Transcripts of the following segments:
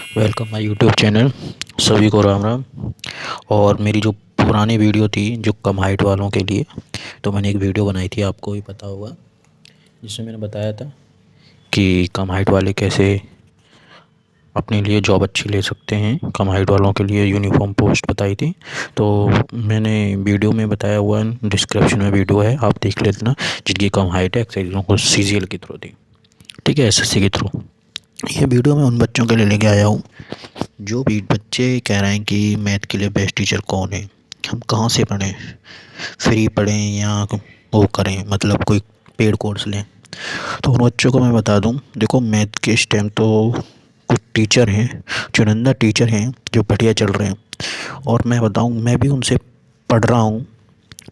Welcome my YouTube channel. सभी को राम राम। और मेरी जो पुरानी वीडियो थी जो कम हाइट वालों के लिए, तो मैंने एक वीडियो बनाई थी, आपको भी पता होगा, जिसमें मैंने बताया था कि कम हाइट वाले कैसे अपने लिए जॉब अच्छी ले सकते हैं। कम हाइट वालों के लिए यूनिफॉर्म पोस्ट बताई थी। तो मैंने वीडियो में बताया हुआ, डिस्क्रिप्शन में वीडियो है, आप देख लेना। जिनकी कम हाइट है एक्सरसाइजों को सीजीएल के थ्रू दी, ठीक है, एसएससी के थ्रू। ये वीडियो मैं उन बच्चों के लिए लेके आया हूँ जो भी बच्चे कह रहे हैं कि मैथ के लिए बेस्ट टीचर कौन है, हम कहाँ से पढ़ें, फ्री पढ़ें या वो करें, मतलब कोई पेड कोर्स लें। तो उन बच्चों को मैं बता दूं, देखो मैथ के इस टाइम तो कुछ टीचर हैं, चुनिंदा टीचर हैं जो बढ़िया चल रहे हैं। और मैं बताऊं, मैं भी उनसे पढ़ रहा हूं,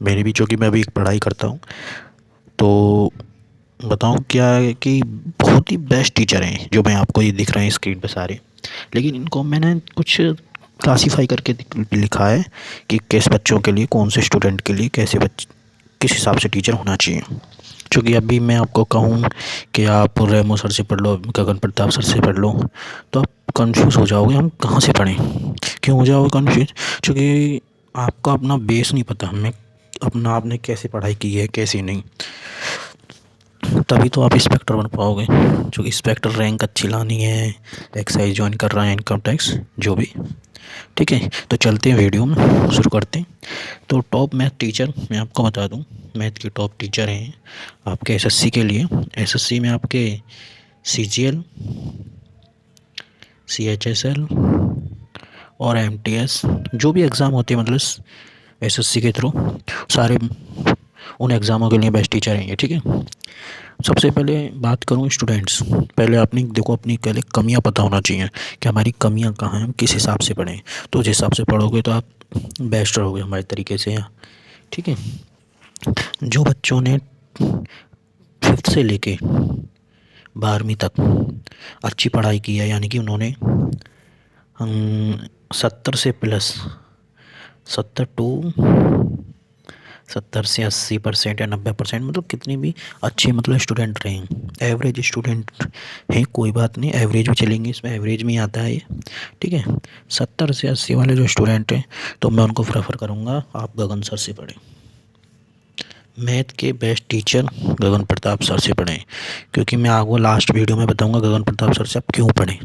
मेरी भी, चूँकि मैं भी पढ़ाई करता हूं। तो बताऊं क्या है कि बहुत ही बेस्ट टीचर हैं जो मैं आपको ये दिख रहे हैं स्क्रीन पे सारे। लेकिन इनको मैंने कुछ क्लासीफाई करके लिखा है कि किस बच्चों के लिए, कौन से स्टूडेंट के लिए कैसे बच्चे, किस हिसाब से टीचर होना चाहिए। क्योंकि अभी मैं आपको कहूँ कि आप रेमो सर से पढ़ लो, गगन प्रताप सर से पढ़ लो, तो आप कंफ्यूज हो जाओगे, हम कहाँ से पढ़ें। क्यों हो जाओगे कंफ्यूज? क्योंकि आपका अपना बेस नहीं पता, हमें अपना आपने कैसे पढ़ाई की है कैसे नहीं। तभी तो आप इंस्पेक्टर बन पाओगे। जो इंस्पेक्टर रैंक अच्छी लानी है, एक्साइज ज्वाइन कर रहा है, इनकम टैक्स जो भी, ठीक है। तो चलते हैं, वीडियो में शुरू करते हैं। तो टॉप मैथ टीचर मैं आपको बता दूं, मैथ के टॉप टीचर हैं आपके एसएससी के लिए। एसएससी में आपके सीजीएल, सीएचएसएल और एमटीएस जो भी एग्ज़ाम होते हैं, मतलब एसएससी के थ्रू, सारे उन एग्ज़ामों के लिए बेस्ट टीचर हैं ये, ठीक है। सबसे पहले बात करूँ स्टूडेंट्स, पहले आपने देखो अपनी पहले कमियां पता होना चाहिए कि हमारी कमियां कहाँ हैं, हम किस हिसाब से पढ़ें। तो जिस हिसाब से पढ़ोगे तो आप बेस्ट रहोगे हमारे तरीके से, ठीक है। जो बच्चों ने 5th से लेके 12वीं तक अच्छी पढ़ाई की है, यानी कि उन्होंने 70 से प्लस, 70 टू 70 से 80% या 90%, मतलब कितनी भी अच्छे मतलब स्टूडेंट रहे हैं, एवरेज स्टूडेंट हैं, कोई बात नहीं, एवरेज भी चलेंगे, इसमें एवरेज में ही आता है ये, ठीक है। 70 से 80 वाले जो स्टूडेंट हैं, तो मैं उनको प्रेफर करूँगा आप गगन सर से पढ़ें। मैथ के बेस्ट टीचर गगन प्रताप सर से पढ़ें, क्योंकि मैं आपको लास्ट वीडियो में बताऊँगा गगन प्रताप सर से आप क्यों पढ़ें,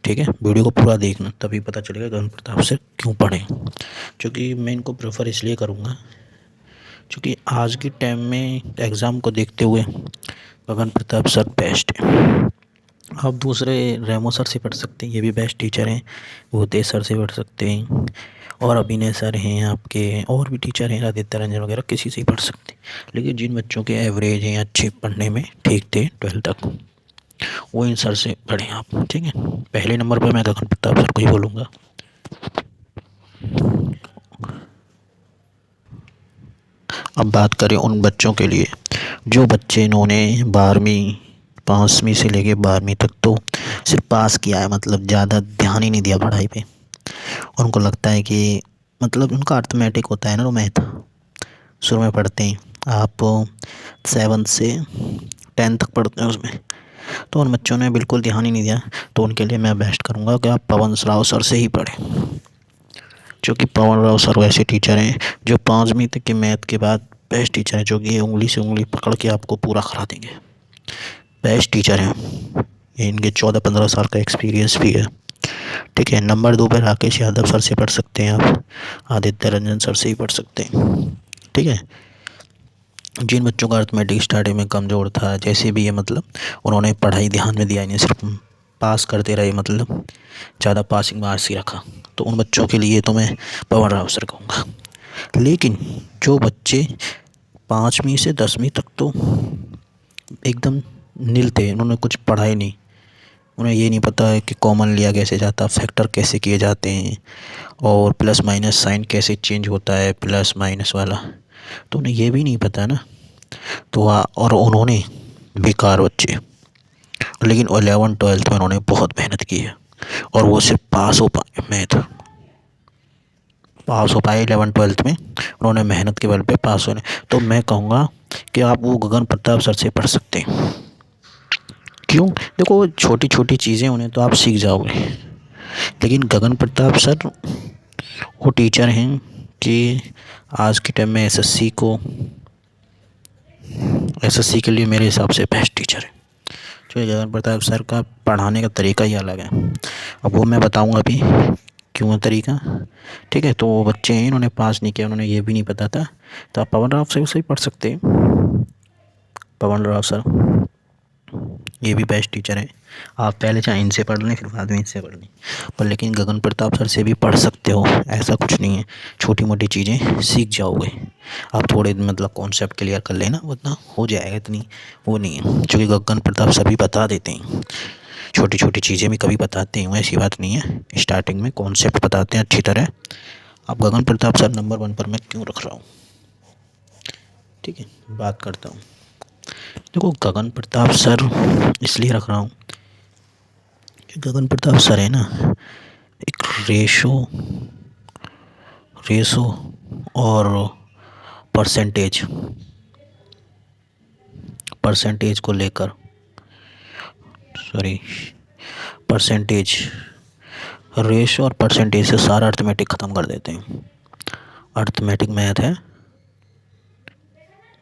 ठीक है। वीडियो को पूरा देखना, तभी पता चलेगा गगन प्रताप से क्यों पढ़ें। क्योंकि मैं इनको प्रेफर इसलिए करूँगा क्योंकि आज के टाइम में एग्ज़ाम को देखते हुए गगन प्रताप सर बेस्ट है। आप दूसरे रेमो सर से पढ़ सकते हैं, ये भी बेस्ट टीचर हैं। भूतेश सर से पढ़ सकते हैं, और अभिनय सर हैं आपके, और भी टीचर हैं, आदित्य रंजन वगैरह, किसी से ही पढ़ सकते हैं। लेकिन जिन बच्चों के एवरेज हैं, अच्छे पढ़ने में ठीक थे 12th तक, वो इन सर से पढ़ें आप, ठीक है। पहले नंबर पर मैं गगन प्रताप सर को ही बोलूँगा। अब बात करें उन बच्चों के लिए जो बच्चे इन्होंने 12वीं, 5वीं से लेके 12वीं तक तो सिर्फ पास किया है, मतलब ज़्यादा ध्यान ही नहीं दिया पढ़ाई पे। उनको लगता है कि मतलब उनका अर्थमेटिक होता है ना, वो मैथ शुरू में पढ़ते हैं, आप 7 से 10 तक पढ़ते हैं उसमें, तो उन बच्चों ने बिल्कुल ध्यान ही नहीं दिया। तो उनके लिए मैं बेस्ट करूँगा कि आप पवन राव सर से ही पढ़ें, क्योंकि पवन राव सर वैसे टीचर हैं जो 5वीं तक के मैथ के बाद बेस्ट टीचर हैं, जो कि ये उंगली से उंगली पकड़ के आपको पूरा करा देंगे। बेस्ट टीचर हैं ये, इनके 14-15 साल का एक्सपीरियंस भी है, ठीक है। नंबर 2 पर राकेश यादव सर से पढ़ सकते हैं आप, आदित्य रंजन सर से ही पढ़ सकते हैं, ठीक है। जिन बच्चों का अर्थमेटिक स्टार्टिंग में कमज़ोर था, जैसे भी ये, मतलब उन्होंने पढ़ाई ध्यान में दिया नहीं, सिर्फ पास करते रहे, मतलब ज़्यादा पासिंग मार्क्स ही रखा, तो उन बच्चों के लिए तो मैं पवन राव सर कहूँगा। लेकिन जो बच्चे 5वीं से 10वीं तक तो एकदम नील थे, उन्होंने कुछ पढ़ा ही नहीं, उन्हें ये नहीं पता है कि कॉमन लिया कैसे जाता, फैक्टर कैसे किए जाते हैं, और प्लस माइनस साइन कैसे चेंज होता है, प्लस माइनस वाला, तो उन्हें ये भी नहीं पता ना। तो और उन्होंने, बेकार बच्चे, लेकिन 11th-12th में उन्होंने बहुत मेहनत की है, और वो सिर्फ पास हो पाए, मैथ पास हो पाए 11th-12th में, उन्होंने मेहनत के बल पे पास होने। तो मैं कहूँगा कि आप वो गगन प्रताप सर से पढ़ सकते हैं। क्यों? देखो छोटी छोटी चीज़ें उन्हें तो आप सीख जाओगे, लेकिन गगन प्रताप सर वो टीचर हैं कि आज के टाइम में एसएससी के लिए मेरे हिसाब से बेस्ट टीचर है। क्योंकि गगन प्रताप सर का पढ़ाने का तरीका ही अलग है। अब वो मैं बताऊंगा अभी क्यों है तरीका। ठीक है, तो वो बच्चे हैं, इन्होंने पास नहीं किया, उन्होंने ये भी नहीं पता था, तो आप पवन राव से उसे ही पढ़ सकते हैं। पवन राव सर ये भी बेस्ट टीचर है। आप पहले चाहे इनसे पढ़ लें, फिर बाद में इनसे पढ़ लें, पर लेकिन गगन प्रताप सर से भी पढ़ सकते हो, ऐसा कुछ नहीं है। छोटी मोटी चीज़ें सीख जाओगे आप, थोड़े मतलब कॉन्सेप्ट क्लियर कर लेना, उतना हो जाएगा, इतनी वो नहीं है। क्योंकि गगन प्रताप सभी बता देते हैं, छोटी छोटी चीज़ें भी कभी बताते हैं, ऐसी बात नहीं है। स्टार्टिंग में कॉन्सेप्ट बताते हैं अच्छी तरह। अब गगन प्रताप सर नंबर 1 पर मैं क्यों रख रहा हूँ, ठीक है, बात करता हूँ। देखो गगन प्रताप सर इसलिए रख रहा हूँ, गगन प्रताप सर है ना, एक रेशो और परसेंटेज को लेकर, परसेंटेज, रेशो और परसेंटेज से सारा अर्थमेटिक ख़त्म कर देते हैं। अर्थमेटिक मैथ है,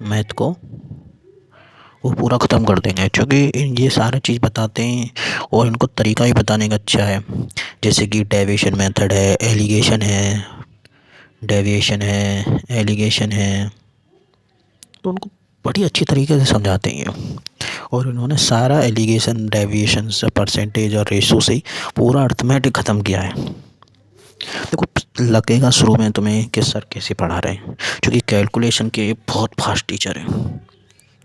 मैथ को वो पूरा ख़त्म कर देंगे, क्योंकि ये सारी चीज़ बताते हैं और इनको तरीका ही बताने का अच्छा है। जैसे कि डेविएशन मेथड है, एलिगेशन है, तो उनको बड़ी अच्छी तरीके से समझाते हैं ये। और इन्होंने सारा एलिगेशन, डेविएशन, परसेंटेज और रेशो से ही पूरा अर्थमेटिक ख़त्म किया है। देखो लगेगा शुरू में तुम्हें कि सर कैसे पढ़ा रहे हैं, क्योंकि कैलकुलेशन के बहुत फास्ट टीचर हैं।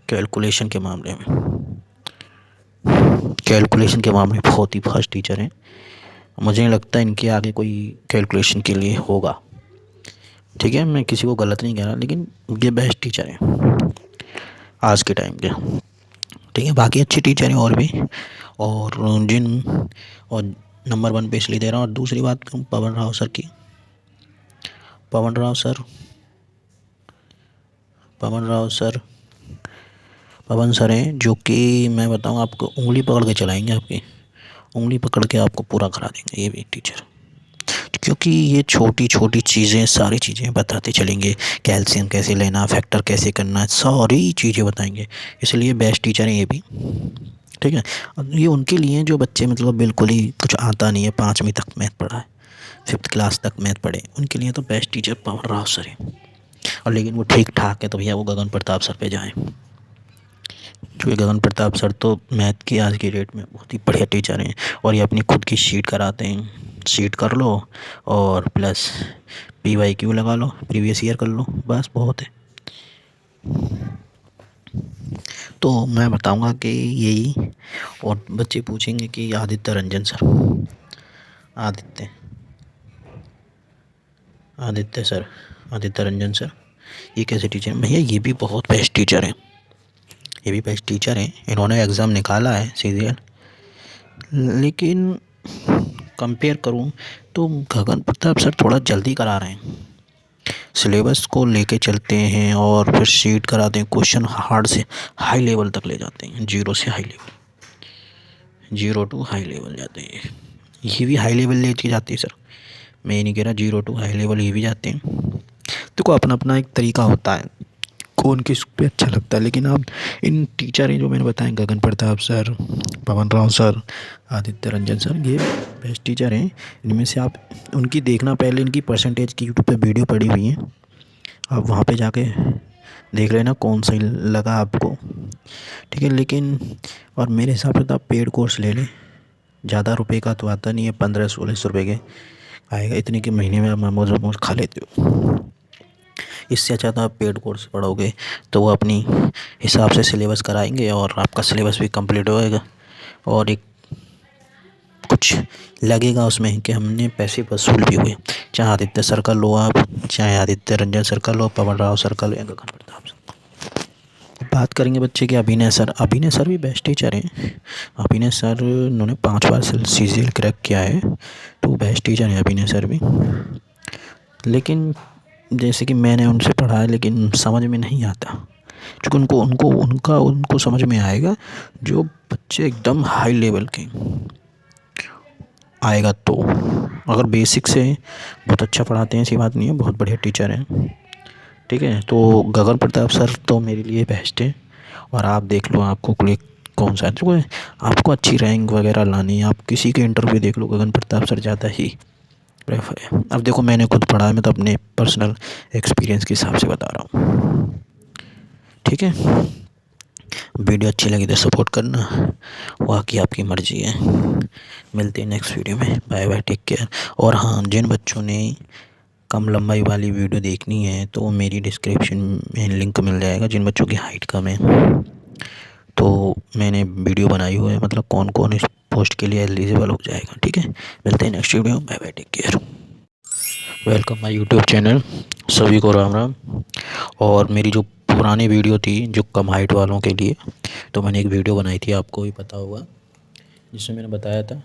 कैलकुलेशन के मामले में बहुत ही फास्ट टीचर हैं। मुझे नहीं लगता इनके आगे कोई कैलकुलेशन के लिए होगा। ठीक है, मैं किसी को गलत नहीं कह रहा, लेकिन ये बेस्ट टीचर हैं आज के टाइम के। ठीक है, बाकी अच्छे टीचर हैं और भी, और नंबर 1 पे इसलिए दे रहा हूँ। और दूसरी बात करूँ पवन राव सर की। पवन सर हैं जो कि मैं बताऊँ आपको, उंगली पकड़ के चलाएंगे, आपकी उंगली पकड़ के आपको पूरा करा देंगे ये भी टीचर। क्योंकि ये छोटी छोटी चीज़ें, सारी चीज़ें बताते चलेंगे। कैल्शियम कैसे लेना, फैक्टर कैसे करना, सारी चीज़ें बताएंगे, इसलिए बेस्ट टीचर हैं ये भी। ठीक है, ये उनके लिए जो बच्चे मतलब बिल्कुल ही कुछ आता नहीं है, 5वीं तक मैथ पढ़ा है, 5th क्लास तक मैथ पढ़े, उनके लिए तो बेस्ट टीचर पवन राव सर है। और लेकिन वो ठीक ठाक है तो भैया वो गगन प्रताप सर पे जाएँ, क्योंकि गगन प्रताप सर तो मैथ की आज की डेट में बहुत ही बढ़िया टीचर हैं। और ये अपनी खुद की शीट कराते हैं, शीट कर लो और प्लस PYQ लगा लो, प्रीवियस ईयर कर लो, बस बहुत है। तो मैं बताऊंगा कि यही, और बच्चे पूछेंगे कि आदित्य रंजन सर, आदित्य रंजन सर ये कैसे टीचर हैं? भैया ये भी बहुत बेस्ट टीचर हैं, इन्होंने एग्ज़ाम निकाला है CGL, लेकिन कंपेयर करूं तो गगन प्रताप सर थोड़ा जल्दी करा रहे हैं। सिलेबस को लेके चलते हैं और फिर शीट कराते हैं, क्वेश्चन हार्ड से हाई लेवल तक ले जाते हैं, 0 टू हाई लेवल जाते हैं। ये भी हाई लेवल ले के जाती है सर, मैं ये नहीं कह रहा, 0 टू हाई लेवल ये भी जाते हैं। देखो अपना अपना एक तरीका होता है, कौन किस पे अच्छा लगता है। लेकिन आप इन टीचर हैं जो मैंने बताए, गगन प्रताप सर, पवन राव सर, आदित्य रंजन सर, ये बेस्ट टीचर हैं। इनमें से आप उनकी देखना, पहले इनकी परसेंटेज की यूट्यूब पे वीडियो पड़ी हुई है, आप वहाँ पे जाके देख लेना कौन सही लगा आपको। ठीक है, लेकिन और मेरे हिसाब से तो आप पेड कोर्स ले लें, ज़्यादा रुपए का तो आता नहीं है, 1500-1600 रुपये के आएगा, इतने के महीने में आप मोमोज खा लेते हो। इससे अच्छा तो आप पेड कोर्स पढ़ोगे तो वो अपनी हिसाब से सिलेबस कराएंगे और आपका सिलेबस भी कंप्लीट होएगा, और एक कुछ लगेगा उसमें कि हमने पैसे वसूल भी हुए। चाहे आदित्य सर का लो आप, चाहे आदित्य रंजन सर का लो, पवन राव सर का लो, या गगन प्रताप सर। बात करेंगे बच्चे के अभिनय सर भी बेस्ट टीचर हैं। अभिनय सर उन्होंने 5 बार CGL क्रैक किया है, तो बेस्ट टीचर हैं अभिनय सर भी। लेकिन जैसे कि मैंने उनसे पढ़ा है, लेकिन समझ में नहीं आता, क्योंकि उनको समझ में आएगा जो बच्चे एकदम हाई लेवल के, आएगा तो। अगर बेसिक से बहुत अच्छा पढ़ाते हैं, ऐसी बात नहीं है, बहुत बढ़िया टीचर हैं। ठीक है, तो गगन प्रताप सर तो मेरे लिए बेस्ट है। और आप देख लो आपको क्लिक कौन सा है, तो आपको अच्छी रैंक वगैरह लानी है, आप किसी के इंटरव्यू देख लो, गगन प्रताप सर ज़्यादा ही प्रेफर है। अब देखो मैंने खुद पढ़ा है, मैं तो अपने पर्सनल एक्सपीरियंस के हिसाब से बता रहा हूँ। ठीक है, वीडियो अच्छी लगी तो सपोर्ट करना, बाकी आपकी मर्ज़ी है। मिलते हैं नेक्स्ट वीडियो में, बाय बाय, टेक केयर। और हाँ, जिन बच्चों ने कम लंबाई वाली वीडियो देखनी है तो मेरी डिस्क्रिप्शन में लिंक मिल जाएगा। जिन बच्चों की हाइट कम है तो मैंने वीडियो बनाई हुई है, मतलब कौन कौन इस पोस्ट के लिए एलिजिबल हो जाएगा। ठीक है, मिलते हैं next video, bye bye, take care. Welcome my YouTube channel, सभी को राम राम। और मेरी जो पुरानी वीडियो थी जो कम हाइट वालों के लिए, तो मैंने एक वीडियो बनाई थी, आपको भी पता होगा, जिसमें मैंने बताया था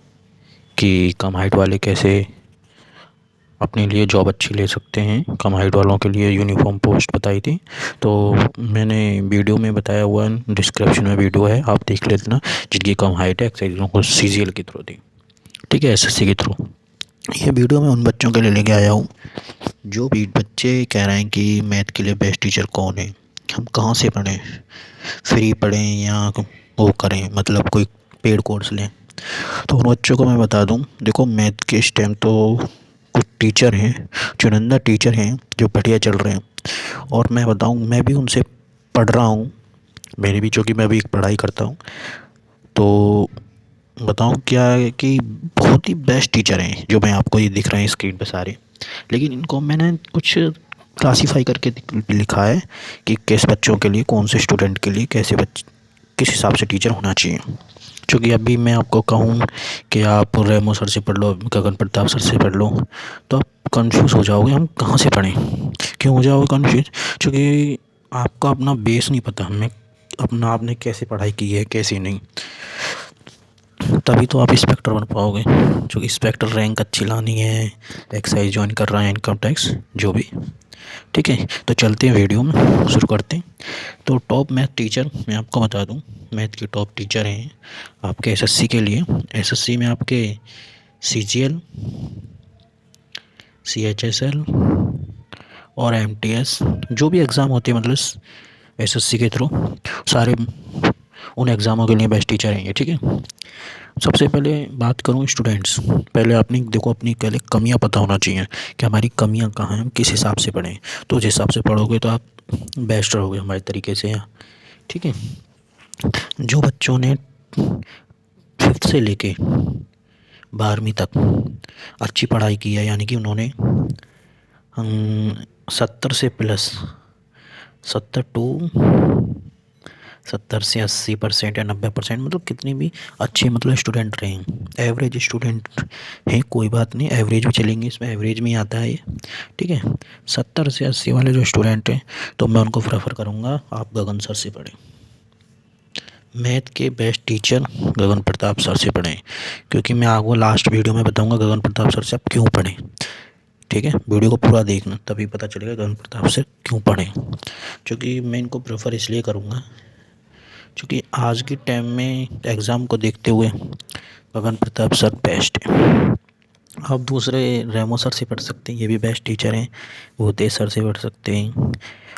कि कम हाइट वाले कैसे अपने लिए जॉब अच्छी ले सकते हैं। कम हाइट वालों के लिए यूनिफॉर्म पोस्ट बताई थी, तो मैंने वीडियो में बताया हुआ, डिस्क्रिप्शन में वीडियो है, आप देख लेना। जिनकी कम हाइट है एक्साइज को सीजीएल के थ्रू दी, ठीक है, एसएससी के थ्रू। ये वीडियो मैं उन बच्चों के लिए लेके आया हूँ जो भी बच्चे कह रहे हैं कि मैथ के लिए बेस्ट टीचर कौन है, हम कहाँ से पढ़ें, फ्री पढ़ें या वो करें, मतलब कोई पेड कोर्स लें। तो उन बच्चों को मैं बता दूं, देखो मैथ के इस टाइम तो कुछ टीचर हैं, चुनिंदा टीचर हैं जो बढ़िया चल रहे हैं। और मैं बताऊं, मैं भी उनसे पढ़ रहा हूं, मेरी भी, चूँकि मैं भी एक पढ़ाई करता हूं, तो बताऊं क्या है कि बहुत ही बेस्ट टीचर हैं जो मैं आपको ये दिख रहे हैं स्क्रीन पे सारे। लेकिन इनको मैंने कुछ क्लासीफाई करके लिखा है कि किस बच्चों के लिए, कौन से स्टूडेंट के लिए कैसे बच्चे, किस हिसाब से टीचर होना चाहिए। क्योंकि अभी मैं आपको कहूँ कि आप रेमो सर से पढ़ लो, गगन प्रताप सर से पढ़ लो, तो आप कंफ्यूज हो जाओगे, हम कहाँ से पढ़ें। क्यों हो जाओगे कंफ्यूज? क्योंकि आपका अपना बेस नहीं पता, हमें अपना आपने कैसे पढ़ाई की है कैसे नहीं, तभी तो आप इंस्पेक्टर बन पाओगे। क्योंकि इंस्पेक्टर रैंक अच्छी लानी है, एक्साइज ज्वाइन कर रहा है, इनकम टैक्स जो भी। ठीक है, तो चलते हैं वीडियो में, शुरू करते हैं। तो टॉप मैथ टीचर मैं आपको बता दूं, मैथ के टॉप टीचर हैं आपके एसएससी के लिए। एसएससी में आपके सीजीएल, सीएचएसएल और एमटीएस जो भी एग्ज़ाम होते हैं, मतलब एसएससी के थ्रू, सारे उन एग्ज़ामों के लिए बेस्ट टीचर हैं ये। ठीक है, सबसे पहले बात करूं स्टूडेंट्स, पहले आपने देखो अपनी पहले कमियां पता होना चाहिए कि हमारी कमियां कहाँ हैं, हम किस हिसाब से पढ़ें। तो उस हिसाब से पढ़ोगे तो आप बेस्ट रहोगे हमारे तरीके से यहाँ। ठीक है, जो बच्चों ने 5th से लेके 12वीं तक अच्छी पढ़ाई की है, यानी कि उन्होंने 70 से प्लस, 70 टू 70 से 80% या 90%, मतलब कितनी भी अच्छे मतलब स्टूडेंट रहे हैं, एवरेज स्टूडेंट हैं कोई बात नहीं, एवरेज भी चलेंगे, इसमें एवरेज में ही आता है ये। ठीक है, 70 से 80 वाले जो स्टूडेंट हैं, तो मैं उनको प्रेफर करूँगा आप गगन सर से पढ़ें। मैथ के बेस्ट टीचर गगन प्रताप सर से पढ़ें, क्योंकि मैं आपको लास्ट वीडियो में बताऊँगा गगन प्रताप सर से आप क्यों पढ़ें। ठीक है, वीडियो को पूरा देखना, तभी पता चलेगा गगन प्रताप से क्यों पढ़ें। क्योंकि मैं इनको प्रेफर इसलिए करूँगा क्योंकि आज के टाइम में एग्ज़ाम को देखते हुए गगन प्रताप सर बेस्ट है। आप दूसरे रेमो सर से पढ़ सकते हैं, ये भी बेस्ट टीचर हैं, भूतेश सर से पढ़ सकते हैं,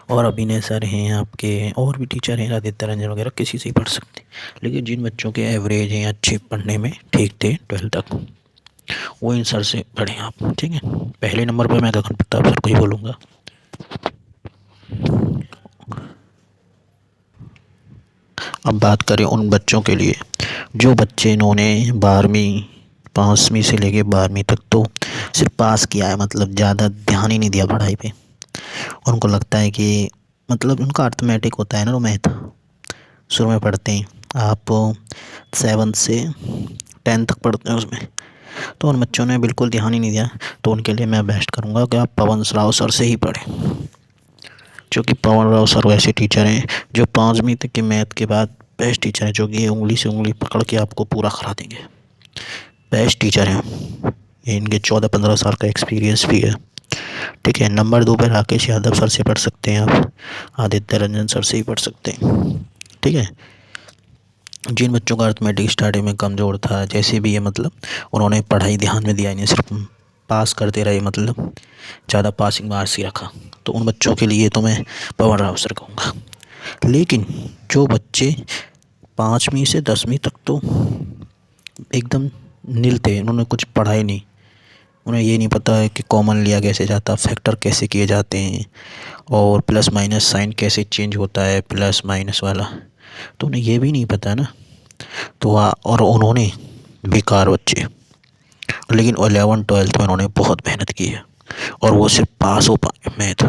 और अभिनय सर हैं आपके, और भी टीचर हैं, आदित्य रंजन वगैरह, किसी से ही पढ़ सकते हैं। लेकिन जिन बच्चों के एवरेज हैं, अच्छे पढ़ने में ठीक थे 12th तक, वो इन सर से पढ़ें आप। ठीक है, पहले नंबर पर मैं गगन प्रताप सर को ही बोलूँगा। अब बात करें उन बच्चों के लिए जो बच्चे इन्होंने 12वीं 5वीं से लेके 12वीं तक तो सिर्फ पास किया है, मतलब ज़्यादा ध्यान ही नहीं दिया पढ़ाई पे। उनको लगता है कि मतलब उनका अर्थमेटिक होता है ना, तो मैथ शुरू में पढ़ते हैं, आप 7 से 10 तक पढ़ते हैं उसमें, तो उन बच्चों ने बिल्कुल ध्यान ही नहीं दिया। तो उनके लिए मैं बेस्ट करूँगा कि आप पवन राव सर से ही पढ़ें, क्योंकि पवन राव सर वैसे टीचर हैं जो 5वीं तक के मैथ के बाद बेस्ट टीचर हैं, जो कि उंगली से उंगली पकड़ के आपको पूरा करा देंगे, बेस्ट टीचर हैं। इनके 14-15 साल का एक्सपीरियंस भी है। ठीक है, नंबर 2 पर राकेश यादव सर से पढ़ सकते हैं आप, आदित्य रंजन सर से ही पढ़ सकते हैं। ठीक है, जिन बच्चों का अर्थमेटिक स्टार्टिंग में कमज़ोर था, जैसे भी है मतलब उन्होंने पढ़ाई ध्यान में दिया ही नहीं, सिर्फ पास करते रहे, मतलब ज़्यादा पासिंग मार्क्स ही रखा, तो उन बच्चों के लिए तो मैं पवन राव सर कहूँगा। लेकिन जो बच्चे 5वीं से 10वीं तक तो एकदम नील थे, उन्होंने कुछ पढ़ा ही नहीं, उन्हें ये नहीं पता है कि कॉमन लिया कैसे जाता, फैक्टर कैसे किए जाते हैं, और प्लस माइनस साइन कैसे चेंज होता है, प्लस माइनस वाला, तो उन्हें ये भी नहीं पता ना। तो और उन्होंने बेकार बच्चे, लेकिन 11वीं-12वीं में उन्होंने बहुत मेहनत की है और वो सिर्फ पास हो पाए, मैथ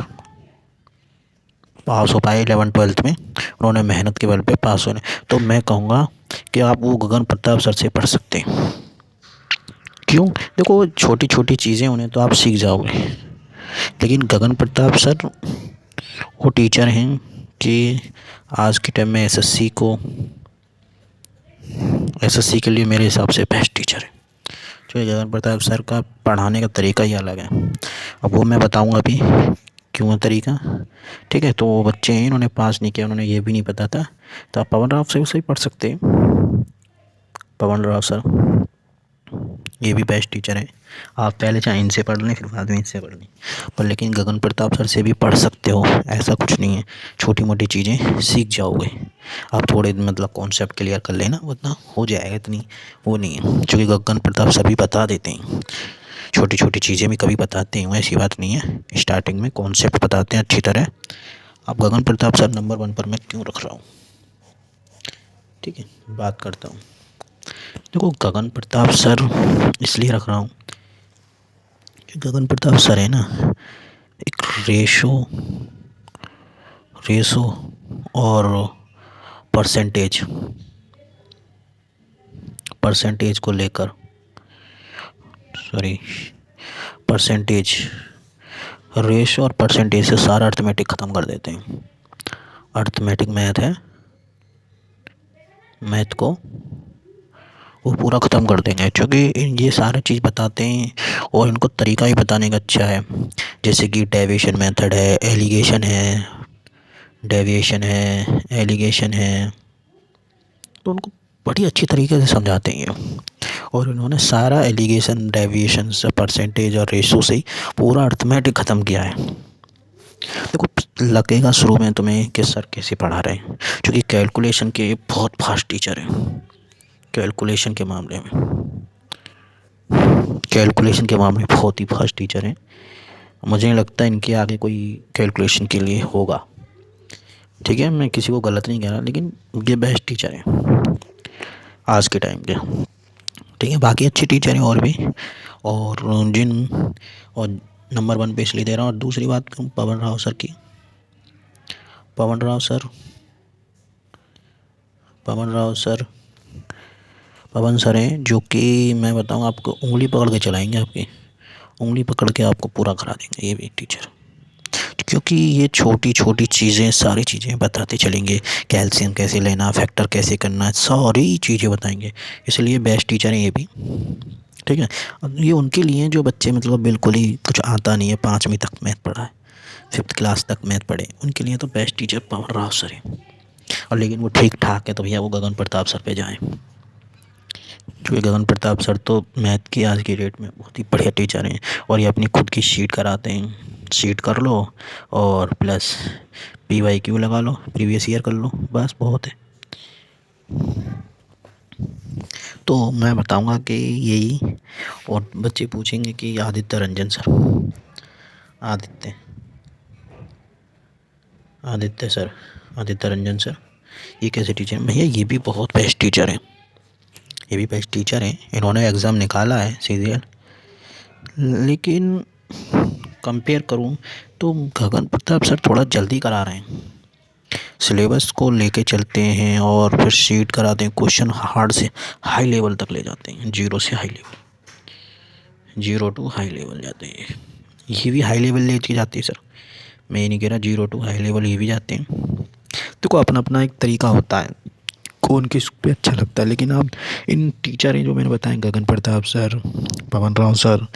पास हो पाए 11वीं-12वीं में, उन्होंने मेहनत के बल पे पास होने। तो मैं कहूँगा कि आप वो गगन प्रताप सर से पढ़ सकते हैं। क्यों? देखो, छोटी छोटी चीज़ें उन्हें तो आप सीख जाओगे, लेकिन गगन प्रताप सर वो टीचर हैं कि आज के टाइम में एसएससी के लिए मेरे हिसाब से बेस्ट टीचर है। जो गगन प्रताप सर का पढ़ाने का तरीका ही अलग है। अब वो मैं बताऊंगा अभी क्यों तरीका, ठीक है। तो वो बच्चे हैं, इन्होंने पास नहीं किया, उन्होंने ये भी नहीं पता था, तो आप पवन राव से ही पढ़ सकते हैं। पवन राव सर ये भी बेस्ट टीचर है। आप पहले चाहे इनसे पढ़ लें, फिर बाद में इनसे पढ़ लें, पर लेकिन गगन प्रताप सर से भी पढ़ सकते हो, ऐसा कुछ नहीं है। छोटी मोटी चीज़ें सीख जाओगे आप, थोड़े मतलब कॉन्सेप्ट क्लियर कर लेना, उतना हो जाएगा, इतनी वो नहीं है। क्योंकि गगन प्रताप सभी बता देते हैं, छोटी छोटी चीज़ें भी कभी बताते हैं, ऐसी बात नहीं है। स्टार्टिंग में कॉन्सेप्ट बताते हैं अच्छी तरह। अब गगन प्रताप सर नंबर 1 पर मैं क्यों रख रहा हूँ, ठीक है, बात करता हूँ। देखो, गगन प्रताप सर इसलिए रख रहा हूँ कि गगन प्रताप सर है ना, एक रेशो और परसेंटेज को लेकर, रेशो और परसेंटेज से सारा अर्थमेटिक ख़त्म कर देते हैं। अर्थमेटिक मैथ है, मैथ को वो पूरा ख़त्म कर देंगे, क्योंकि ये सारी चीज़ बताते हैं और इनको तरीका ही बताने का अच्छा है। जैसे कि डेविएशन मेथड है, एलिगेशन है, तो उनको बड़ी अच्छी तरीके से समझाते हैं। और इन्होंने सारा एलिगेशन, डेविएशन, परसेंटेज और रेशो से ही पूरा अर्थमेटिक ख़त्म किया है। देखो, लगेगा शुरू में तुम्हें कि सर कैसे पढ़ा रहे हैं, क्योंकि कैलकुलेशन के बहुत फास्ट टीचर हैं। कैलकुलेशन के मामले में बहुत ही फास्ट टीचर हैं। मुझे नहीं लगता इनके आगे कोई कैलकुलेशन के लिए होगा, ठीक है। मैं किसी को गलत नहीं कह रहा, लेकिन ये बेस्ट टीचर हैं आज के टाइम के, ठीक है। बाकी अच्छे टीचर हैं और भी, और नंबर 1 पे इसलिए दे रहा हूँ। और दूसरी बात करूँ पवन राव सर की। पवन सर हैं जो कि मैं बताऊँ आपको, उंगली पकड़ के चलाएंगे, आपकी उंगली पकड़ के आपको पूरा करा देंगे ये भी टीचर, क्योंकि ये छोटी छोटी चीज़ें, सारी चीज़ें बताते चलेंगे। कैल्शियम कैसे लेना, फैक्टर कैसे करना, सारी चीज़ें बताएंगे, इसलिए बेस्ट टीचर हैं ये भी, ठीक है। ये उनके लिए जो बच्चे मतलब बिल्कुल ही कुछ आता नहीं है, 5वीं तक मैथ पढ़ा है, 5th क्लास तक मैथ पढ़े, उनके लिए तो बेस्ट टीचर पवन राव सर है। और लेकिन वो ठीक ठाक है तो भैया वो गगन प्रताप सर पे जाएँ, क्योंकि गगन प्रताप सर तो मैथ की आज की डेट में बहुत ही बढ़िया टीचर हैं। और ये अपनी खुद की शीट कराते हैं, शीट कर लो और प्लस PYQ लगा लो, प्रीवियस ईयर कर लो, बस बहुत है। तो मैं बताऊंगा कि यही, और बच्चे पूछेंगे कि आदित्य रंजन सर, आदित्य रंजन सर ये कैसे टीचर हैं? भैया ये भी बहुत बेस्ट टीचर हैं, इन्होंने एग्ज़ाम निकाला है सीरियल, लेकिन कंपेयर करूं तो गगन प्रताप सर थोड़ा जल्दी करा रहे हैं, सिलेबस को लेके चलते हैं और फिर शीट कराते हैं, क्वेश्चन हार्ड से हाई लेवल तक ले जाते हैं, 0 टू हाई लेवल जाते हैं। ये भी हाई लेवल ले के जाते हैं सर, मैं ये नहीं कह रहा, 0 टू हाई लेवल ये भी जाते हैं। देखो, अपना अपना एक तरीका होता है, कौन किस पे अच्छा लगता है। लेकिन आप इन टीचर हैं जो मैंने बताए, गगन प्रताप सर, पवन राव सर,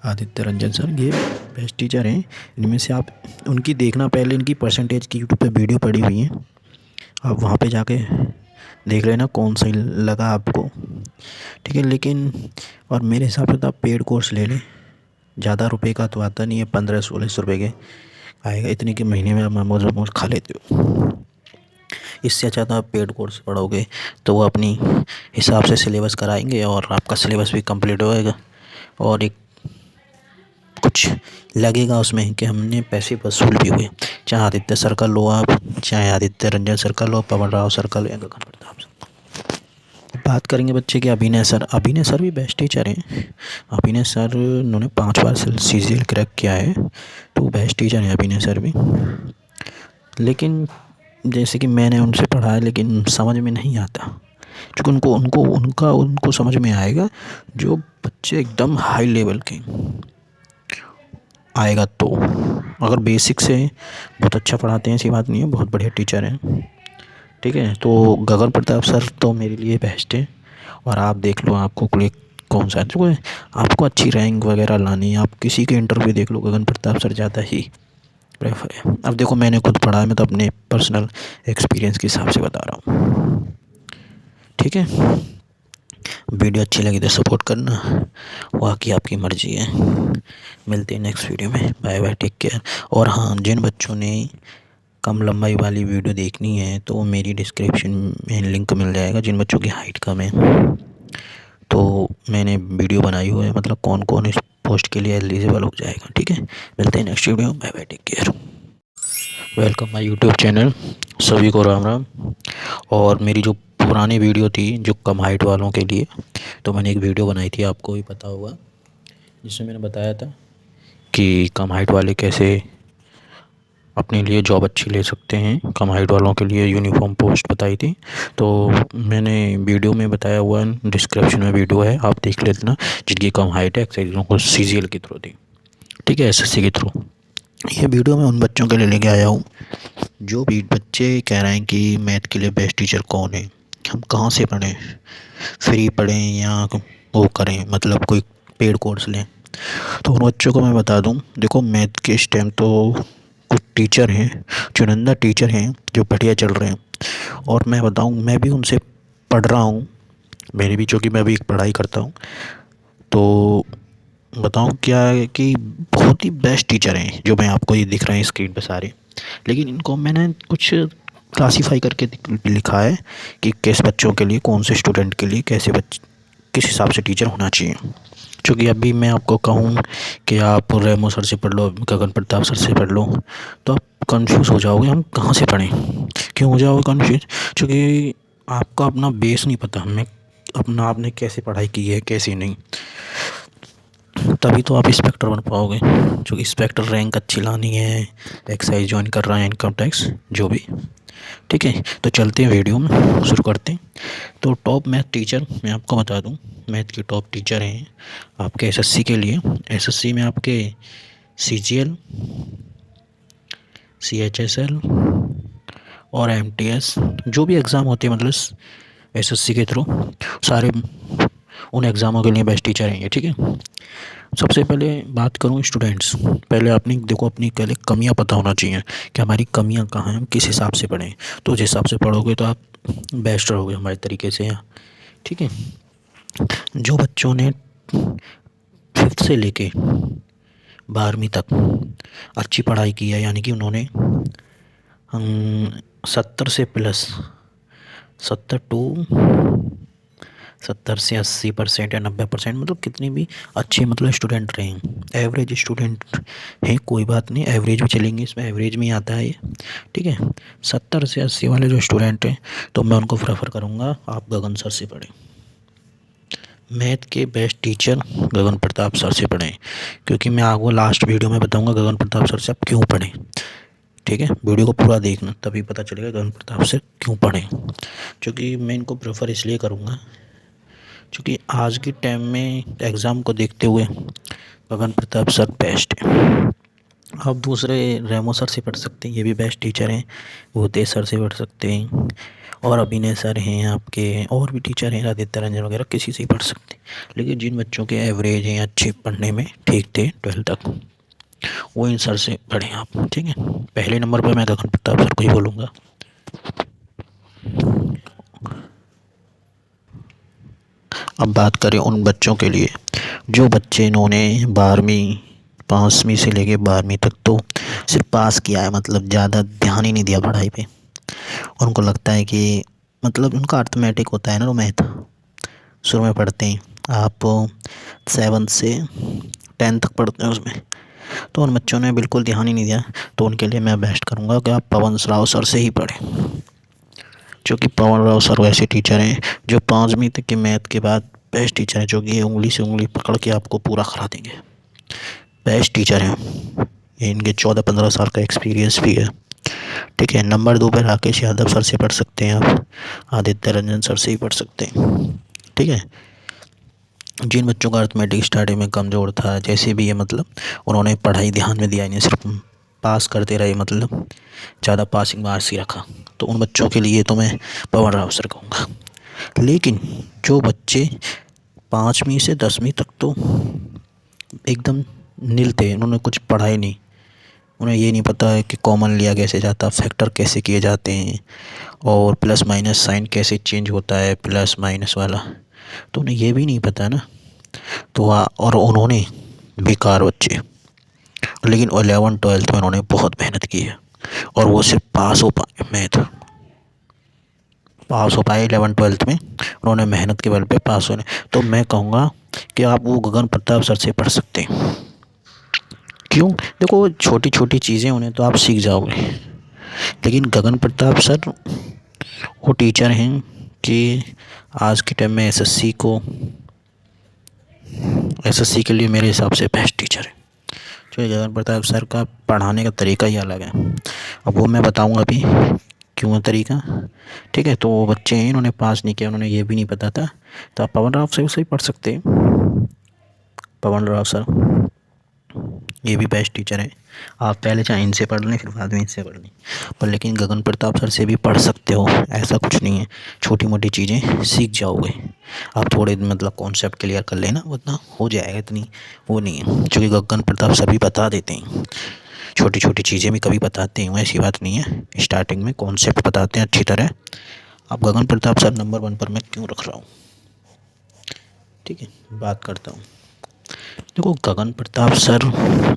आदित्य रंजन सर, ये बेस्ट टीचर हैं। इनमें से आप उनकी देखना, पहले इनकी परसेंटेज की यूट्यूब पे वीडियो पड़ी हुई है, आप वहाँ पे जाके देख लेना कौन सही लगा आपको, ठीक है। लेकिन और मेरे हिसाब से तो आप पेड कोर्स ले लें, ज़्यादा रुपए का तो आता नहीं है, 1500-1600 रुपये के आएगा, इतने के महीने में आप मोमोज वोमोज खा लेते हो। इससे अच्छा तो आप पेड कोर्स पढ़ोगे तो वो अपनी हिसाब से सिलेबस कराएंगे और आपका सिलेबस भी कंप्लीट होएगा, और एक कुछ लगेगा उसमें कि हमने पैसे वसूल भी हुए। चाहे आदित्य सर का लो आप, चाहे आदित्य रंजन सर का लो, पवन राव सर का लो, या गगन प्रताप सर। बात करेंगे बच्चे के अभिनय सर भी बेस्ट टीचर हैं। अभिनय सर उन्होंने 5 बार CGL क्रैक किया है, तो बेस्ट टीचर हैं अभिनय सर भी। लेकिन जैसे कि मैंने उनसे पढ़ा है, लेकिन समझ में नहीं आता, क्योंकि उनको समझ में आएगा जो बच्चे एकदम हाई लेवल के आएगा। तो अगर बेसिक से बहुत अच्छा पढ़ाते हैं, ऐसी बात नहीं है, बहुत बढ़िया टीचर हैं, ठीक है। तो गगन प्रताप सर तो मेरे लिए बेस्ट है। और आप देख लो आपको कोई कौन सा है, आपको अच्छी रैंक वगैरह लानी है, आप किसी के इंटरव्यू देख लो, गगन प्रताप सर ज़्यादा ही प्रेफर है। अब देखो मैंने खुद पढ़ा है, मैं तो अपने पर्सनल एक्सपीरियंस के हिसाब से बता रहा हूँ, ठीक है। वीडियो अच्छी लगी तो सपोर्ट करना, बाकी आपकी मर्ज़ी है। मिलते हैं नेक्स्ट वीडियो में, बाय बाय, टेक केयर। और हाँ, जिन बच्चों ने कम लंबाई वाली वीडियो देखनी है तो मेरी डिस्क्रिप्शन में लिंक मिल जाएगा। जिन बच्चों की हाइट कम है तो मैंने वीडियो बनाई हुई है, मतलब कौन कौन इस पोस्ट के लिए एलिजिबल हो जाएगा, ठीक है। मिलते हैं next video, bye bye, take care. Welcome my YouTube channel, सभी को राम राम। और मेरी जो पुरानी वीडियो थी जो कम हाइट वालों के लिए, तो मैंने एक वीडियो बनाई थी, आपको भी पता होगा, जिसमें मैंने बताया था कि कम हाइट वाले कैसे अपने लिए जॉब अच्छी ले सकते हैं। कम हाइट वालों के लिए यूनिफॉर्म पोस्ट बताई थी, तो मैंने वीडियो में बताया हुआ, डिस्क्रिप्शन में वीडियो है, आप देख लेना। जिनकी कम हाइट है एक्सरसाइजों को CGL के थ्रू दी, ठीक है, SSC के थ्रू। ये वीडियो मैं उन बच्चों के लिए लेके आया हूँ जो भी बच्चे कह रहे हैं कि मैथ के लिए बेस्ट टीचर कौन है, हम कहाँ से पढ़ें, फ्री पढ़ें या वो करें, मतलब कोई पेड कोर्स लें। तो उन बच्चों को मैं बता दूं, देखो मैथ के इस टाइम तो कुछ टीचर हैं, चुनिंदा टीचर हैं जो बढ़िया चल रहे हैं, और मैं बताऊं मैं भी उनसे पढ़ रहा हूं, मेरी भी, चूँकि मैं भी एक पढ़ाई करता हूं, तो बताऊं क्या है कि बहुत ही बेस्ट टीचर हैं जो मैं आपको ये दिख रहे हैं स्क्रीन पे सारे। लेकिन इनको मैंने कुछ क्लासीफाई करके लिखा है कि किस बच्चों के लिए, कौन से स्टूडेंट के लिए कैसे किस हिसाब से टीचर होना चाहिए। क्योंकि अभी मैं आपको कहूँ कि आप रेमो सर से पढ़ लो, गगन प्रताप सर से पढ़ लो, तो आप कंफ्यूज हो जाओगे, हम कहाँ से पढ़ें, क्यों हो जाओगे कंफ्यूज, क्योंकि आपका अपना बेस नहीं पता, हमें अपना आपने कैसे पढ़ाई की है कैसे नहीं, तभी तो आप इंस्पेक्टर बन पाओगे। क्योंकि इंस्पेक्टर रैंक अच्छी लानी है, एक्साइज ज्वाइन कर रहा है, इनकम टैक्स जो भी, ठीक है। तो चलते हैं वीडियो में, शुरू करते हैं। तो टॉप मैथ टीचर मैं आपको बता दूं, मैथ के टॉप टीचर हैं आपके SSC के लिए। SSC में आपके CGL, CHSL और MTS जो भी एग्ज़ाम होते हैं, मतलब SSC के थ्रू, सारे उन एग्ज़ामों के लिए बेस्ट टीचर हैं ये, ठीक है। सबसे पहले बात करूं स्टूडेंट्स, पहले आपने देखो अपनी पहले कमियां पता होना चाहिए कि हमारी कमियां कहाँ हैं, हम किस हिसाब से पढ़ें, तो जिस हिसाब से पढ़ोगे तो आप बेस्ट रहोगे हमारे तरीके से, ठीक है। जो बच्चों ने 5th से लेके 12वीं तक अच्छी पढ़ाई की है, यानी कि उन्होंने 70 से प्लस 70 से 80% या 90%, मतलब कितनी भी अच्छे मतलब स्टूडेंट रहे हैं, एवरेज स्टूडेंट हैं कोई बात नहीं, एवरेज भी चलेंगे, इसमें एवरेज में आता है ये, ठीक है। 70 से 80 वाले जो स्टूडेंट हैं, तो मैं उनको प्रेफर करूँगा आप गगन सर से पढ़ें। मैथ के बेस्ट टीचर गगन प्रताप सर से पढ़ें, क्योंकि मैं आपको लास्ट वीडियो में बताऊँगा गगन प्रताप सर से आप क्यों पढ़ें, ठीक है। वीडियो को पूरा देखना, तभी पता चलेगा गगन प्रताप से क्यों पढ़ें। क्योंकि मैं इनको प्रेफर इसलिए करूँगा क्योंकि आज के टाइम में एग्ज़ाम को देखते हुए गगन प्रताप सर बेस्ट है। आप दूसरे रेमो सर से पढ़ सकते हैं, ये भी बेस्ट टीचर हैं, भूतेश सर से पढ़ सकते हैं, और अभिनय सर हैं आपके, और भी टीचर हैं, आदित्य रंजन वगैरह, किसी से ही पढ़ सकते हैं। लेकिन जिन बच्चों के एवरेज हैं, अच्छे पढ़ने में ठीक थे 12th तक, वो इन सर से पढ़ें आप, ठीक है। पहले नंबर पर मैं गगन प्रताप सर को ही बोलूँगा। अब बात करें उन बच्चों के लिए जो बच्चे इन्होंने 12वीं 5वीं से लेके 12वीं तक तो सिर्फ पास किया है, मतलब ज़्यादा ध्यान ही नहीं दिया पढ़ाई पे। उनको लगता है कि मतलब उनका अर्थमेटिक होता है ना, वो मैथ शुरू में पढ़ते हैं, आप 7 से 10 तक पढ़ते हैं उसमें। तो उन बच्चों ने बिल्कुल ध्यान ही नहीं दिया। तो उनके लिए मैं बेस्ट करूँगा कि आप पवन राव सर से ही पढ़ें, क्योंकि पवन राव सर वैसे टीचर हैं जो 5वीं तक के मैथ के बाद बेस्ट टीचर हैं, जो कि उंगली से उंगली पकड़ के आपको पूरा करा देंगे। बेस्ट टीचर हैं ये, इनके 14-15 साल का एक्सपीरियंस भी है। ठीक है, नंबर 2 पे राकेश यादव सर से पढ़ सकते हैं आप, आदित्य रंजन सर से ही पढ़ सकते हैं। ठीक है, जिन बच्चों का अर्थमेटिक स्टार्टिंग में कमज़ोर था, जैसे भी ये मतलब उन्होंने पढ़ाई ध्यान में दिया ही नहीं, सिर्फ पास करते रहे, मतलब ज़्यादा पासिंग मार्क्स ही रखा, तो उन बच्चों के लिए तो मैं पवन राव सर कहूँगा। लेकिन जो बच्चे 5वीं से 10वीं तक तो एकदम नील थे, उन्होंने कुछ पढ़ा ही नहीं, उन्हें ये नहीं पता है कि कॉमन लिया कैसे जाता, फैक्टर कैसे किए जाते हैं, और प्लस माइनस साइन कैसे चेंज होता है, प्लस माइनस वाला, तो उन्हें ये भी नहीं पता ना। तो और उन्होंने बेकार बच्चे, लेकिन 11-12 में उन्होंने बहुत मेहनत की है और वो सिर्फ पास हो पाए, मैथ पास हो पाए 11-12 में, उन्होंने मेहनत के बल पे पास होने। तो मैं कहूँगा कि आप वो गगन प्रताप सर से पढ़ सकते हैं। क्यों? देखो, छोटी छोटी चीज़ें उन्हें तो आप सीख जाओगे, लेकिन गगन प्रताप सर वो टीचर हैं कि आज के टाइम में एसएससी के लिए मेरे हिसाब से बेस्ट टीचर है। जो गगन प्रताप सर का पढ़ाने का तरीका ही अलग है, अब वो मैं बताऊंगा अभी क्यों तरीका। ठीक है, तो वो बच्चे हैं, इन्होंने पास नहीं किया, उन्होंने ये भी नहीं पता था, तो आप पवन राव से ही पढ़ सकते हैं। पवन राव सर ये भी बेस्ट टीचर है, आप पहले चाहे इनसे पढ़ लें फिर बाद में इनसे पढ़ लें, पर लेकिन गगन प्रताप सर से भी पढ़ सकते हो, ऐसा कुछ नहीं है, छोटी मोटी चीज़ें सीख जाओगे आप, थोड़े मतलब कॉन्सेप्ट क्लियर कर लेना, उतना हो जाएगा, इतनी वो नहीं है, क्योंकि गगन प्रताप सभी बता देते हैं, छोटी छोटी चीज़ें भी कभी बताते हैं, ऐसी बात नहीं है, स्टार्टिंग में कॉन्सेप्ट बताते हैं अच्छी तरह। अब गगन प्रताप सर नंबर 1 पर मैं क्यों रख रहा हूँ, ठीक है, बात करता हूँ। देखो, गगन प्रताप सर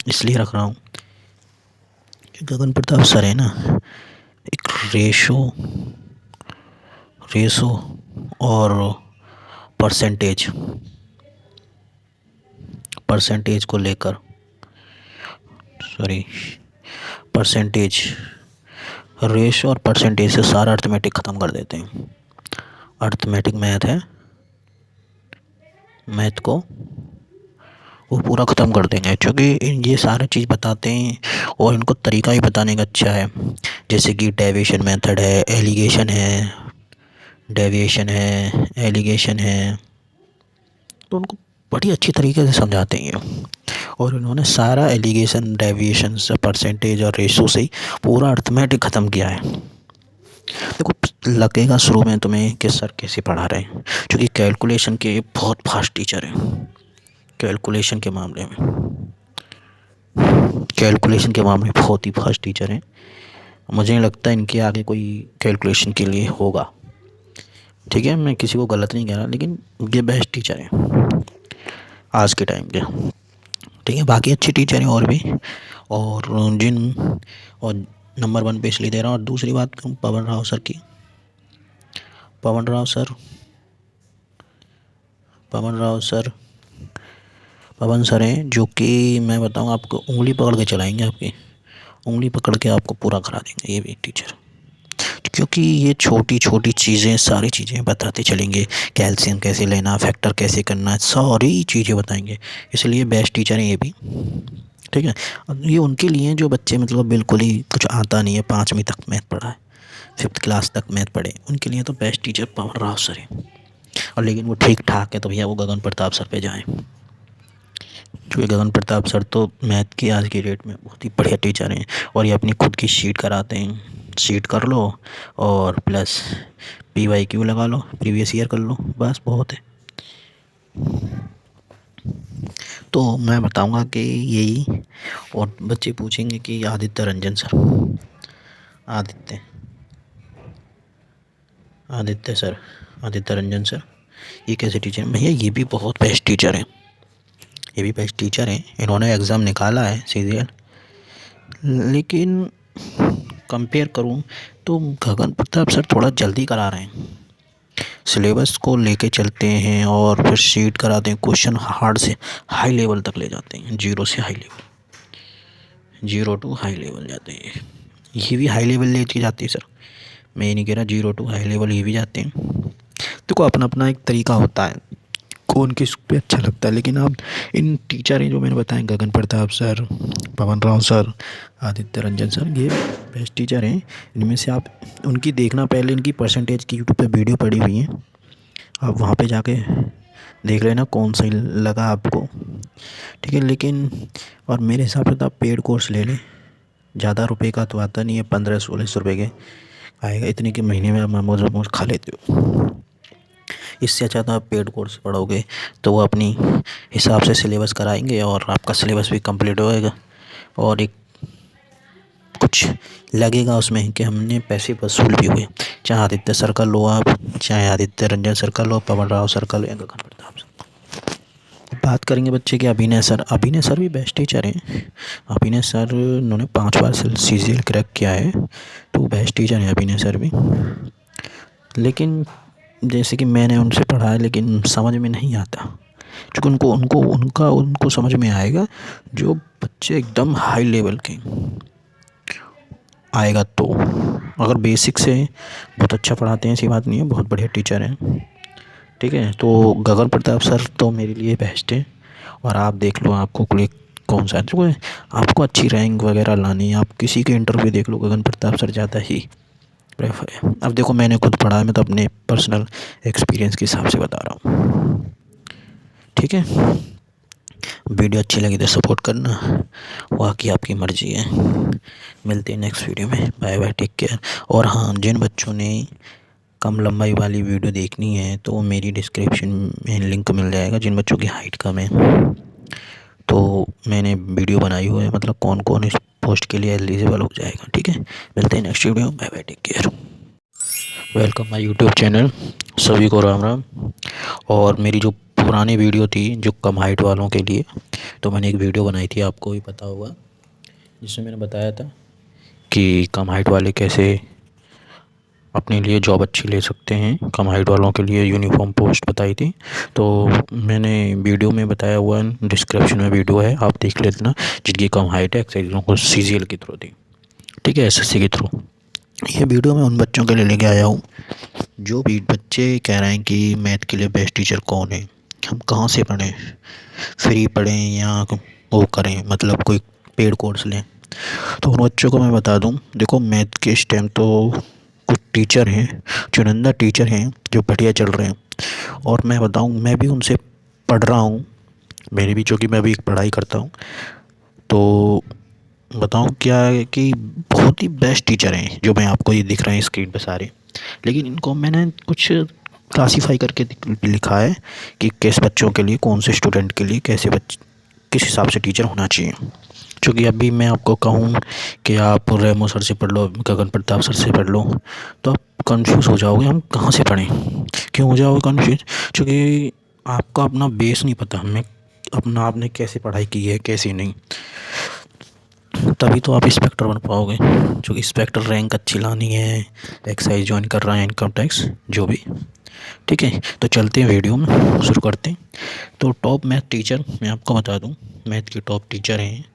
इसलिए रख रहा हूँ कि गगन प्रताप सर है ना, एक रेशो और परसेंटेज को लेकर, परसेंटेज, रेशो और परसेंटेज से सारा अर्थमेटिक ख़त्म कर देते हैं। अर्थमेटिक मैथ है, मैथ को वो पूरा ख़त्म कर देंगे, क्योंकि ये सारी चीज़ बताते हैं और इनको तरीका भी बताने का अच्छा है, जैसे कि डेविएशन मेथड है, एलिगेशन है, तो उनको बड़ी अच्छी तरीके से समझाते हैं ये। और इन्होंने सारा एलिगेशन, डेविएशन, परसेंटेज और रेशो से ही पूरा अर्थमेटिक ख़त्म किया है। देखो, लगेगा शुरू में तुम्हें कि सर कैसे पढ़ा रहे हैं, क्योंकि कैलकुलेशन के बहुत फास्ट टीचर हैं, कैलकुलेशन के मामले में बहुत ही फास्ट टीचर हैं। मुझे नहीं लगता इनके आगे कोई कैलकुलेशन के लिए होगा। ठीक है, मैं किसी को गलत नहीं कह रहा, लेकिन ये बेस्ट टीचर हैं आज के टाइम के। ठीक है, बाकी अच्छे टीचर हैं और भी, और और नंबर 1 पे इसलिए दे रहा हूँ। और दूसरी बात कहूँ पवन राव सर की, पवन सर हैं जो कि मैं बताऊँ आपको, उंगली पकड़ के चलाएंगे, आपकी उंगली पकड़ के आपको पूरा करा देंगे ये भी टीचर, क्योंकि ये छोटी छोटी चीज़ें, सारी चीज़ें बताते चलेंगे, कैल्शियम कैसे लेना, फैक्टर कैसे करना, सारी चीज़ें बताएंगे, इसलिए बेस्ट टीचर हैं ये भी। ठीक है, अब ये उनके लिए जो बच्चे मतलब बिल्कुल ही कुछ आता नहीं है, 5वीं तक मैथ पढ़ा है, 5th क्लास तक मैथ पढ़े, उनके लिए तो बेस्ट टीचर पवन राव सर है। और लेकिन वो ठीक ठाक है तो भैया वो गगन प्रताप सर पे जाएँ, क्योंकि गगन प्रताप सर तो मैथ की आज की डेट में बहुत ही बढ़िया टीचर हैं, और ये अपनी खुद की शीट कराते हैं, शीट कर लो और प्लस PYQ लगा लो, प्रीवियस ईयर कर लो, बस बहुत है। तो मैं बताऊंगा कि यही, और बच्चे पूछेंगे कि आदित्य रंजन सर, आदित्य रंजन सर ये कैसे टीचर भैया, ये भी बहुत बेस्ट टीचर हैं, ये भी बेस्ट टीचर हैं, इन्होंने एग्ज़ाम निकाला है सीरियल। लेकिन कंपेयर करूँ तो गगन प्रताप सर थोड़ा जल्दी करा रहे हैं, सिलेबस को लेके चलते हैं और फिर शीट कराते हैं, क्वेश्चन हार्ड से हाई लेवल तक ले जाते हैं, जीरो से high level, zero to high level जाते हैं। ये भी हाई लेवल लेके जाती है सर, मैं ये नहीं कह रहा, जीरो टू हाई लेवल ये भी जाते हैं। देखो अपना अपना एक तरीका होता है, कौन किस पे अच्छा लगता है। लेकिन आप इन टीचर हैं जो मैंने बताए, गगन प्रताप सर, पवन राव सर, आदित्य रंजन सर, ये बेस्ट टीचर हैं। इनमें से आप उनकी देखना, पहले इनकी परसेंटेज की यूट्यूब पे वीडियो पड़ी हुई है, आप वहाँ पे जाके देख लेना कौन सही लगा आपको, ठीक है। लेकिन और मेरे हिसाब से तो आप पेड कोर्स ले लें, ज़्यादा रुपए का तो आता नहीं है, 1500-1600 रुपये के आएगा, इतने के महीने में आप मोमोज वोमोज खा लेते हो। इससे अच्छा तो आप पेड कोर्स पढ़ोगे तो वो अपनी हिसाब से सिलेबस कराएंगे और आपका सिलेबस भी कंप्लीट होएगा, और एक कुछ लगेगा उसमें कि हमने पैसे वसूल भी हुए। चाहे आदित्य सर का लो आप, चाहे आदित्य रंजन सर का लो, पवन राव सर का लो, या गगन प्रताप सर। बात करेंगे बच्चे के अभिनय सर, अभिनय सर भी बेस्ट टीचर हैं। अभिनय सर उन्होंने 5 बार सीजीएल क्रैक किया है, तो बेस्ट टीचर हैं अभिनय सर भी। लेकिन जैसे कि मैंने उनसे पढ़ा है, लेकिन समझ में नहीं आता, क्योंकि उनको समझ में आएगा जो बच्चे एकदम हाई लेवल के आएगा। तो अगर बेसिक से बहुत अच्छा पढ़ाते हैं, ऐसी बात नहीं है, बहुत बढ़िया टीचर हैं, ठीक है। तो गगन प्रताप सर तो मेरे लिए बेस्ट है, और आप देख लो आपको कौन सा है, तो आपको अच्छी रैंक वगैरह लानी है, आप किसी के इंटरव्यू देख लो, गगन प्रताप सर ज़्यादा ही प्रेफर है। अब देखो मैंने खुद पढ़ा है, मैं तो अपने पर्सनल एक्सपीरियंस के हिसाब से बता रहा हूँ, ठीक है। वीडियो अच्छी लगी तो सपोर्ट करना, बाकी आपकी मर्ज़ी है। मिलते हैं नेक्स्ट वीडियो में, बाय बाय, टेक केयर। और हाँ, जिन बच्चों ने कम लंबाई वाली वीडियो देखनी है तो मेरी डिस्क्रिप्शन में लिंक मिल जाएगा, जिन बच्चों की हाइट कम है तो मैंने वीडियो बनाई हुई है, मतलब कौन कौन इस पोस्ट के लिए एलिजिबल हो जाएगा, ठीक है। मिलते हैं next video, bye bye, take care. Welcome my YouTube channel, सभी को राम राम। और मेरी जो पुरानी वीडियो थी जो कम हाइट वालों के लिए, तो मैंने एक वीडियो बनाई थी, आपको भी पता होगा, जिसमें मैंने बताया था कि कम हाइट वाले कैसे अपने लिए जॉब अच्छी ले सकते हैं। कम हाइट वालों के लिए यूनिफॉर्म पोस्ट बताई थी, तो मैंने वीडियो में बताया हुआ, डिस्क्रिप्शन में वीडियो है, आप देख लेना। जिनकी कम हाइट है एक्सरसाइजों को सीजीएल के थ्रू दी, ठीक है, एसएससी के थ्रू। ये वीडियो मैं उन बच्चों के लिए लेके आया हूँ जो भी बच्चे कह रहे हैं कि मैथ के लिए बेस्ट टीचर कौन है, हम कहाँ से पढ़ें, फ्री पढ़ें या वो करें, मतलब कोई पेड कोर्स लें। तो उन बच्चों को मैं बता दूं, देखो मैथ के इस टाइम तो कुछ टीचर हैं, चुनिंदा टीचर हैं जो बढ़िया चल रहे हैं, और मैं बताऊं मैं भी उनसे पढ़ रहा हूं, मेरी भी, चूँकि मैं भी एक पढ़ाई करता हूं, तो बताऊं क्या है कि बहुत ही बेस्ट टीचर हैं जो मैं आपको ये दिख रहे हैं स्क्रीन पे सारे। लेकिन इनको मैंने कुछ क्लासीफाई करके लिखा है कि किस बच्चों के लिए, कौन से स्टूडेंट के लिए कैसे किस हिसाब से टीचर होना चाहिए। क्योंकि अभी मैं आपको कहूँ कि आप रेमो सर से पढ़ लो, गगन प्रताप सर से पढ़ लो, तो आप कंफ्यूज हो जाओगे, हम कहाँ से पढ़ें। क्यों हो जाओगे कंफ्यूज? क्योंकि आपका अपना बेस नहीं पता, हमें अपना आपने कैसे पढ़ाई की है कैसे नहीं, तभी तो आप इंस्पेक्टर बन पाओगे। क्योंकि इंस्पेक्टर रैंक अच्छी लानी है, एक्साइज ज्वाइन कर रहा है, इनकम टैक्स जो भी, ठीक है। तो चलते हैं वीडियो में, शुरू करते हैं। तो टॉप मैथ टीचर मैं आपको बता दूं, मैथ के टॉप टीचर हैं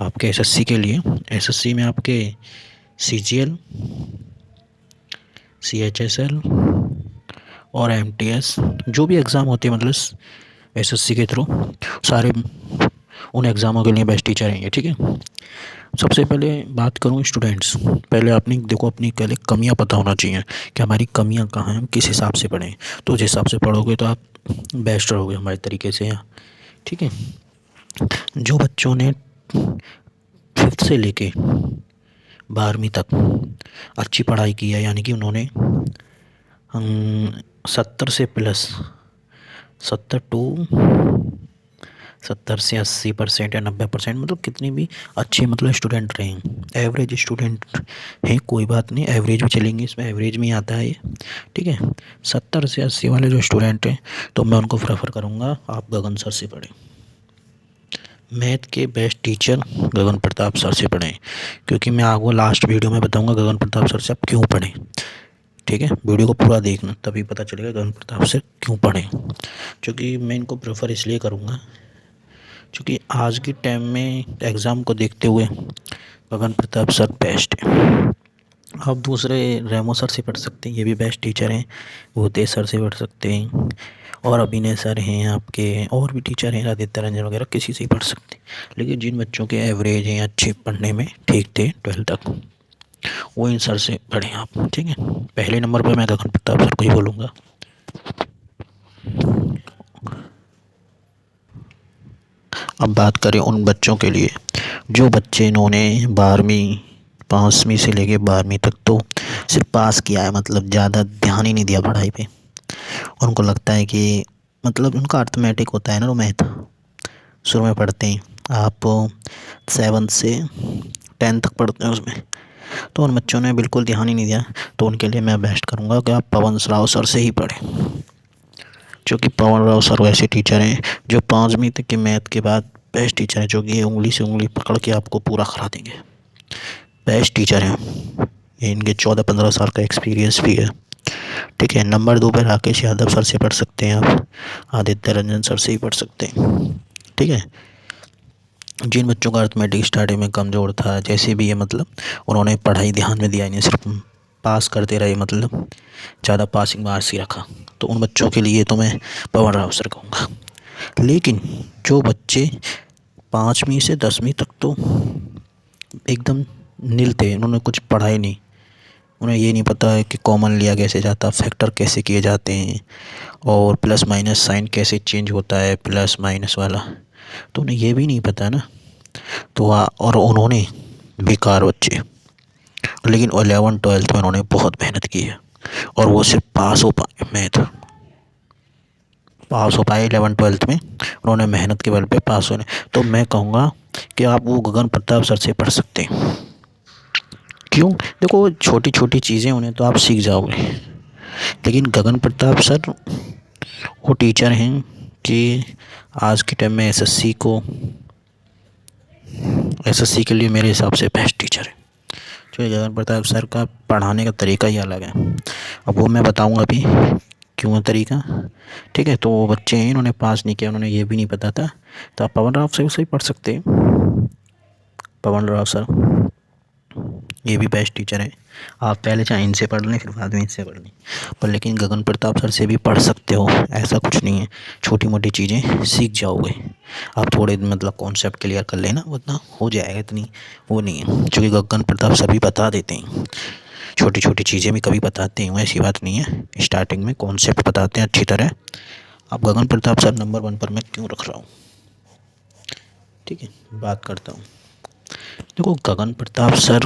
आपके एसएससी के लिए। एसएससी में आपके सीजीएल, सीएचएसएल और एमटीएस जो भी एग्ज़ाम होते हैं, मतलब एसएससी के थ्रू, सारे उन एग्ज़ामों के लिए बेस्ट टीचर हैं ये, ठीक है। सबसे पहले बात करूं स्टूडेंट्स, पहले आपने देखो अपनी पहले कमियां पता होना चाहिए कि हमारी कमियां कहाँ हैं, हम किस हिसाब से पढ़ें, तो उस हिसाब से पढ़ोगे तो आप बेस्ट रहोगे हमारे तरीके से, ठीक है। जो बच्चों ने 5th से लेके 12वीं तक अच्छी पढ़ाई की है, यानी कि उन्होंने 70 से प्लस, 70 टू 70 से 80% या 90%, मतलब कितनी भी अच्छे मतलब स्टूडेंट रहें, एवरेज स्टूडेंट हैं कोई बात नहीं, एवरेज भी चलेंगे, इसमें एवरेज में ही आता है ये। ठीक है, 70 से 80 वाले जो स्टूडेंट हैं तो मैं उनको प्रेफर करूँगा आप गगन सर से पढ़ें। मैथ के बेस्ट टीचर गगन प्रताप सर से पढ़ें, क्योंकि मैं आपको लास्ट वीडियो में बताऊंगा गगन प्रताप सर से आप क्यों पढ़ें। ठीक है, वीडियो को पूरा देखना तभी पता चलेगा गगन प्रताप से क्यों पढ़ें। क्योंकि मैं इनको प्रेफर इसलिए करूँगा क्योंकि आज के टाइम में एग्ज़ाम को देखते हुए गगन प्रताप सर बेस्ट है। आप दूसरे रेमो सर से पढ़ सकते हैं, ये भी बेस्ट टीचर हैं, भूतेश सर से पढ़ सकते हैं, और अभिनय सर हैं आपके, और भी टीचर हैं आदित्य रंजन वगैरह, किसी से ही पढ़ सकते हैं। लेकिन जिन बच्चों के एवरेज हैं अच्छे पढ़ने में ठीक थे 12th तक, वो इन सर से पढ़ें आप। ठीक है, पहले नंबर पर मैं गगन प्रताप सर को ही बोलूँगा। अब बात करें उन बच्चों के लिए जो बच्चे इन्होंने 12वीं 5वीं से लेके 12वीं तक तो सिर्फ पास किया है, मतलब ज़्यादा ध्यान ही नहीं दिया पढ़ाई पे। उनको लगता है कि मतलब उनका अर्थमेटिक होता है ना, वो मैथ शुरू में पढ़ते हैं, आप 7 से 10 तक पढ़ते हैं उसमें, तो उन बच्चों ने बिल्कुल ध्यान ही नहीं दिया। तो उनके लिए मैं बेस्ट करूँगा कि आप पवन राव सर से ही पढ़ें, क्योंकि पवन राव सर वैसे टीचर हैं जो 5वीं तक के मैथ के बाद बेस्ट टीचर हैं, जो कि उंगली से उंगली पकड़ के आपको पूरा करा देंगे। बेस्ट टीचर हैं, इनके 14-15 साल का एक्सपीरियंस भी है। ठीक है, नंबर 2 पे राकेश यादव सर से पढ़ सकते हैं आप, आदित्य रंजन सर से ही पढ़ सकते हैं। ठीक है, जिन बच्चों का अर्थमेटिक स्टार्टिंग में कमज़ोर था, जैसे भी है मतलब उन्होंने पढ़ाई ध्यान में दिया नहीं, सिर्फ पास करते रहे, मतलब ज़्यादा पासिंग मार्क्स ही रखा, तो उन बच्चों के लिए तो मैं पवन राव सर कहूँगा। लेकिन जो बच्चे 5वीं से 10वीं तक तो एकदम नील थे, उन्होंने कुछ पढ़ा ही नहीं, उन्हें ये नहीं पता है कि कॉमन लिया कैसे जाता, फैक्टर कैसे किए जाते हैं, और प्लस माइनस साइन कैसे चेंज होता है, प्लस माइनस वाला, तो उन्हें ये भी नहीं पता ना। तो और उन्होंने बेकार बच्चे, लेकिन 11th-12th में उन्होंने बहुत मेहनत की है और वो सिर्फ पास हो पाए, मैथ पास हो पाए 11th-12th में, उन्होंने मेहनत के बल पे पास होने। तो मैं कहूँगा कि आप वो गगन प्रताप सर से पढ़ सकते हैं। क्यों? देखो, छोटी छोटी चीज़ें उन्हें तो आप सीख जाओगे, लेकिन गगन प्रताप सर वो टीचर हैं कि आज के टाइम में एसएससी के लिए मेरे हिसाब से बेस्ट टीचर है। जो गगन प्रताप सर का पढ़ाने का तरीका ही अलग है, अब वो मैं बताऊंगा अभी क्यों तरीका। ठीक है, तो वो बच्चे हैं, इन्होंने पास नहीं किया, उन्होंने ये भी नहीं पता था, तो आप पवन राव से ही पढ़ सकते हैं। पवन राव सर ये भी बेस्ट टीचर है, आप पहले चाहे इनसे पढ़ लें फिर बाद में इनसे पढ़ लें, पर लेकिन गगन प्रताप सर से भी पढ़ सकते हो, ऐसा कुछ नहीं है, छोटी मोटी चीज़ें सीख जाओगे आप, थोड़े मतलब कॉन्सेप्ट क्लियर कर लेना, उतना हो जाएगा, इतनी वो नहीं है, क्योंकि गगन प्रताप सभी बता देते हैं, छोटी छोटी चीज़ें भी कभी बताते हैं, ऐसी बात नहीं है, स्टार्टिंग में कॉन्सेप्ट बताते हैं अच्छी तरह। अब गगन प्रताप सर नंबर 1 पर मैं क्यों रख रहा हूँ, ठीक है, बात करता हूँ। देखो, गगन प्रताप सर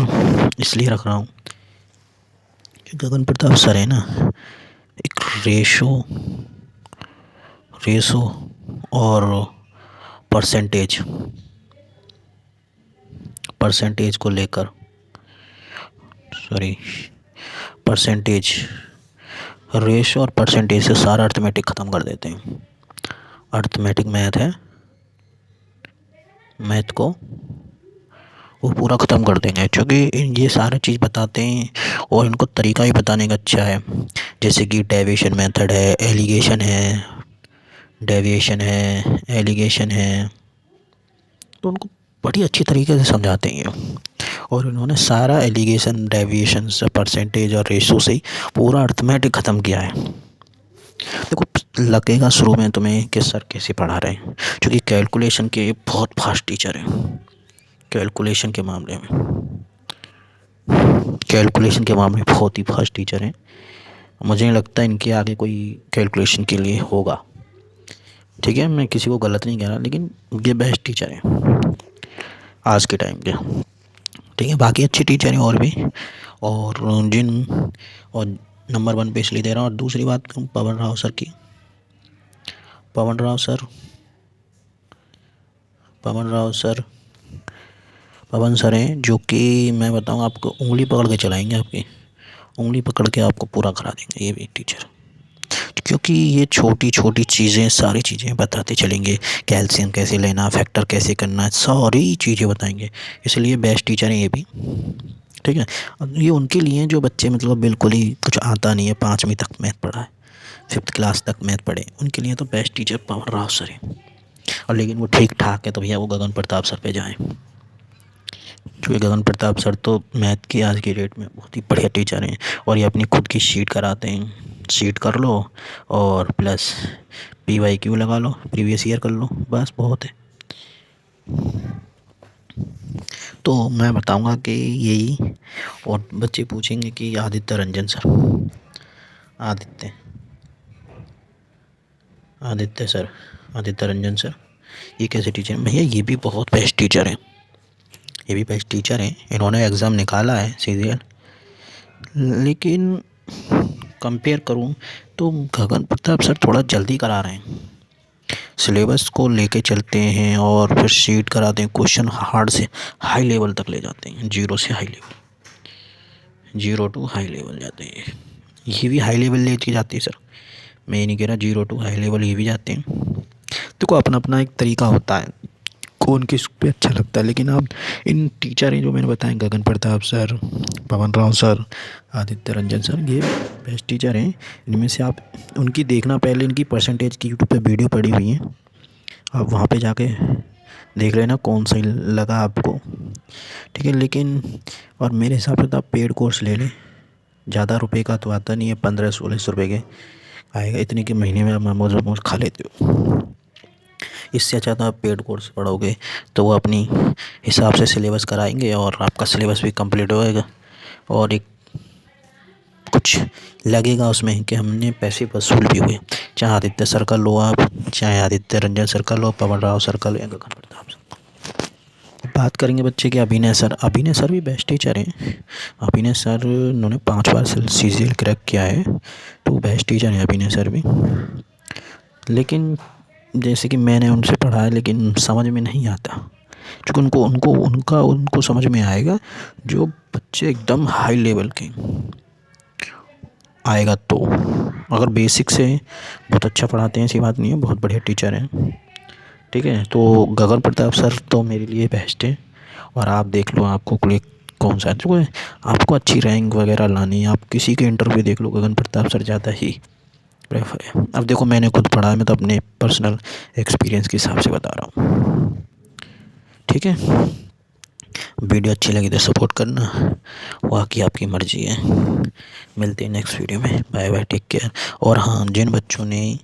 इसलिए रख रहा हूँ कि गगन प्रताप सर है ना, एक रेशो और परसेंटेज को लेकर, परसेंटेज, रेशो और परसेंटेज से सारा अर्थमेटिक ख़त्म कर देते हैं। अर्थमेटिक मैथ है, मैथ को वो पूरा ख़त्म कर देंगे, क्योंकि ये सारी चीज़ बताते हैं और इनको तरीका भी बताने का अच्छा है, जैसे कि डेविएशन मेथड है, एलिगेशन है, तो उनको बड़ी अच्छी तरीके से समझाते हैं और इन्होंने सारा एलिगेशन, डेविएशन, परसेंटेज और रेशो से ही पूरा अर्थमेटिक ख़त्म किया है। देखो, लगेगा शुरू में तुम्हें कि सर कैसे पढ़ा रहे हैं, क्योंकि कैलकुलेशन के बहुत फास्ट टीचर हैं, कैलकुलेशन के मामले में बहुत ही फास्ट टीचर हैं। मुझे नहीं लगता इनके आगे कोई कैलकुलेशन के लिए होगा। ठीक है, मैं किसी को गलत नहीं कह रहा, लेकिन ये बेस्ट टीचर हैं आज के टाइम के। ठीक है, बाकी अच्छे टीचर हैं और भी, और नंबर 1 पे इसलिए दे रहा हूँ। और दूसरी बात करूँ पवन राव सर की, पवन राव सर पवन राव सर, पवन सर हैं, जो कि मैं बताऊं आपको उंगली पकड़ के चलाएंगे, आपकी उंगली पकड़ के आपको पूरा करा देंगे ये भी टीचर। क्योंकि ये छोटी छोटी चीज़ें, सारी चीज़ें बताते चलेंगे। कैल्शियम कैसे लेना, फैक्टर कैसे करना है, सारी चीज़ें बताएंगे। इसलिए बेस्ट टीचर हैं ये भी। ठीक है, अब ये उनके लिए जो बच्चे मतलब बिल्कुल ही कुछ आता नहीं है, 5वीं तक मैथ पढ़ा है, 5th क्लास तक मैथ पढ़े, उनके लिए तो बेस्ट टीचर पवन राव सर है। और लेकिन वो ठीक ठाक है तो भैया वो गगन प्रताप सर पे जाएं। क्योंकि गगन प्रताप सर तो मैथ की आज की डेट में बहुत ही बढ़िया टीचर हैं। और ये अपनी खुद की शीट कराते हैं, शीट कर लो और प्लस PYQ लगा लो, प्रीवियस ईयर कर लो, बस बहुत है। तो मैं बताऊंगा कि यही। और बच्चे पूछेंगे कि Aditya Ranjan sir, Aditya Aditya sir Aditya Ranjan sir ये कैसे टीचर हैं? भैया ये भी बहुत बेस्ट टीचर हैं, ये भी बेस्ट टीचर हैं। इन्होंने एग्ज़ाम निकाला है CGL, लेकिन कंपेयर करूं तो गगन प्रताप सर थोड़ा जल्दी करा रहे हैं। सिलेबस को लेके चलते हैं और फिर शीट कराते हैं, क्वेश्चन हार्ड से हाई लेवल तक ले जाते हैं, जीरो से high level, zero to high level जाते हैं। ये भी हाई लेवल लेके जाते हैं सर, मैं ये नहीं कह रहा, जीरो टू हाई लेवल ये भी जाते हैं। देखो अपना अपना एक तरीका होता है, कौन किस पे अच्छा लगता है। लेकिन आप इन टीचर हैं जो मैंने बताए, गगन प्रताप सर, पवन राव सर, आदित्य रंजन सर, ये बेस्ट टीचर हैं। इनमें से आप उनकी देखना, पहले इनकी परसेंटेज की यूट्यूब पे वीडियो पड़ी हुई है, आप वहाँ पे जाके देख लेना कौन सही लगा आपको। ठीक है, लेकिन और मेरे हिसाब से तो आप पेड कोर्स ले लें, ज़्यादा रुपए का तो आता नहीं है, 1500-1600 रुपये के आएगा, इतने के महीने में आप मोमोज वोमोज खा लेते हो। इससे अच्छा तो आप पेड कोर्स पढ़ोगे तो वो अपनी हिसाब से सिलेबस कराएंगे और आपका सिलेबस भी कंप्लीट होएगा, और एक कुछ लगेगा उसमें कि हमने पैसे वसूल भी हुए। चाहे आदित्य सर का लो आप, चाहे आदित्य रंजन सर का लो, पवन राव सर का लो या गगन प्रताप सर। बात करेंगे बच्चे के अभिनय सर, अभिनय सर भी बेस्ट टीचर हैं। अभिनय सर उन्होंने 5 बार CGL क्रैक किया है, तो बेस्ट टीचर हैं अभिनय सर भी। लेकिन जैसे कि मैंने उनसे पढ़ा है, लेकिन समझ में नहीं आता, क्योंकि उनको समझ में आएगा जो बच्चे एकदम हाई लेवल के आएगा। तो अगर बेसिक से बहुत अच्छा पढ़ाते हैं, ऐसी बात नहीं है, बहुत बढ़िया टीचर हैं। ठीक है, तो गगन प्रताप सर तो मेरे लिए बेस्ट है। और आप देख लो आपको कौन सा है, आपको अच्छी रैंक वगैरह लानी है, आप किसी के इंटरव्यू देख लो, गगन प्रताप सर ज़्यादा ही प्रेफर है। अब देखो मैंने खुद पढ़ा है, मैं तो अपने पर्सनल एक्सपीरियंस के हिसाब से बता रहा हूँ। ठीक है, वीडियो अच्छी लगी तो सपोर्ट करना, बाकी आपकी मर्ज़ी है। मिलते हैं नेक्स्ट वीडियो में, बाय बाय, टेक केयर। और हाँ, जिन बच्चों ने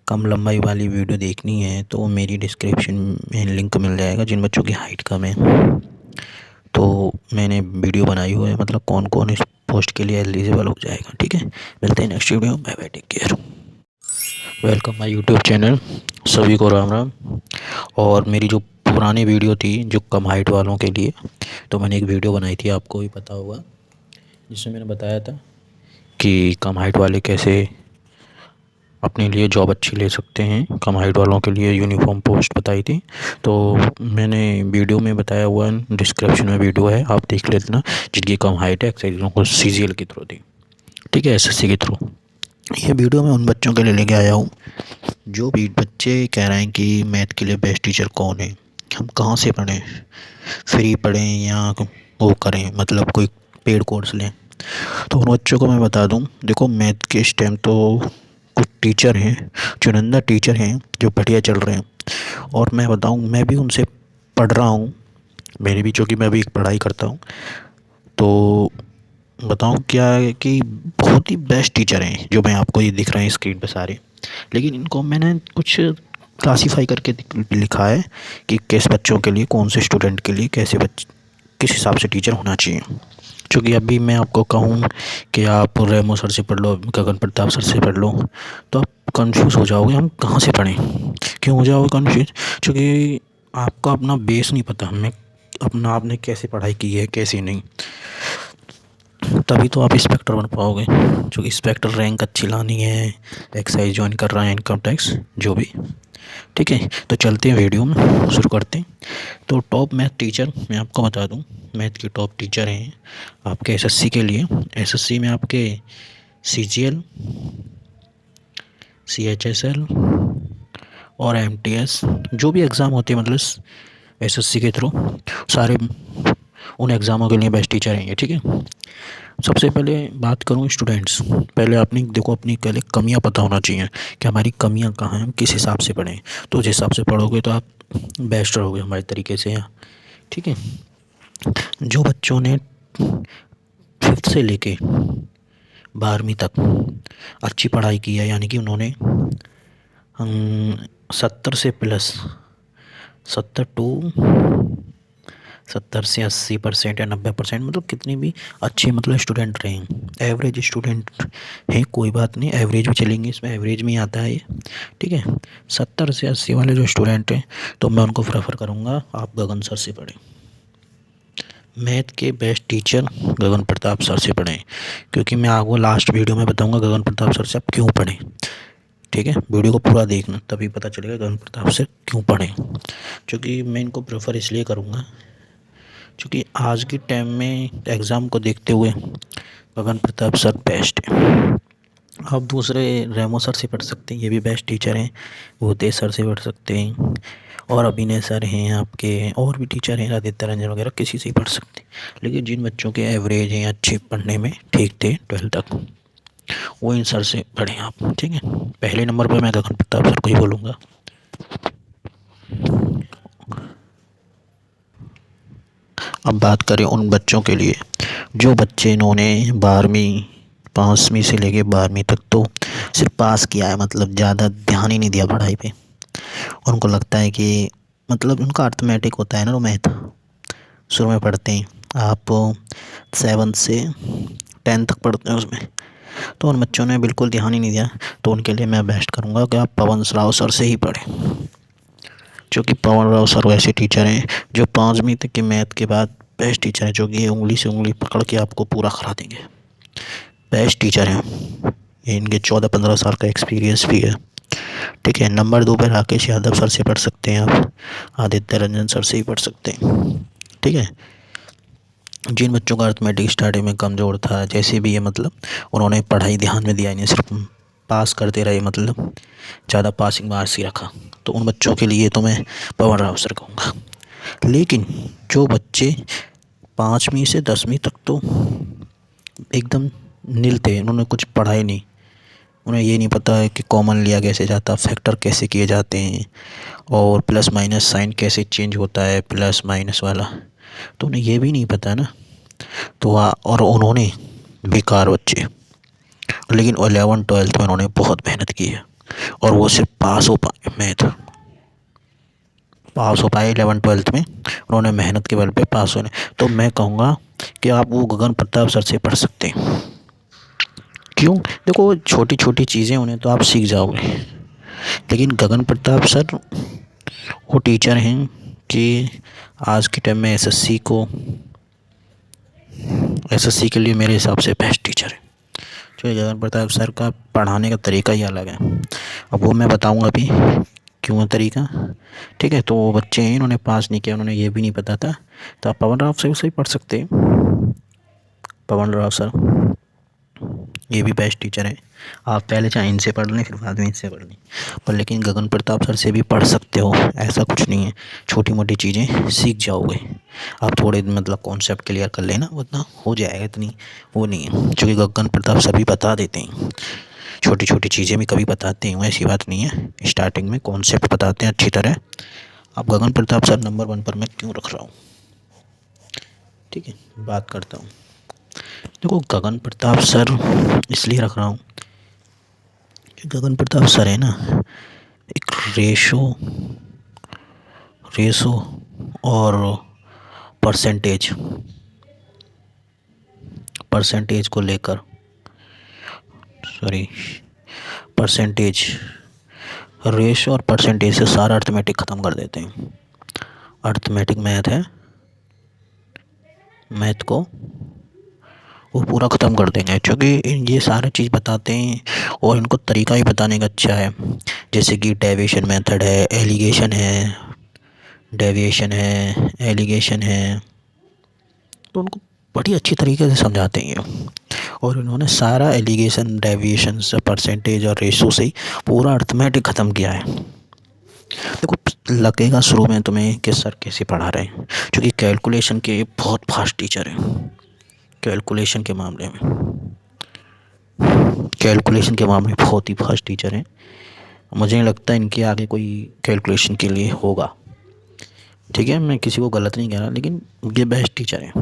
कम लंबाई वाली वीडियो देखनी है तो मेरी डिस्क्रिप्शन में लिंक मिल जाएगा। जिन बच्चों की हाइट कम है तो मैंने वीडियो बनाई हुई है, मतलब कौन कौन इस पोस्ट के लिए एलिजिबल हो जाएगा। ठीक है, मिलते हैं next video, bye bye, take care. Welcome my YouTube channel, सभी को राम राम। और मेरी जो पुरानी वीडियो थी जो कम हाइट वालों के लिए, तो मैंने एक वीडियो बनाई थी, आपको भी पता होगा, जिसमें मैंने बताया था कि कम हाइट वाले कैसे अपने लिए जॉब अच्छी ले सकते हैं। कम हाइट वालों के लिए यूनिफॉर्म पोस्ट बताई थी, तो मैंने वीडियो में बताया हुआ, डिस्क्रिप्शन में वीडियो है, आप देख लेना। जिनकी कम हाइट है, एक्सरसाइजों को CGL के थ्रू दी, ठीक है, SSC के थ्रू। ये वीडियो मैं उन बच्चों के लिए लेके आया हूँ जो भी बच्चे कह रहे हैं कि मैथ के लिए बेस्ट टीचर कौन है, हम कहाँ से पढ़ें, फ्री पढ़ें या वो करें, मतलब कोई पेड कोर्स लें। तो उन बच्चों को मैं बता दूं, देखो मैथ के इस टाइम तो कुछ टीचर हैं, चुनिंदा टीचर हैं जो बढ़िया चल रहे हैं। और मैं बताऊं, मैं भी उनसे पढ़ रहा हूं, मेरी भी, चूँकि मैं भी पढ़ाई करता हूं, तो बताऊं क्या है कि बहुत ही बेस्ट टीचर हैं जो मैं आपको ये दिख रहे हैं स्क्रीन पे सारे। लेकिन इनको मैंने कुछ क्लासीफाई करके लिखा है कि किस बच्चों के लिए, कौन से स्टूडेंट के लिए कैसे किस हिसाब से टीचर होना चाहिए। क्योंकि अभी मैं आपको कहूँ कि आप रेमो सर से पढ़ लो, गगन प्रताप सर से पढ़ लो, तो आप कंफ्यूज हो जाओगे, हम कहाँ से पढ़ें। क्यों हो जाओगे कंफ्यूज? क्योंकि आपका अपना बेस नहीं पता, हमें अपना आपने कैसे पढ़ाई की है कैसे नहीं, तभी तो आप इंस्पेक्टर बन पाओगे। क्योंकि इंस्पेक्टर रैंक अच्छी लानी है, एक्साइज ज्वाइन कर रहा है, इनकम टैक्स जो भी, ठीक है, तो चलते हैं वीडियो में, शुरू करते हैं। तो टॉप मैथ टीचर मैं आपको बता दूं, मैथ के टॉप टीचर हैं आपके एसएससी के लिए। एसएससी में आपके सीजीएल, सीएचएसएल और एमटीएस जो भी एग्ज़ाम होते हैं मतलब एसएससी के थ्रू, सारे उन एग्ज़ामों के लिए बेस्ट टीचर हैं ये। ठीक है, सबसे पहले बात करूँ स्टूडेंट्स, पहले आपने देखो अपनी पहले कमियां पता होना चाहिए कि हमारी कमियां कहाँ हैं, हम किस हिसाब से पढ़ें। तो उस हिसाब से पढ़ोगे तो आप बेस्ट रहोगे हमारे तरीके से यहाँ। ठीक है, जो बच्चों ने 5th से लेके 12वीं तक अच्छी पढ़ाई की है, यानी कि उन्होंने 70 से प्लस 70 से 80% या 90% मतलब कितनी भी अच्छे मतलब स्टूडेंट रहे हैं, एवरेज स्टूडेंट हैं कोई बात नहीं, एवरेज भी चलेंगे, इसमें एवरेज में आता है ये। ठीक है, 70 से 80 वाले जो स्टूडेंट हैं तो मैं उनको प्रेफर करूँगा आप गगन सर से पढ़ें। मैथ के बेस्ट टीचर गगन प्रताप सर से पढ़ें, क्योंकि मैं आपको लास्ट वीडियो में बताऊँगा गगन प्रताप सर से आप क्यों पढ़ें। ठीक है, वीडियो को पूरा देखना तभी पता चलेगा गगन प्रताप से क्यों पढ़ें। क्योंकि मैं इनको प्रेफर इसलिए करूँगा क्योंकि आज के टाइम में एग्ज़ाम को देखते हुए गगन प्रताप सर बेस्ट है। आप दूसरे रेमो सर से पढ़ सकते हैं, ये भी बेस्ट टीचर हैं। भूतेश सर से पढ़ सकते हैं, और अभिनय सर हैं आपके, और भी टीचर हैं आदित्य रंजन वगैरह, किसी से ही पढ़ सकते हैं। लेकिन जिन बच्चों के एवरेज हैं अच्छे पढ़ने में ठीक थे 12th तक, वो इन सर से पढ़ें आप। ठीक है, पहले नंबर पर मैं गगन प्रताप सर को ही बोलूँगा। अब बात करें उन बच्चों के लिए जो बच्चे इन्होंने 12वीं 5वीं से लेके 12वीं तक तो सिर्फ पास किया है, मतलब ज़्यादा ध्यान ही नहीं दिया पढ़ाई पे। उनको लगता है कि मतलब उनका अर्थमेटिक होता है ना, तो मैथ शुरू में पढ़ते हैं, आप 7 से 10 तक पढ़ते हैं उसमें, तो उन बच्चों ने बिल्कुल ध्यान ही नहीं दिया। तो उनके लिए मैं बेस्ट करूँगा कि आप पवन राव सर से ही पढ़ें, क्योंकि पवन राव सर वैसे टीचर हैं जो 5वीं तक के मैथ के बाद बेस्ट टीचर हैं, जो कि उंगली से उंगली पकड़ के आपको पूरा करा देंगे। बेस्ट टीचर हैं ये, इनके 14-15 साल का एक्सपीरियंस भी है। ठीक है, नंबर 2 पर राकेश यादव सर से पढ़ सकते हैं आप, आदित्य रंजन सर से ही पढ़ सकते हैं। ठीक है, जिन बच्चों का अर्थमेटिक स्टार्टिंग में कमज़ोर था, जैसे भी ये मतलब उन्होंने पढ़ाई ध्यान में दिया नहीं, सिर्फ पास करते रहे, मतलब ज़्यादा पासिंग मार्क्स ही रखा, तो उन बच्चों के लिए तो मैं पवन राव सर कहूँगा। लेकिन जो बच्चे 5वीं से 10वीं तक तो एकदम नील थे, उन्होंने कुछ पढ़ा ही नहीं, उन्हें ये नहीं पता है कि कॉमन लिया कैसे जाता, फैक्टर कैसे किए जाते हैं, और प्लस माइनस साइन कैसे चेंज होता है, प्लस माइनस वाला, तो उन्हें ये भी नहीं पता ना। तो और उन्होंने बेकार बच्चे, लेकिन 11th-12th में उन्होंने बहुत मेहनत की है और वो सिर्फ पास हो पाए, मैथ पास हो पाए 11th-12th में, उन्होंने मेहनत के बल पे पास होने। तो मैं कहूँगा कि आप वो गगन प्रताप सर से पढ़ सकते हैं। क्यों? देखो छोटी छोटी चीज़ें उन्हें तो आप सीख जाओगे, लेकिन गगन प्रताप सर वो टीचर हैं कि आज के टाइम में एसएससी के लिए मेरे हिसाब से बेस्ट टीचर है। जो गगन प्रताप सर का पढ़ाने का तरीका ही अलग है, अब वो मैं बताऊंगा अभी क्यों तरीका। ठीक है, तो वो बच्चे हैं इन्होंने पास नहीं किया, उन्होंने ये भी नहीं पता था, तो आप पवन राव से ही पढ़ सकते हैं। पवन राव सर ये भी बेस्ट टीचर है, आप पहले चाहे इनसे पढ़ लें फिर बाद में इनसे पढ़ लें, पर लेकिन गगन प्रताप सर से भी पढ़ सकते हो, ऐसा कुछ नहीं है, छोटी मोटी चीज़ें सीख जाओगे आप, थोड़े मतलब कॉन्सेप्ट क्लियर कर लेना, उतना हो जाएगा, इतनी वो नहीं है, क्योंकि गगन प्रताप सर भी बता देते हैं, छोटी छोटी चीज़ें भी कभी बताते हैं, ऐसी बात नहीं है, स्टार्टिंग में कॉन्सेप्ट बताते हैं अच्छी तरह। अब गगन प्रताप सर नंबर 1 पर मैं क्यों रख रहा हूँ, ठीक है, बात करता हूँ। देखो गगन प्रताप सर इसलिए रख रहा हूँ कि गगन प्रताप सर है ना, एक रेशो और परसेंटेज को लेकर, रेशो और परसेंटेज से सारा अर्थमेटिक ख़त्म कर देते हैं। अर्थमेटिक मैथ है, मैथ को वो पूरा ख़त्म कर देंगे, क्योंकि ये सारा चीज़ बताते हैं और इनको तरीका भी बताने का अच्छा है। जैसे कि डेविएशन मेथड है, एलिगेशन है, तो उनको बड़ी अच्छी तरीके से समझाते हैं ये। और इन्होंने सारा एलिगेशन, डेविएशन से, परसेंटेज और रेशो से ही पूरा अर्थमेटिक ख़त्म किया है। देखो, लगेगा शुरू में तुम्हें कि सर कैसे पढ़ा रहे हैं, क्योंकि कैलकुलेशन के बहुत फास्ट टीचर हैं। कैलकुलेशन के मामले में बहुत ही फास्ट टीचर हैं। मुझे नहीं लगता इनके आगे कोई कैलकुलेशन के लिए होगा। ठीक है, मैं किसी को गलत नहीं कह रहा, लेकिन ये बेस्ट टीचर हैं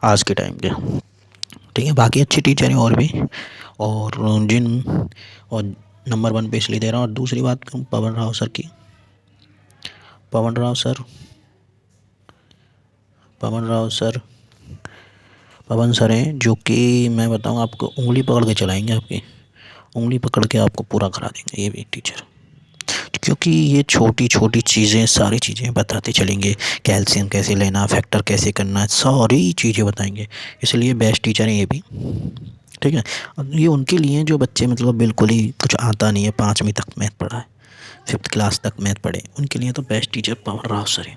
आज के टाइम के। ठीक है, बाकी अच्छे टीचर हैं और भी, और और नंबर 1 पे इसलिए दे रहा हूँ। और दूसरी बात कहूँ पवन राव सर की। पवन सर हैं जो कि मैं बताऊँ आपको, उंगली पकड़ के चलाएंगे, आपकी उंगली पकड़ के आपको पूरा करा देंगे ये भी टीचर। क्योंकि ये छोटी छोटी चीज़ें, सारी चीज़ें बताते चलेंगे। कैल्शियम कैसे लेना, फैक्टर कैसे करना, सारी चीज़ें बताएंगे। इसलिए बेस्ट टीचर हैं ये भी। ठीक है, ये उनके लिए जो बच्चे मतलब बिल्कुल ही कुछ आता नहीं है, 5वीं तक मैथ पढ़ा है, 5th क्लास तक मैथ पढ़े, उनके लिए तो बेस्ट टीचर पवन राव सर है।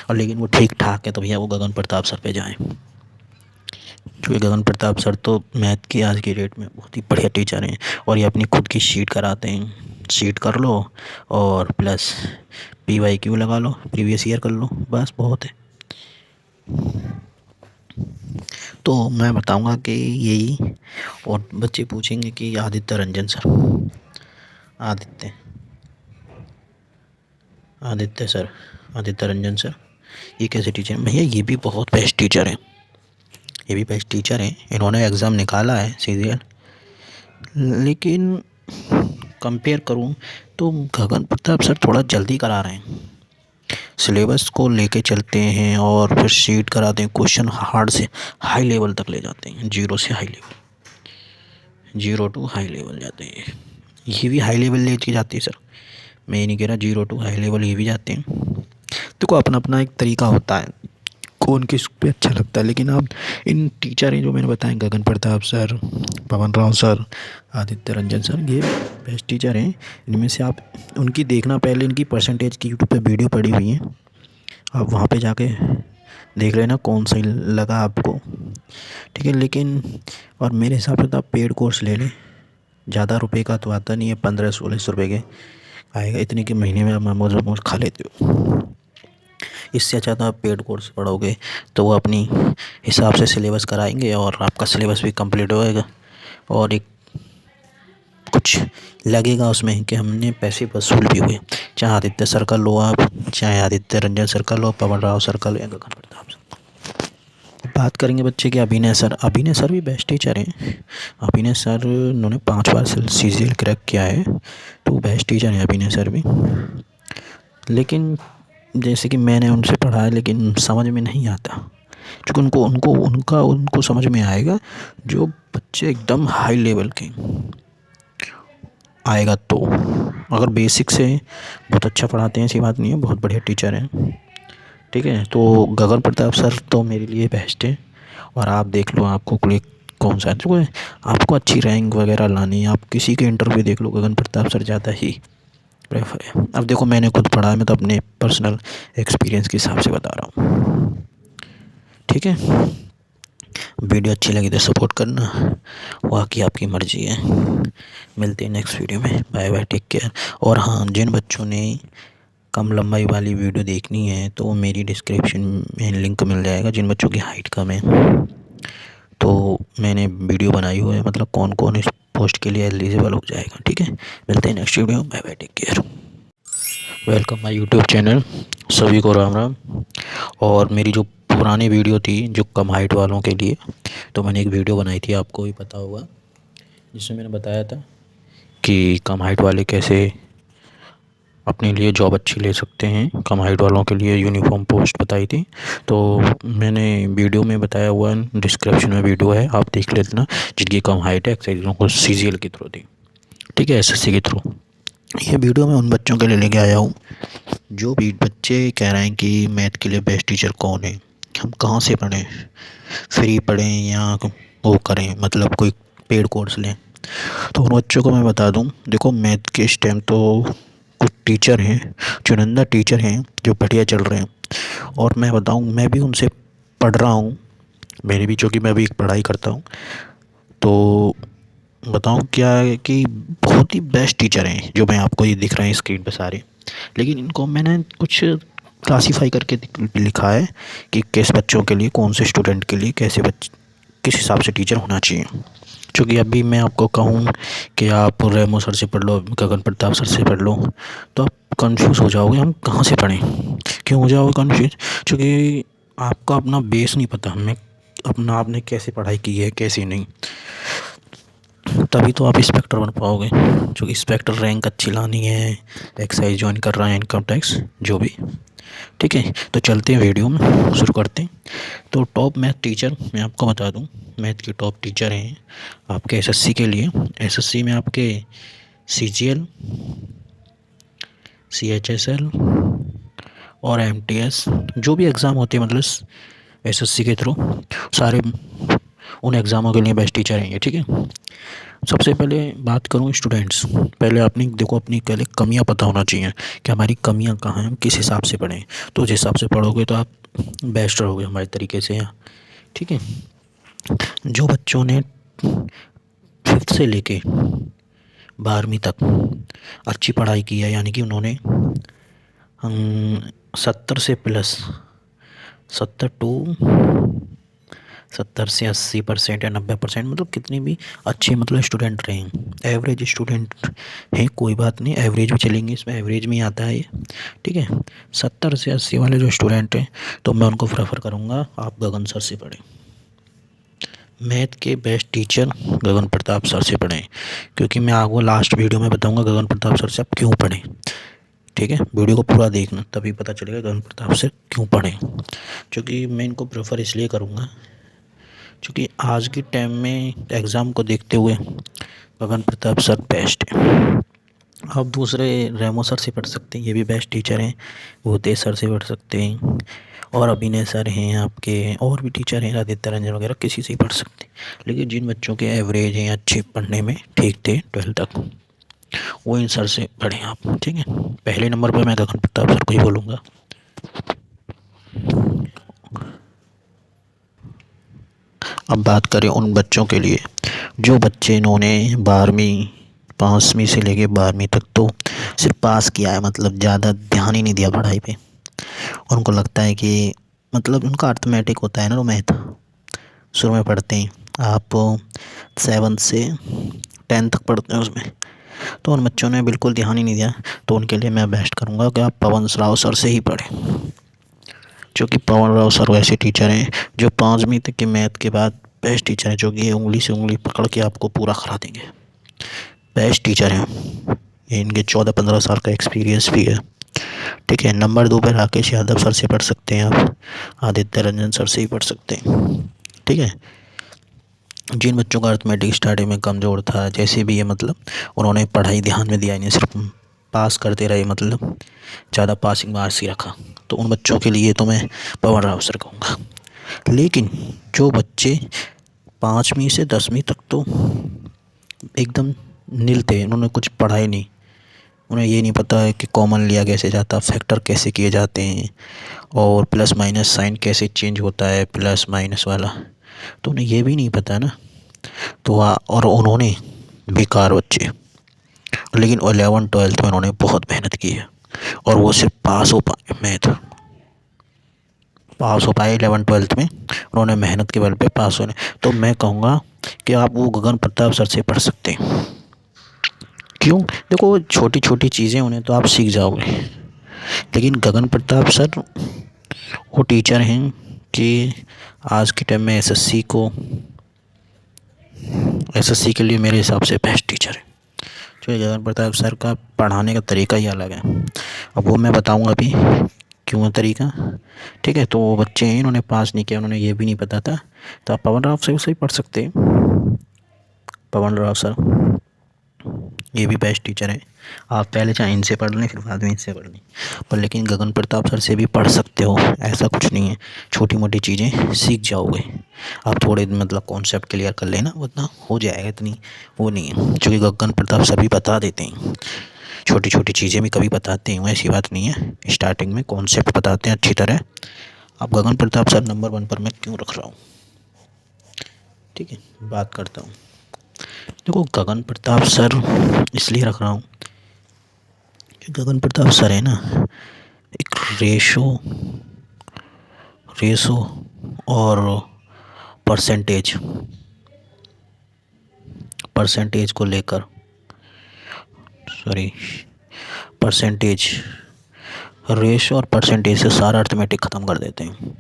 और लेकिन वो ठीक ठाक है तो भैया वो गगन प्रताप सर पे जाएँ, क्योंकि गगन प्रताप सर तो मैथ की आज की डेट में बहुत ही बढ़िया टीचर हैं। और ये अपनी खुद की शीट कराते हैं, शीट कर लो और प्लस PYQ लगा लो, प्रीवियस ईयर कर लो, बस बहुत है। तो मैं बताऊंगा कि यही। और बच्चे पूछेंगे कि आदित्य रंजन सर, आदित्य रंजन सर ये कैसे टीचर हैं? भैया ये भी बहुत बेस्ट टीचर हैं, इन्होंने एग्ज़ाम निकाला है CGL। लेकिन कंपेयर करूं तो गगन प्रताप सर थोड़ा जल्दी करा रहे हैं, सिलेबस को लेके चलते हैं और फिर शीट कराते हैं, क्वेश्चन हार्ड से हाई लेवल तक ले जाते हैं, जीरो टू हाई लेवल जाते हैं। ये भी हाई लेवल ले के जाती है सर, मैं ये नहीं कह रहा, 0 टू हाई लेवल ये भी जाते हैं। देखो अपना अपना एक तरीका होता है, कौन किस पे अच्छा लगता है। लेकिन आप इन टीचर हैं जो मैंने बताए, गगन प्रताप सर, पवन राव सर, आदित्य रंजन सर, ये बेस्ट टीचर हैं। इनमें से आप उनकी देखना, पहले इनकी परसेंटेज की यूट्यूब पे वीडियो पड़ी हुई है, आप वहाँ पे जाके देख लेना कौन सही लगा आपको। ठीक है, लेकिन और मेरे हिसाब से तो आप पेड कोर्स ले लें, ज़्यादा रुपए का तो आता नहीं है, 1500-1600 रुपये के आएगा, इतने के महीने में आप मोमोज खा लेते हो। इससे अच्छा तो आप पेड कोर्स पढ़ोगे तो वो अपनी हिसाब से सिलेबस कराएंगे और आपका सिलेबस भी कंप्लीट होएगा, और एक कुछ लगेगा उसमें कि हमने पैसे वसूल भी हुए। चाहे आदित्य सर का लो आप, चाहे आदित्य रंजन सर का लो, पवन राव सर का लो या गगन प्रताप सर। बात करेंगे बच्चे के अभिनय सर भी बेस्ट टीचर हैं। अभिनय सर उन्होंने 5 बार CGL क्रैक किया है, तो बेस्ट टीचर हैं अभिनय सर भी। लेकिन जैसे कि मैंने उनसे पढ़ा है, लेकिन समझ में नहीं आता, क्योंकि उनको समझ में आएगा जो बच्चे एकदम हाई लेवल के आएगा। तो अगर बेसिक से बहुत अच्छा पढ़ाते हैं, ऐसी बात नहीं है, बहुत बढ़िया टीचर हैं। ठीक है, तो गगन प्रताप सर तो मेरे लिए बेस्ट है। और आप देख लो आपको कौन सा है, आपको अच्छी रैंक वगैरह लानी है, आप किसी के इंटरव्यू देख लो, गगन प्रताप सर ज़्यादा ही प्रेफर है। अब देखो मैंने खुद पढ़ा है, मैं तो अपने पर्सनल एक्सपीरियंस के हिसाब से बता रहा हूँ। ठीक है, वीडियो अच्छी लगी तो सपोर्ट करना, बाकी आपकी मर्ज़ी है। मिलते हैं नेक्स्ट वीडियो में, बाय बाय, टेक केयर। और हाँ, जिन बच्चों ने कम लंबाई वाली वीडियो देखनी है तो मेरी डिस्क्रिप्शन में लिंक मिल जाएगा। जिन बच्चों की हाइट कम है तो मैंने वीडियो बनाई हुई है, मतलब कौन कौन इस पोस्ट के लिए एलिजिबल हो जाएगा। ठीक है, मिलते हैं next video, bye bye, take care. Welcome my YouTube channel, सभी को राम राम। और मेरी जो पुरानी वीडियो थी जो कम हाइट वालों के लिए, तो मैंने एक वीडियो बनाई थी, आपको भी पता होगा, जिसमें मैंने बताया था कि कम हाइट वाले कैसे अपने लिए जॉब अच्छी ले सकते हैं। कम हाइट वालों के लिए यूनिफॉर्म पोस्ट बताई थी, तो मैंने वीडियो में बताया हुआ, डिस्क्रिप्शन में वीडियो है, आप देख लेना। जिनकी कम हाइट है, एक्साइज को CGL के थ्रू थी, ठीक है, SSC के थ्रू। ये वीडियो मैं उन बच्चों के लिए लेके आया हूँ जो भी बच्चे कह रहे हैं कि मैथ के लिए बेस्ट टीचर कौन है। हम कहाँ से पढ़ें, फ्री पढ़ें या वो करें, मतलब कोई पेड कोर्स लें। तो उन बच्चों को मैं बता दूं, देखो मैथ के इस टाइम तो कुछ टीचर हैं, चुनिंदा टीचर हैं जो बढ़िया चल रहे हैं। और मैं बताऊं, मैं भी उनसे पढ़ रहा हूं, मेरी भी, चूँकि मैं भी एक पढ़ाई करता हूं। तो बताऊं क्या है कि बहुत ही बेस्ट टीचर हैं जो मैं आपको ये दिख रहे हैं स्क्रीन पे सारे। लेकिन इनको मैंने कुछ क्लासीफाई करके लिखा है कि किस बच्चों के लिए, कौन से स्टूडेंट के लिए कैसे किस हिसाब से टीचर होना चाहिए। क्योंकि अभी मैं आपको कहूँ कि आप रेमो सर से पढ़ लो, गगन प्रताप सर से पढ़ लो, तो आप कंफ्यूज हो जाओगे, हम कहाँ से पढ़ें। क्यों हो जाओगे कंफ्यूज? क्योंकि आपका अपना बेस नहीं पता, हमें अपना आपने कैसे पढ़ाई की है कैसे नहीं। तभी तो आप इंस्पेक्टर बन पाओगे। जो इंस्पेक्टर रैंक अच्छी लानी है, एक्साइज ज्वाइन कर रहा है, इनकम टैक्स जो भी। ठीक है, तो चलते हैं वीडियो में, शुरू करते हैं। तो टॉप मैथ टीचर मैं आपको बता दूं, मैथ के टॉप टीचर हैं आपके एसएससी के लिए। एसएससी में आपके सीजीएल, सीएचएसएल और एमटीएस जो भी एग्ज़ाम होते हैं, मतलब एसएससी के थ्रू, सारे उन एग्ज़ामों के लिए बेस्ट टीचर हैं ये। ठीक है, सबसे पहले बात करूँ स्टूडेंट्स, पहले आपने देखो अपनी पहले कमियां पता होना चाहिए कि हमारी कमियां कहाँ हैं, हम किस हिसाब से पढ़ें। तो उस हिसाब से पढ़ोगे तो आप बेस्ट रहोगे हमारे तरीके से। ठीक है, जो बच्चों ने 5th से लेके 12वीं तक अच्छी पढ़ाई की है, यानी कि उन्होंने 70 से प्लस, 70 टू 70 से 80% या 90%, मतलब कितनी भी अच्छे मतलब स्टूडेंट रहे हैं, एवरेज स्टूडेंट हैं कोई बात नहीं, एवरेज भी चलेंगे, इसमें एवरेज में ही आता है ये। ठीक है, 70 से 80 वाले जो स्टूडेंट हैं, तो मैं उनको प्रेफर करूँगा आप गगन सर से पढ़ें। मैथ के बेस्ट टीचर गगन प्रताप सर से पढ़ें, क्योंकि मैं आपको लास्ट वीडियो में बताऊँगा गगन प्रताप सर से आप क्यों पढ़ें। ठीक है, वीडियो को पूरा देखना, तभी पता चलेगा गगन प्रताप से क्यों पढ़ें। क्योंकि मैं इनको प्रेफर इसलिए करूँगा क्योंकि आज के टाइम में एग्ज़ाम को देखते हुए गगन प्रताप सर बेस्ट है। आप दूसरे रेमो सर से पढ़ सकते हैं, ये भी बेस्ट टीचर हैं। भूतेश सर से पढ़ सकते हैं, और अभिनय सर हैं आपके, और भी टीचर हैं, आदित्य रंजन वगैरह, किसी से ही पढ़ सकते हैं। लेकिन जिन बच्चों के एवरेज हैं, अच्छे पढ़ने में ठीक थे 12th तक, वो इन सर से पढ़ें आप। ठीक है, पहले नंबर पर मैं गगन प्रताप सर को ही बोलूँगा। अब बात करें उन बच्चों के लिए जो बच्चे इन्होंने 12वीं 5वीं से लेके 12वीं तक तो सिर्फ पास किया है, मतलब ज़्यादा ध्यान ही नहीं दिया पढ़ाई पे। उनको लगता है कि मतलब उनका अर्थमेटिक होता है ना, वो मैथ शुरू में पढ़ते हैं, आप 7 से 10 तक पढ़ते हैं उसमें। तो उन बच्चों ने बिल्कुल ध्यान ही नहीं दिया, तो उनके लिए मैं बेस्ट करूँगा कि आप पवन राव सर से ही पढ़ें। क्योंकि पवन राव सर वैसे टीचर हैं जो 5वीं तक के मैथ के बाद बेस्ट टीचर हैं, जो कि ये उंगली से उंगली पकड़ के आपको पूरा करा देंगे। बेस्ट टीचर हैं ये, इनके 14-15 साल का एक्सपीरियंस भी है। ठीक है, नंबर 2 पर राकेश यादव सर से पढ़ सकते हैं आप, आदित्य रंजन सर से ही पढ़ सकते हैं। ठीक है, जिन बच्चों का अर्थमेटिक स्टार्टिंग में कमज़ोर था, जैसे भी ये, मतलब उन्होंने पढ़ाई ध्यान में दिया नहीं, सिर्फ पास करते रहे, मतलब ज़्यादा पासिंग मार्क्स ही रखा, तो उन बच्चों के लिए तो मैं पवन राव सर कहूँगा। लेकिन जो बच्चे 5वीं से 10वीं तक तो एकदम नील थे, उन्होंने कुछ पढ़ा ही नहीं, उन्हें ये नहीं पता है कि कॉमन लिया कैसे जाता, फैक्टर कैसे किए जाते हैं, और प्लस माइनस साइन कैसे चेंज होता है, प्लस माइनस वाला, तो उन्हें ये भी नहीं पता ना। तो और उन्होंने, बेकार बच्चे, लेकिन 11th-12th में उन्होंने बहुत मेहनत की है, और वो सिर्फ पास हो पाए, मैथ पास हो पाए 11th-12th में, उन्होंने मेहनत के बल पे पास होने। तो मैं कहूँगा कि आप वो गगन प्रताप सर से पढ़ सकते हैं। क्यों? देखो छोटी छोटी चीज़ें उन्हें तो आप सीख जाओगे, लेकिन गगन प्रताप सर वो टीचर हैं कि आज के टाइम में एसएससी के लिए मेरे हिसाब से बेस्ट टीचर है। जो गगन प्रताप सर का पढ़ाने का तरीका ही अलग है, अब वो मैं बताऊंगा अभी क्यों तरीका। ठीक है, तो वो बच्चे हैं, इन्होंने पास नहीं किया, उन्होंने ये भी नहीं पता था, तो आप पवन राव से उसे ही पढ़ सकते हैं, पवन राव सर। ये भी बेस्ट टीचर है। आप पहले चाहे इनसे पढ़ लें फिर बाद में इनसे पढ़ लें, पर लेकिन गगन प्रताप सर से भी पढ़ सकते हो, ऐसा कुछ नहीं है। छोटी मोटी चीज़ें सीख जाओगे आप, थोड़े मतलब कॉन्सेप्ट क्लियर कर लेना, उतना हो जाएगा, इतनी वो नहीं है। क्योंकि गगन प्रताप सर भी बता देते हैं, छोटी छोटी चीज़ें भी कभी बताते हैं, ऐसी बात नहीं है। स्टार्टिंग में कॉन्सेप्ट बताते हैं अच्छी तरह। अब गगन प्रताप सर नंबर 1 पर मैं क्यों रख रहा हूँ, ठीक है, बात करता हूँ। देखो गगन प्रताप सर इसलिए रख रहा हूँ कि गगन प्रताप सर है ना, एक रेशो रेशो और परसेंटेज परसेंटेज को लेकर, सॉरी, परसेंटेज, रेशो और परसेंटेज से सारा अर्थमेटिक ख़त्म कर देते हैं।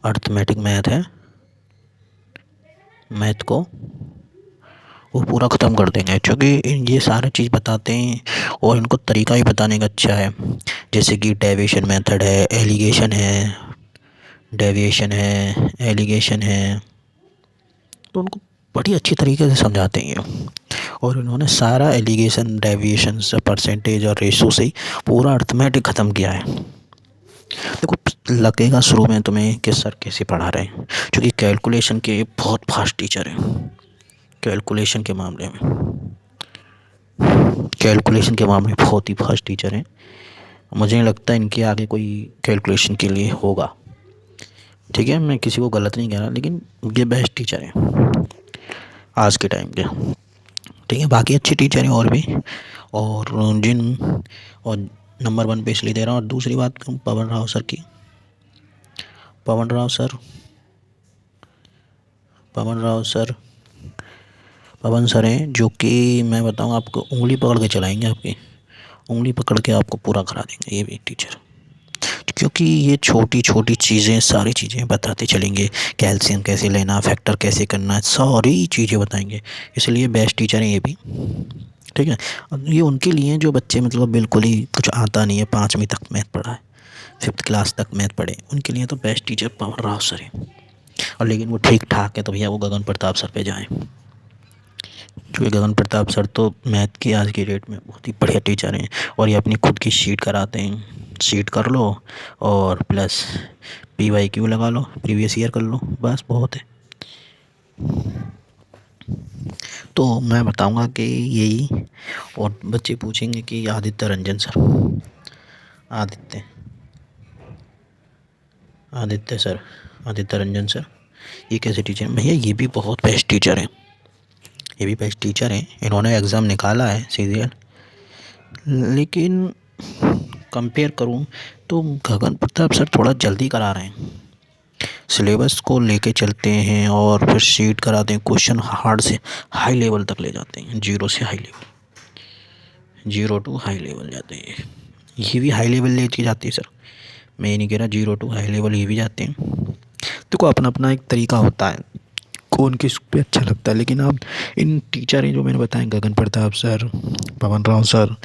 अर्थमेटिक मैथ है, मैथ को वो पूरा ख़त्म कर देंगे, क्योंकि ये सारी चीज़ बताते हैं और इनको तरीका ही बताने का अच्छा है। जैसे कि डेविएशन मेथड है, एलिगेशन है, डेविएशन है, एलिगेशन है, तो उनको बड़ी अच्छी तरीके से समझाते हैं ये। और इन्होंने सारा एलिगेशन, डेविएशन, परसेंटेज और रेशो से ही पूरा अर्थमेटिक ख़त्म किया है। देखो लगेगा शुरू में तुम्हें कि सर कैसे पढ़ा रहे हैं, क्योंकि कैलकुलेशन के बहुत फास्ट टीचर हैं। कैलकुलेशन के मामले में बहुत ही फास्ट टीचर हैं। मुझे नहीं लगता इनके आगे कोई कैलकुलेशन के लिए होगा, ठीक है, मैं किसी को गलत नहीं कह रहा, लेकिन ये बेस्ट टीचर हैं आज के टाइम के, ठीक है। बाकी अच्छे टीचर हैं और भी, और और नंबर 1 पे इसलिए दे रहा हूँ। और दूसरी बात करूँ पवन राव सर की, पवन राव सर हैं जो कि मैं बताऊँ आपको, उंगली पकड़ के चलाएंगे, आपकी उंगली पकड़ के आपको पूरा करा देंगे ये भी टीचर, क्योंकि ये छोटी छोटी चीज़ें, सारी चीज़ें बताते चलेंगे। कैल्शियम कैसे लेना, फैक्टर कैसे करना, सारी चीज़ें बताएंगे, इसलिए बेस्ट टीचर हैं ये भी, ठीक है। अब ये उनके लिए जो बच्चे मतलब बिल्कुल ही कुछ आता नहीं है, 5वीं तक मैथ पढ़ा है, 5th क्लास तक मैथ पढ़े, उनके लिए तो बेस्ट टीचर पवन राव सर है। और लेकिन वो ठीक ठाक है तो भैया वो गगन प्रताप सर पे जाएँ, क्योंकि गगन प्रताप सर तो मैथ की आज की डेट में बहुत ही बढ़िया टीचर हैं। और ये अपनी खुद की शीट कराते हैं, शीट कर लो और प्लस PYQ लगा लो, प्रीवियस ईयर कर लो, बस बहुत है। तो मैं बताऊंगा कि यही, और बच्चे पूछेंगे कि आदित्य रंजन सर, आदित्य रंजन सर ये कैसे टीचर हैं? भैया ये भी बहुत बेस्ट टीचर हैं, ये भी बेस्ट टीचर हैं। इन्होंने एग्ज़ाम निकाला है CGL, लेकिन कंपेयर करूं तो गगन प्रताप सर थोड़ा जल्दी करा रहे हैं, सिलेबस को लेके चलते हैं और फिर शीट कराते हैं, क्वेश्चन हार्ड से हाई लेवल तक ले जाते हैं, 0 से high level, 0 to high level जाते हैं। ये भी हाई लेवल ले के जाती है सर, मैं ये नहीं कह रहा, 0 टू हाई लेवल ये भी जाते हैं। देखो अपना अपना एक तरीका होता है, कौन किस पे अच्छा लगता है। लेकिन आप इन टीचर हैं जो मैंने बताए, गगन प्रताप सर, पवन राव सर,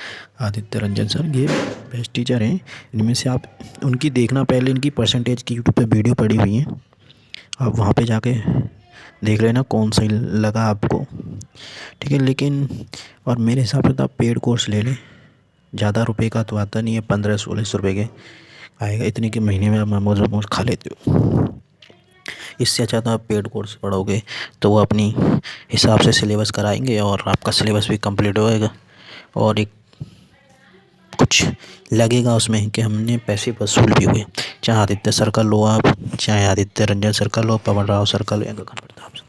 आदित्य रंजन सर, ये बेस्ट टीचर हैं। इनमें से आप उनकी देखना, पहले इनकी परसेंटेज की यूट्यूब पे वीडियो पड़ी हुई है, आप वहाँ पे जाके देख लेना कौन सही लगा आपको, ठीक है। लेकिन और मेरे हिसाब से तो आप पेड कोर्स ले लें, ज़्यादा रुपए का तो आता नहीं है, 1500-1600 रुपये के आएगा, इतने के महीने में आप मोमोज खा लेते हो। इससे अच्छा तो आप पेड कोर्स पढ़ोगे तो वो अपनी हिसाब से सिलेबस कराएंगे और आपका सिलेबस भी कंप्लीट होएगा, और एक कुछ लगेगा उसमें कि हमने पैसे वसूल भी हुए। चाहे आदित्य सर का लो आप, चाहे आदित्य रंजन सर का लो, पवन राव सर का लो, या गगन प्रताप सर।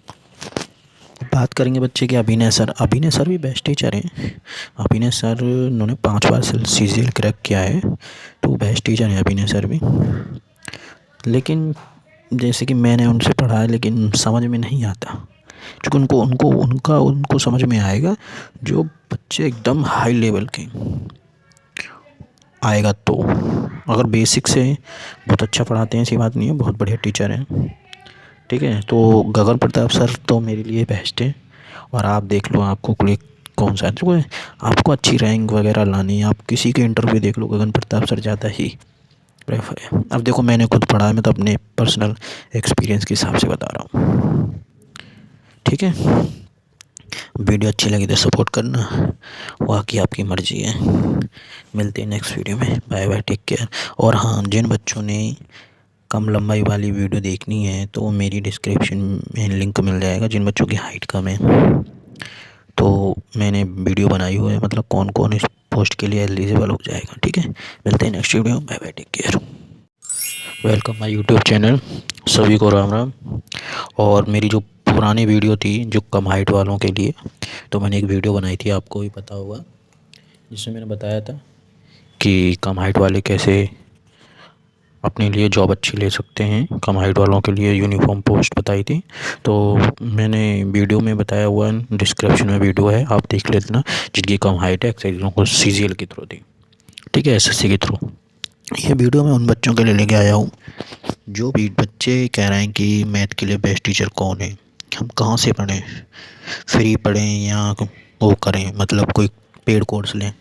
बात करेंगे बच्चे के अभिनय सर भी बेस्ट टीचर हैं। अभिनय सर उन्होंने 5 बार CGL क्रैक किया है, तो बेस्ट टीचर हैं अभिनय सर भी। लेकिन जैसे कि मैंने उनसे पढ़ा है, लेकिन समझ में नहीं आता, क्योंकि उनको समझ में आएगा जो बच्चे एकदम हाई लेवल के आएगा। तो अगर बेसिक से बहुत अच्छा पढ़ाते हैं, ऐसी बात नहीं है, बहुत बढ़िया टीचर हैं, ठीक है। तो गगन प्रताप सर तो मेरे लिए बेस्ट है। और आप देख लो आपको कौन सा है, तो आपको अच्छी रैंक वगैरह लानी है, आप किसी के इंटरव्यू देख लो, गगन प्रताप सर ज़्यादा ही प्रेफर है। अब देखो मैंने खुद पढ़ा है, मैं तो अपने पर्सनल एक्सपीरियंस के हिसाब से बता रहा हूँ, ठीक है। वीडियो अच्छी लगी तो सपोर्ट करना, बाकी आपकी मर्ज़ी है। मिलते हैं नेक्स्ट वीडियो में। Bye bye, take care. और हाँ, जिन बच्चों ने कम लंबाई वाली वीडियो देखनी है तो मेरी डिस्क्रिप्शन में लिंक मिल जाएगा। जिन बच्चों की हाइट कम है तो मैंने वीडियो बनाई हुई है, मतलब कौन कौन इस पोस्ट के लिए एलिजिबल हो जाएगा। ठीक है, मिलते हैं next video. Bye bye, take care. Welcome my YouTube channel. सभी को राम राम। और मेरी जो पुरानी वीडियो थी जो कम हाइट वालों के लिए, तो मैंने एक वीडियो बनाई थी, आपको भी पता होगा, जिसमें मैंने बताया था कि कम हाइट वाले कैसे अपने लिए जॉब अच्छी ले सकते हैं। कम हाइट वालों के लिए यूनिफॉर्म पोस्ट बताई थी, तो मैंने वीडियो में बताया हुआ, डिस्क्रिप्शन में वीडियो है, आप देख लेना। जिनकी कम हाइट है, एक्सरसाइजों को सीजीएल के थ्रू दी, ठीक है, एसएससी के थ्रू। ये वीडियो मैं उन बच्चों के लिए लेके आया हूँ जो भी बच्चे कह रहे हैं कि मैथ के लिए बेस्ट टीचर कौन है, हम कहाँ से पढ़ें, फ्री पढ़ें या वो करें, मतलब कोई पेड कोर्स लें।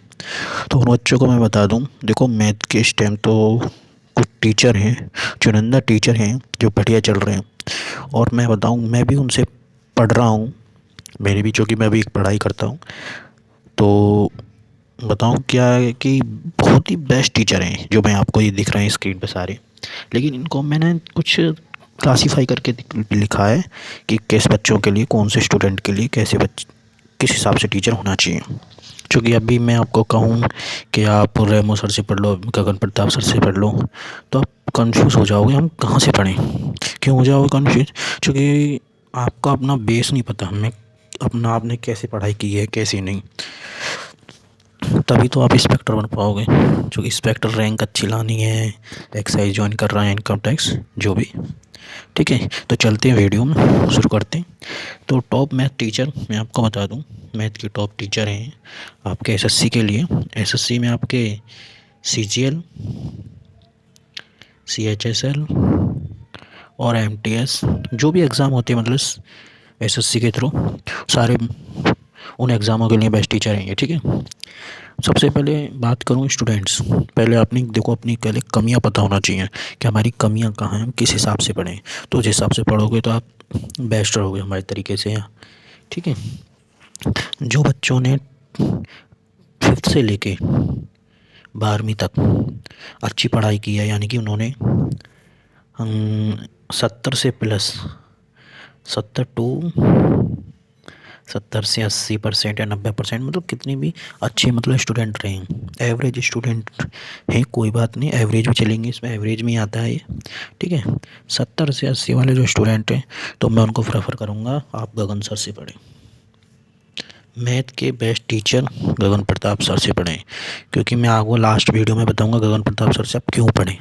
तो उन बच्चों को मैं बता दूं, देखो मैथ के इस टाइम तो कुछ टीचर हैं, चुनिंदा टीचर हैं जो बढ़िया चल रहे हैं। और मैं बताऊं, मैं भी उनसे पढ़ रहा हूं, मेरी भी, चूँकि मैं भी एक पढ़ाई करता हूं, तो बताऊं क्या है कि बहुत ही बेस्ट टीचर हैं जो मैं आपको ये दिख रहे हैं स्क्रीन पे सारे। लेकिन इनको मैंने कुछ क्लासीफाई करके लिखा है कि किस बच्चों के लिए, कौन से स्टूडेंट के लिए कैसे किस हिसाब से टीचर होना चाहिए। क्योंकि अभी मैं आपको कहूँ कि आप रेमो सर से पढ़ लो, गगन प्रताप सर से पढ़ लो, तो आप कंफ्यूज हो जाओगे, हम कहाँ से पढ़ें। क्यों हो जाओगे कंफ्यूज? क्योंकि आपका अपना बेस नहीं पता, हमें अपना आपने कैसे पढ़ाई की है कैसे नहीं, तभी तो आप इंस्पेक्टर बन पाओगे। जो इंस्पेक्टर रैंक अच्छी लानी है, एक्साइज ज्वाइन कर रहा है, इनकम टैक्स, जो भी। ठीक है, तो चलते हैं वीडियो में, शुरू करते हैं। तो टॉप मैथ टीचर मैं आपको बता दूं, मैथ के टॉप टीचर हैं आपके एसएससी के लिए। एसएससी में आपके सीजीएल, सीएचएसएल और एमटीएस, जो भी एग्ज़ाम होते हैं मतलब एसएससी के थ्रू, सारे उन एग्ज़ामों के लिए बेस्ट टीचर हैं ये। ठीक है, सबसे पहले बात करूं स्टूडेंट्स, पहले आपने देखो अपनी पहले कमियां पता होना चाहिए कि हमारी कमियां कहाँ हैं, हम किस हिसाब से पढ़ें। तो जिस हिसाब से पढ़ोगे तो आप बेस्ट रहोगे हमारे तरीके से यहाँ। ठीक है, जो बच्चों ने 5th से लेके 12वीं तक अच्छी पढ़ाई की है, यानी कि उन्होंने 70 से प्लस, 70 से 80% या 90%, मतलब कितनी भी अच्छे मतलब स्टूडेंट रहे हैं, एवरेज स्टूडेंट हैं, कोई बात नहीं, एवरेज भी चलेंगे, इसमें एवरेज में आता है ये। ठीक है, 70 से 80 वाले जो स्टूडेंट हैं, तो मैं उनको प्रेफर करूँगा आप गगन सर से पढ़ें। मैथ के बेस्ट टीचर गगन प्रताप सर से पढ़ें, क्योंकि मैं आपको लास्ट वीडियो में बताऊँगा गगन प्रताप सर से आप क्यों पढ़ें।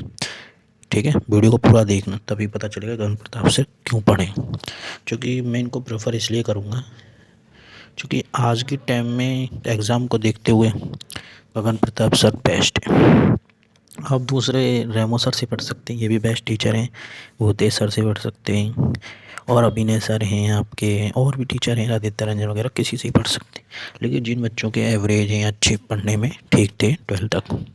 ठीक है, वीडियो को पूरा देखना, तभी पता चलेगा गगन प्रताप से क्यों पढ़ें। क्योंकि मैं इनको प्रेफर इसलिए करूँगा क्योंकि आज के टाइम में एग्ज़ाम को देखते हुए गगन प्रताप सर बेस्ट है। आप दूसरे रेमो सर से पढ़ सकते हैं, ये भी बेस्ट टीचर हैं। भूतेश सर से पढ़ सकते हैं, और अभिनय सर हैं आपके, और भी टीचर हैं, आदित्य रंजन वगैरह, किसी से ही पढ़ सकते हैं। लेकिन जिन बच्चों के एवरेज हैं, अच्छे पढ़ने में ठीक थे 12th तक,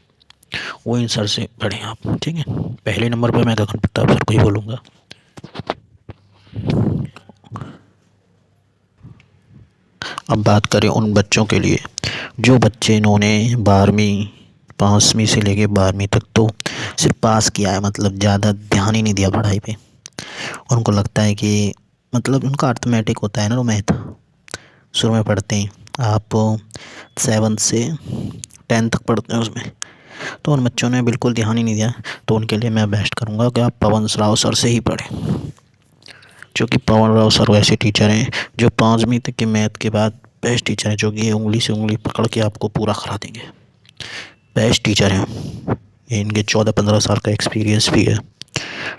वो इन सर से पढ़ें आप। ठीक है, पहले नंबर पर मैं गगन प्रताप सर को ही बोलूँगा। अब बात करें उन बच्चों के लिए जो बच्चे इन्होंने 12वीं 5वीं से लेके 12वीं तक तो सिर्फ पास किया है, मतलब ज़्यादा ध्यान ही नहीं दिया पढ़ाई पे। उनको लगता है कि मतलब उनका अर्थमेटिक होता है ना, वो मैथ शुरू में पढ़ते हैं, आप 7 से 10 तक पढ़ते हैं उसमें, तो उन बच्चों ने बिल्कुल ध्यान ही नहीं दिया। तो उनके लिए मैं बेस्ट करूँगा कि आप पवन राव सर से ही पढ़ें, क्योंकि पवन राव सर वैसे टीचर हैं जो 5वीं तक के मैथ के बाद बेस्ट टीचर हैं, जो कि उंगली से उंगली पकड़ के आपको पूरा करा देंगे। बेस्ट टीचर हैं ये, इनके 14-15 साल का एक्सपीरियंस भी है।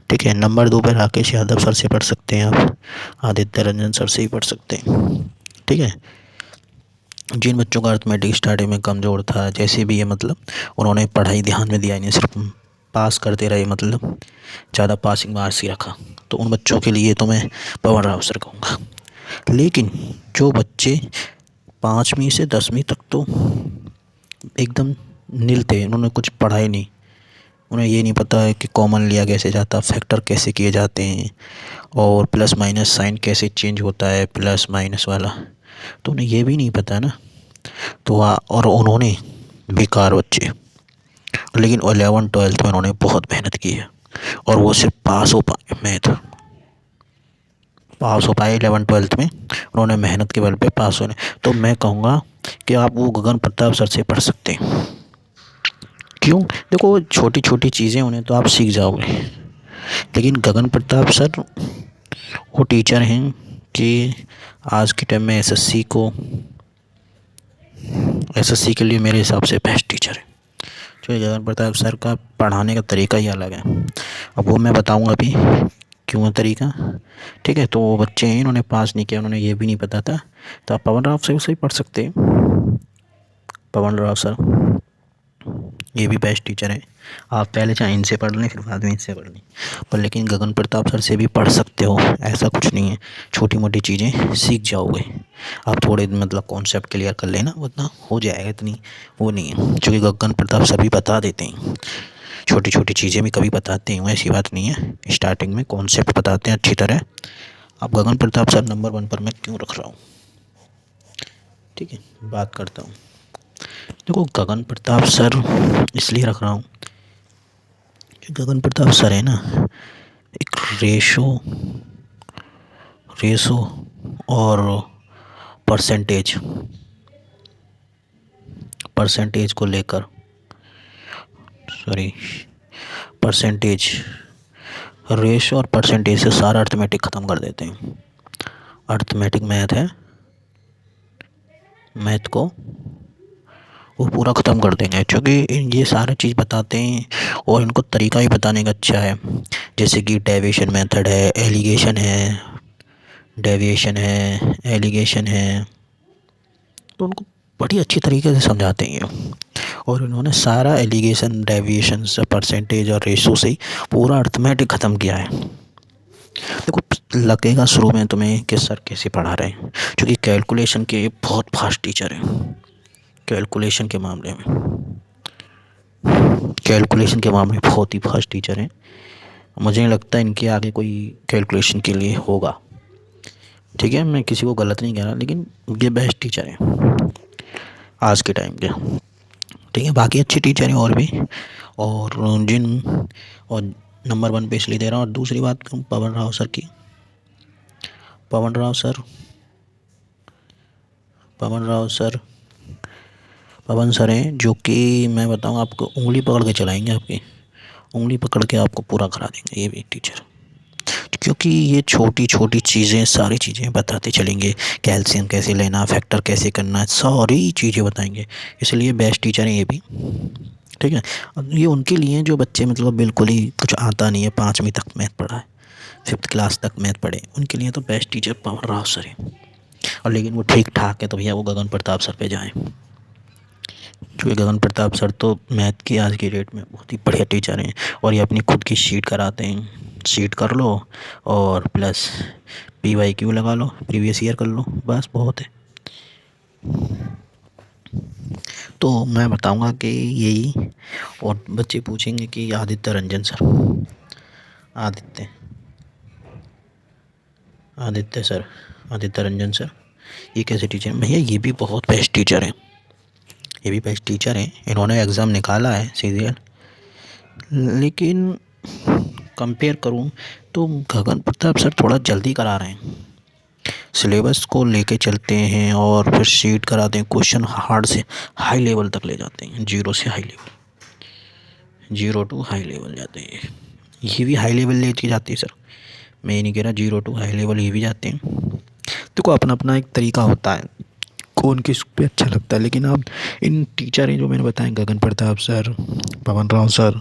ठीक है, नंबर 2 पर राकेश यादव सर से पढ़ सकते हैं आप, आदित्य रंजन सर से ही पढ़ सकते हैं। ठीक है, जिन बच्चों का अर्थमेटिक स्टार्टिंग में कमज़ोर था, जैसे भी है, मतलब उन्होंने पढ़ाई ध्यान में दिया नहीं, सिर्फ पास करते रहे, मतलब ज़्यादा पासिंग मार्क्स ही रखा, तो उन बच्चों के लिए तो मैं पवन राव सर कहूँगा। लेकिन जो बच्चे 5वीं से 10वीं तक तो एकदम नील थे, उन्होंने कुछ पढ़ा ही नहीं, उन्हें ये नहीं पता है कि कॉमन लिया कैसे जाता, फैक्टर कैसे किए जाते हैं, और प्लस माइनस साइन कैसे चेंज होता है, प्लस माइनस वाला, तो उन्हें ये भी नहीं पता ना। तो और उन्होंने बेकार बच्चे, लेकिन 11th-12th में उन्होंने बहुत मेहनत की है और वो सिर्फ पास हो पाए, मैथ पास हो पाए 11th-12th में, उन्होंने मेहनत के बल पे पास होने। तो मैं कहूँगा कि आप वो गगन प्रताप सर से पढ़ सकते हैं। क्यों? देखो छोटी छोटी चीज़ें उन्हें तो आप सीख जाओगे, लेकिन गगन प्रताप सर वो टीचर हैं कि आज के टाइम में एसएससी के लिए मेरे हिसाब से बेस्ट टीचर है। जो गगन प्रताप सर का पढ़ाने का तरीका ही अलग है। अब वो मैं बताऊंगा अभी क्यों तरीका। ठीक है, तो वो बच्चे हैं, इन्होंने पास नहीं किया, उन्होंने ये भी नहीं पता था, तो आप पवन राव से ही पढ़ सकते हैं। पवन राव सर ये भी बेस्ट टीचर है। आप पहले चाहे इनसे पढ़ लें फिर बाद में इनसे पढ़ लें, पर लेकिन गगन प्रताप सर से भी पढ़ सकते हो, ऐसा कुछ नहीं है। छोटी मोटी चीज़ें सीख जाओगे आप, थोड़े मतलब कॉन्सेप्ट क्लियर कर लेना, उतना हो जाएगा, इतनी वो नहीं है। क्योंकि गगन प्रताप सभी बता देते हैं, छोटी छोटी चीज़ें भी कभी बताते हैं, ऐसी बात नहीं है। स्टार्टिंग में कॉन्सेप्ट बताते हैं अच्छी तरह। अब गगन प्रताप सर नंबर 1 पर मैं क्यों रख रहा हूँ, ठीक है, बात करता हूँ। देखो गगन प्रताप सर इसलिए रख रहा हूँ कि गगन प्रताप सर है ना, एक रेशो और परसेंटेज को लेकर, रेशो और परसेंटेज से सारा अर्थमेटिक ख़त्म कर देते हैं। अर्थमेटिक मैथ है, मैथ को वो पूरा ख़त्म कर देंगे, क्योंकि ये सारा चीज़ बताते हैं और इनको तरीका भी बताने का अच्छा है। जैसे कि डेविएशन मेथड है, एलिगेशन है, तो उनको बड़ी अच्छी तरीके से समझाते हैं। और इन्होंने सारा एलिगेशन, डेविएशन, परसेंटेज और रेशो से ही पूरा अर्थमेटिक ख़त्म किया है। देखो लगेगा शुरू में तुम्हें कि सर कैसे पढ़ा रहे हैं, क्योंकि कैलकुलेशन के बहुत फास्ट टीचर हैं। कैलकुलेशन के मामले में बहुत ही फास्ट टीचर हैं। मुझे नहीं लगता इनके आगे कोई कैलकुलेशन के लिए होगा। ठीक है, मैं किसी को गलत नहीं कह रहा, लेकिन ये बेस्ट टीचर हैं आज के टाइम के। ठीक है, बाकी अच्छे टीचर हैं और भी, और नंबर 1 पे इसलिए दे रहा हूँ। और दूसरी बात कहूँ पवन सर हैं, जो कि मैं बताऊँ आपको उंगली पकड़ के चलाएंगे, आपकी उंगली पकड़ के आपको पूरा करा देंगे ये भी टीचर। क्योंकि ये छोटी छोटी चीज़ें, सारी चीज़ें बताते चलेंगे। कैल्शियम कैसे लेना, फैक्टर कैसे करना, सारी चीज़ें बताएंगे, इसलिए बेस्ट टीचर हैं ये भी। ठीक है, ये उनके लिए जो बच्चे मतलब बिल्कुल ही कुछ आता नहीं है, 5वीं तक मैथ पढ़ा है, 5th क्लास तक मैथ पढ़े, उनके लिए तो बेस्ट टीचर पवन राव सर है। और लेकिन वो ठीक ठाक है तो भैया वो गगन प्रताप सर पे जाएँ, क्योंकि गगन प्रताप सर तो मैथ की आज की डेट में बहुत ही बढ़िया टीचर हैं। और ये अपनी खुद की शीट कराते हैं, शीट कर लो और प्लस PYQ लगा लो, प्रीवियस ईयर कर लो, बस बहुत है। तो मैं बताऊंगा कि यही। और बच्चे पूछेंगे कि आदित्य रंजन सर, आदित्य रंजन सर ये कैसे टीचर हैं? भैया ये भी बहुत बेस्ट टीचर हैं, इन्होंने एग्ज़ाम निकाला है सीरियल, लेकिन कंपेयर करूं तो गगन प्रताप सर थोड़ा जल्दी करा रहे हैं। सिलेबस को लेके चलते हैं और फिर शीट कराते हैं, क्वेश्चन हार्ड से हाई लेवल तक ले जाते हैं, 0 टू हाई लेवल जाते हैं। ये भी हाई लेवल ले के जाती है सर, मैं ये नहीं कह रहा, 0 टू हाई लेवल ये भी जाते हैं। देखो अपना अपना एक तरीका होता है, कौन किस पे अच्छा लगता है। लेकिन आप इन टीचर हैं जो मैंने बताए, गगन प्रताप सर, पवन राव सर,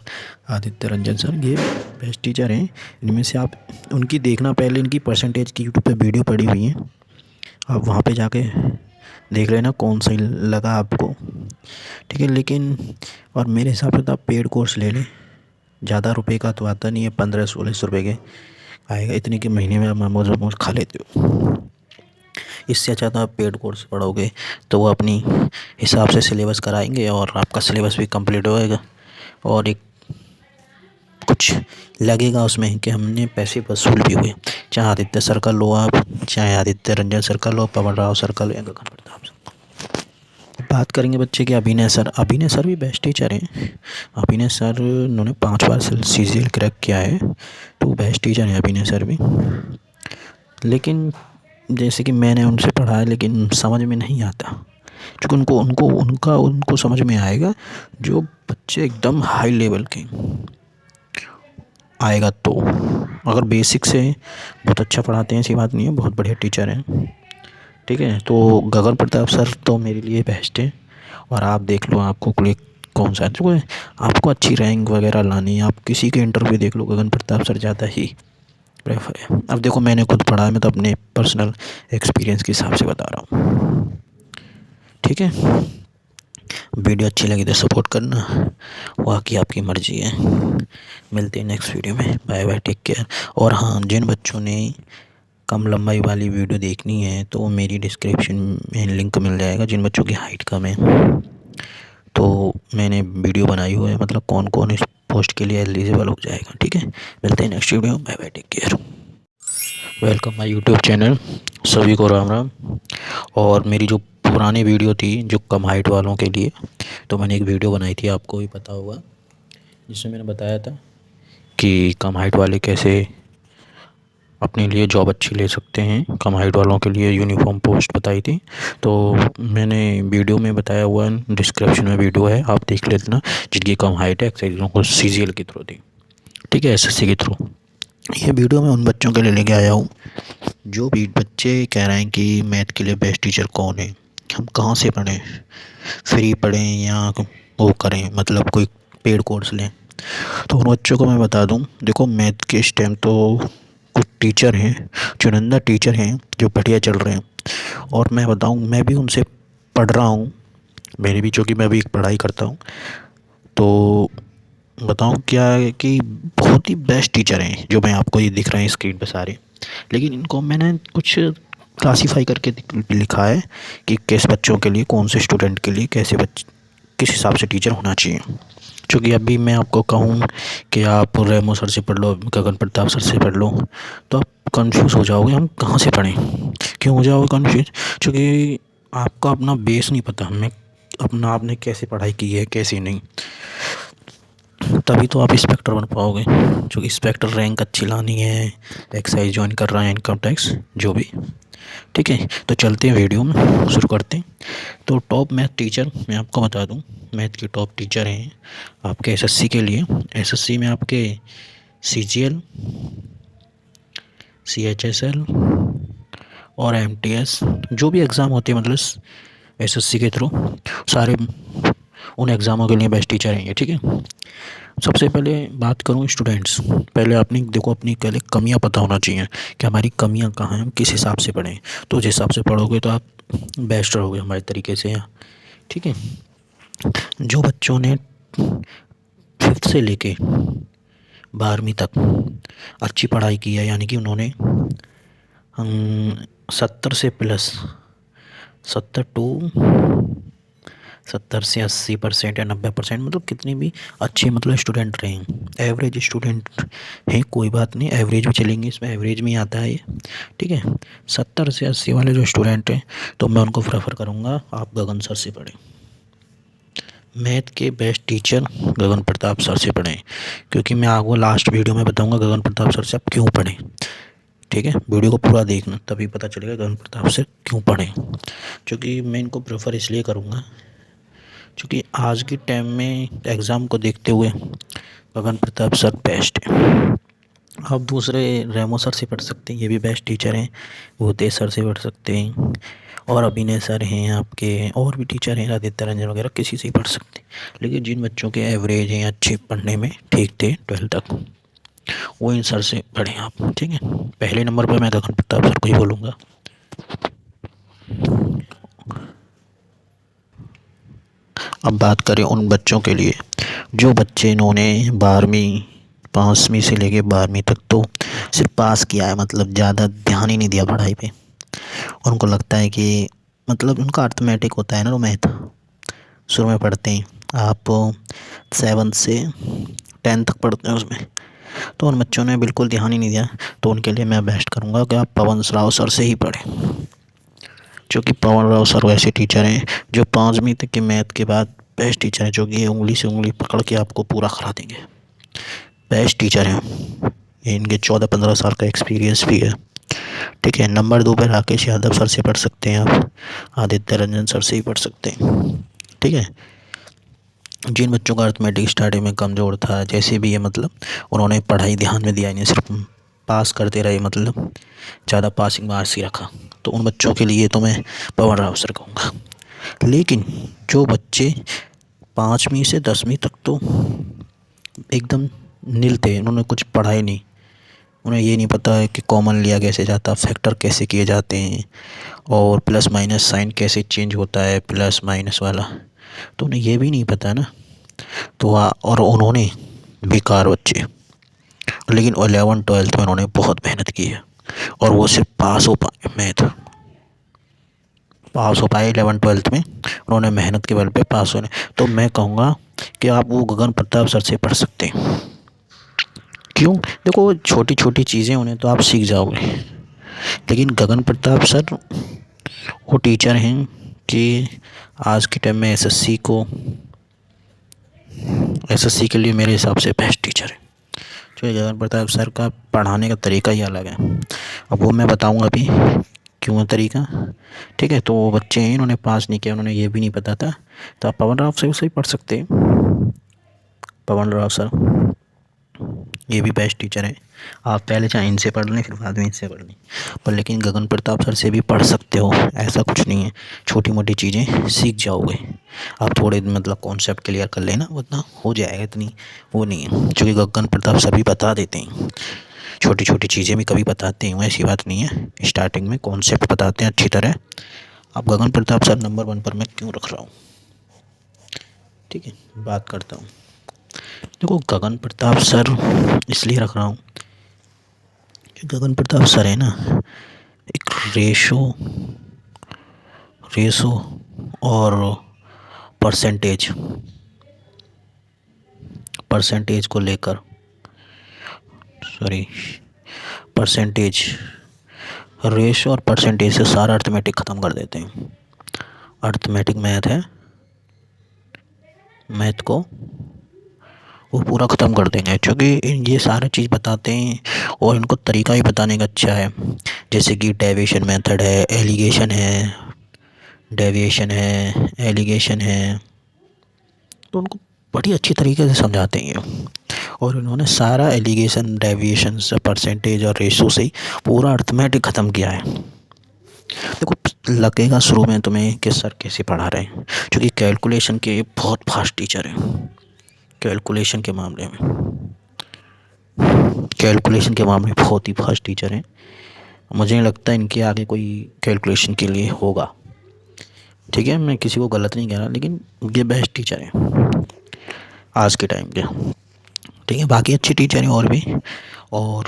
आदित्य रंजन सर, ये बेस्ट टीचर हैं। इनमें से आप उनकी देखना, पहले इनकी परसेंटेज की यूट्यूब पे वीडियो पड़ी हुई है, आप वहाँ पे जाके देख लेना कौन सही लगा आपको। ठीक है, लेकिन और मेरे हिसाब से तो आप पेड कोर्स ले लें, ज़्यादा रुपए का तो आता नहीं है, 1500-1600 रुपये के आएगा, इतने के महीने में आप मोमोज खा लेते हो। इससे अच्छा तो आप पेड कोर्स पढ़ोगे तो वो अपनी हिसाब से सिलेबस कराएंगे और आपका सिलेबस भी कंप्लीट होएगा, और एक कुछ लगेगा उसमें कि हमने पैसे वसूल भी हुए। चाहे आदित्य सर का लो आप, चाहे आदित्य रंजन सर का लो, पवन राव सर का लो या गगन प्रताप सर। बात करेंगे बच्चे के अभिनय सर भी बेस्ट टीचर हैं। अभिनय सर उन्होंने 5 बार CGL क्रैक किया है, तो बेस्ट टीचर है अभिनय सर भी। लेकिन जैसे कि मैंने उनसे पढ़ा है, लेकिन समझ में नहीं आता, क्योंकि उनको समझ में आएगा जो बच्चे एकदम हाई लेवल के आएगा। तो अगर बेसिक से बहुत अच्छा पढ़ाते हैं, ऐसी बात नहीं है, बहुत बढ़िया टीचर हैं। ठीक है, तो गगन प्रताप सर तो मेरे लिए बेस्ट है। और आप देख लो आपको क्लिक कौन सा है, तो आपको अच्छी रैंक वगैरह लानी है, आप किसी के इंटरव्यू देख लो, गगन प्रताप सर ज़्यादा ही प्रेफर है। अब देखो मैंने खुद पढ़ा है, मैं तो अपने पर्सनल एक्सपीरियंस के हिसाब से बता रहा हूँ। ठीक है, वीडियो अच्छी लगी तो सपोर्ट करना, बाकी आपकी मर्ज़ी है। मिलते हैं नेक्स्ट वीडियो में, बाय बाय, टेक केयर। और हाँ, जिन बच्चों ने कम लंबाई वाली वीडियो देखनी है तो मेरी डिस्क्रिप्शन में लिंक मिल जाएगा। जिन बच्चों की हाइट कम है तो मैंने वीडियो बनाई हुई है, मतलब कौन कौन इस पोस्ट के लिए एलिजिबल हो जाएगा। ठीक है, मिलते हैं next video, bye bye, take care. Welcome my YouTube channel, सभी को राम राम। और मेरी जो पुरानी वीडियो थी जो कम हाइट वालों के लिए, तो मैंने एक वीडियो बनाई थी, आपको भी पता होगा, जिसमें मैंने बताया था कि कम हाइट वाले कैसे अपने लिए जॉब अच्छी ले सकते हैं। कम हाइट वालों के लिए यूनिफॉर्म पोस्ट बताई थी, तो मैंने वीडियो में बताया हुआ, डिस्क्रिप्शन में वीडियो है, आप देख लेना। जिनकी कम हाइट है, एक्सरसाइजों को CGL के थ्रू दी, ठीक है, SSC के थ्रू। ये वीडियो मैं उन बच्चों के लिए लेके आया हूँ जो भी बच्चे कह रहे हैं कि मैथ के लिए बेस्ट टीचर कौन है, हम कहाँ से पढ़ें, फ्री पढ़ें या वो करें, मतलब कोई पेड कोर्स लें। तो उन बच्चों को मैं बता दूं, देखो मैथ के इस टाइम तो कुछ टीचर हैं, चुनिंदा टीचर हैं जो बढ़िया चल रहे हैं। और मैं बताऊं, मैं भी उनसे पढ़ रहा हूं, मेरी भी, चूँकि मैं भी पढ़ाई करता हूं, तो बताऊं क्या है कि बहुत ही बेस्ट टीचर हैं जो मैं आपको ये दिख रहे हैं स्क्रीन पे सारे। लेकिन इनको मैंने कुछ क्लासीफाई करके लिखा है कि किस बच्चों के लिए, कौन से स्टूडेंट के लिए कैसे किस हिसाब से टीचर होना चाहिए। क्योंकि अभी मैं आपको कहूँ कि आप रेमो सर से पढ़ लो, गगन प्रताप सर से पढ़ लो, तो आप कंफ्यूज हो जाओगे, हम कहाँ से पढ़ें। क्यों हो जाओगे कंफ्यूज? क्योंकि आपका अपना बेस नहीं पता, हमें अपना आपने कैसे पढ़ाई की है कैसे नहीं, तभी तो आप इंस्पेक्टर बन पाओगे। क्योंकि इंस्पेक्टर रैंक अच्छी लानी है, एक्साइज ज्वाइन कर रहा है, इनकम टैक्स जो भी। ठीक है, तो चलते हैं वीडियो में, शुरू करते हैं। तो टॉप मैथ टीचर मैं आपको बता दूं, मैथ के टॉप टीचर हैं आपके SSC के लिए। SSC में आपके CGL, CHSL और MTS जो भी एग्ज़ाम होते हैं, मतलब SSC के थ्रू, सारे उन एग्ज़ामों के लिए बेस्ट टीचर हैं ये। ठीक है, सबसे पहले बात करूँ स्टूडेंट्स, पहले आपने देखो अपनी पहले कमियां पता होना चाहिए कि हमारी कमियां कहाँ हैं, हम किस हिसाब से पढ़ें। तो जिस हिसाब से पढ़ोगे तो आप बेस्ट रहोगे हमारे तरीके से। ठीक है, जो बच्चों ने 5th से लेके 12वीं तक अच्छी पढ़ाई की है, यानी कि उन्होंने 70 से प्लस 70 से 80% या 90%, मतलब कितने भी अच्छे मतलब स्टूडेंट रहे, एवरेज स्टूडेंट हैं, कोई बात नहीं, एवरेज भी चलेंगे, इसमें एवरेज में ही आता है ये। ठीक है, 70 से 80 वाले जो स्टूडेंट हैं, तो मैं उनको प्रेफर करूँगा आप गगन सर से पढ़ें। मैथ के बेस्ट टीचर गगन प्रताप सर से पढ़ें, क्योंकि मैं आपको लास्ट वीडियो में बताऊँगा गगन प्रताप सर से आप क्यों पढ़ें। ठीक है, वीडियो को पूरा देखना, तभी पता चलेगा गगन प्रताप से क्यों पढ़ें। क्योंकि मैं इनको प्रेफर इसलिए करूँगा क्योंकि आज के टाइम में एग्ज़ाम को देखते हुए गगन प्रताप सर बेस्ट है। आप दूसरे रेमो सर से पढ़ सकते हैं, ये भी बेस्ट टीचर हैं, वो तेज सर से पढ़ सकते हैं, और अभिनय सर हैं आपके, और भी टीचर हैं, आदित्य रंजन वगैरह, किसी से ही पढ़ सकते हैं। लेकिन जिन बच्चों के एवरेज हैं, अच्छे पढ़ने में ठीक थे 12th तक, वो इन सर से पढ़ें आप। ठीक है, पहले नंबर पर मैं गगन प्रताप सर को ही बोलूँगा। अब बात करें उन बच्चों के लिए जो बच्चे इन्होंने 12वीं 5वीं से लेके 12वीं तक तो सिर्फ पास किया है, मतलब ज़्यादा ध्यान ही नहीं दिया पढ़ाई पे। उनको लगता है कि मतलब उनका अर्थमेटिक होता है ना, वो मैथ शुरू में पढ़ते हैं, आप 7 से 10 तक पढ़ते हैं उसमें, तो उन बच्चों ने बिल्कुल ध्यान ही नहीं दिया। तो उनके लिए मैं बेस्ट करूँगा कि आप पवन राव सर से ही पढ़ें, क्योंकि पवन राव सर वैसे टीचर हैं जो 5वीं तक के मैथ के बाद बेस्ट टीचर हैं, जो कि ये उंगली से उंगली पकड़ के आपको पूरा करा देंगे। बेस्ट टीचर हैं ये, इनके 14-15 साल का एक्सपीरियंस भी है। ठीक है। नंबर 2 पे राकेश यादव सर से पढ़ सकते हैं आप, आदित्य रंजन सर से ही पढ़ सकते हैं। ठीक है। जिन बच्चों का अर्थमेटिक स्टार्टिंग में कमज़ोर था, जैसे भी ये मतलब उन्होंने पढ़ाई ध्यान में दिया, नहीं सिर्फ पास करते रहे, मतलब ज़्यादा पासिंग मार्क्स ही रखा, तो उन बच्चों के लिए तो मैं पवन राव सर कहूँगा। लेकिन जो बच्चे 5वीं से 10वीं तक तो एकदम नील थे, उन्होंने कुछ पढ़ा ही नहीं, उन्हें ये नहीं पता है कि कॉमन लिया कैसे जाता, फैक्टर कैसे किए जाते हैं, और प्लस माइनस साइन कैसे चेंज होता है, प्लस माइनस वाला, तो उन्हें ये भी नहीं पता ना। तो और उन्होंने बेकार बच्चे, लेकिन 11-12 में उन्होंने बहुत मेहनत की है और वो सिर्फ पास हो पाए, मैथ पास हो पाए 11-12 में, उन्होंने मेहनत के बल पे पास होने। तो मैं कहूँगा कि आप वो गगन प्रताप सर से पढ़ सकते हैं। क्यों? देखो, छोटी छोटी चीज़ें उन्हें तो आप सीख जाओगे, लेकिन गगन प्रताप सर वो टीचर हैं कि आज के टाइम में एसएससी के लिए मेरे हिसाब से बेस्ट टीचर है। जो गगन प्रताप सर का पढ़ाने का तरीका ही अलग है। अब वो मैं बताऊंगा अभी क्यों तरीका। ठीक है। तो वो बच्चे हैं, इन्होंने पास नहीं किया, उन्होंने ये भी नहीं पता था, तो आप पवन राव से उसे ही पढ़ सकते हैं। पवन राव सर ये भी बेस्ट टीचर है। आप पहले चाहे इनसे पढ़ लें, फिर बाद में इनसे पढ़ लें, पर लेकिन गगन प्रताप सर से भी पढ़ सकते हो, ऐसा कुछ नहीं है। छोटी मोटी चीज़ें सीख जाओगे आप, थोड़े मतलब कॉन्सेप्ट क्लियर कर लेना, उतना हो जाएगा, इतनी वो नहीं है, क्योंकि गगन प्रताप सभी बता देते हैं। छोटी छोटी चीज़ें भी कभी बताते हैं, ऐसी बात नहीं है। स्टार्टिंग में कॉन्सेप्ट बताते हैं अच्छी तरह। अब गगन प्रताप सर नंबर 1 पर मैं क्यों रख रहा हूँ, ठीक है, बात करता हूँ। देखो, गगन प्रताप सर इसलिए रख रहा हूँ कि गगन प्रताप सर है ना, एक रेशो और परसेंटेज को लेकर, परसेंटेज, रेशो और परसेंटेज से सारा अर्थमेटिक ख़त्म कर देते हैं। अर्थमेटिक मैथ है, मैथ को वो पूरा ख़त्म कर देंगे, क्योंकि ये सारी चीज़ बताते हैं और इनको तरीका ही बताने का अच्छा है। जैसे कि डेविएशन मेथड है, एलिगेशन है, डेविएशन है, एलिगेशन है, तो उनको बड़ी अच्छी तरीके से समझाते हैं ये। और इन्होंने सारा एलिगेशन, डेविएशन, परसेंटेज और रेशो से ही पूरा अर्थमेटिक ख़त्म किया है। देखो, लगेगा शुरू में तुम्हें कि सर कैसे पढ़ा रहे हैं, क्योंकि कैलकुलेशन के बहुत फास्ट टीचर हैं। कैलकुलेशन के मामले में बहुत ही फास्ट टीचर हैं। मुझे नहीं लगता इनके आगे कोई कैलकुलेशन के लिए होगा। ठीक है, मैं किसी को गलत नहीं कह रहा, लेकिन ये बेस्ट टीचर हैं आज के टाइम के। ठीक है, बाकी अच्छे टीचर हैं और भी, और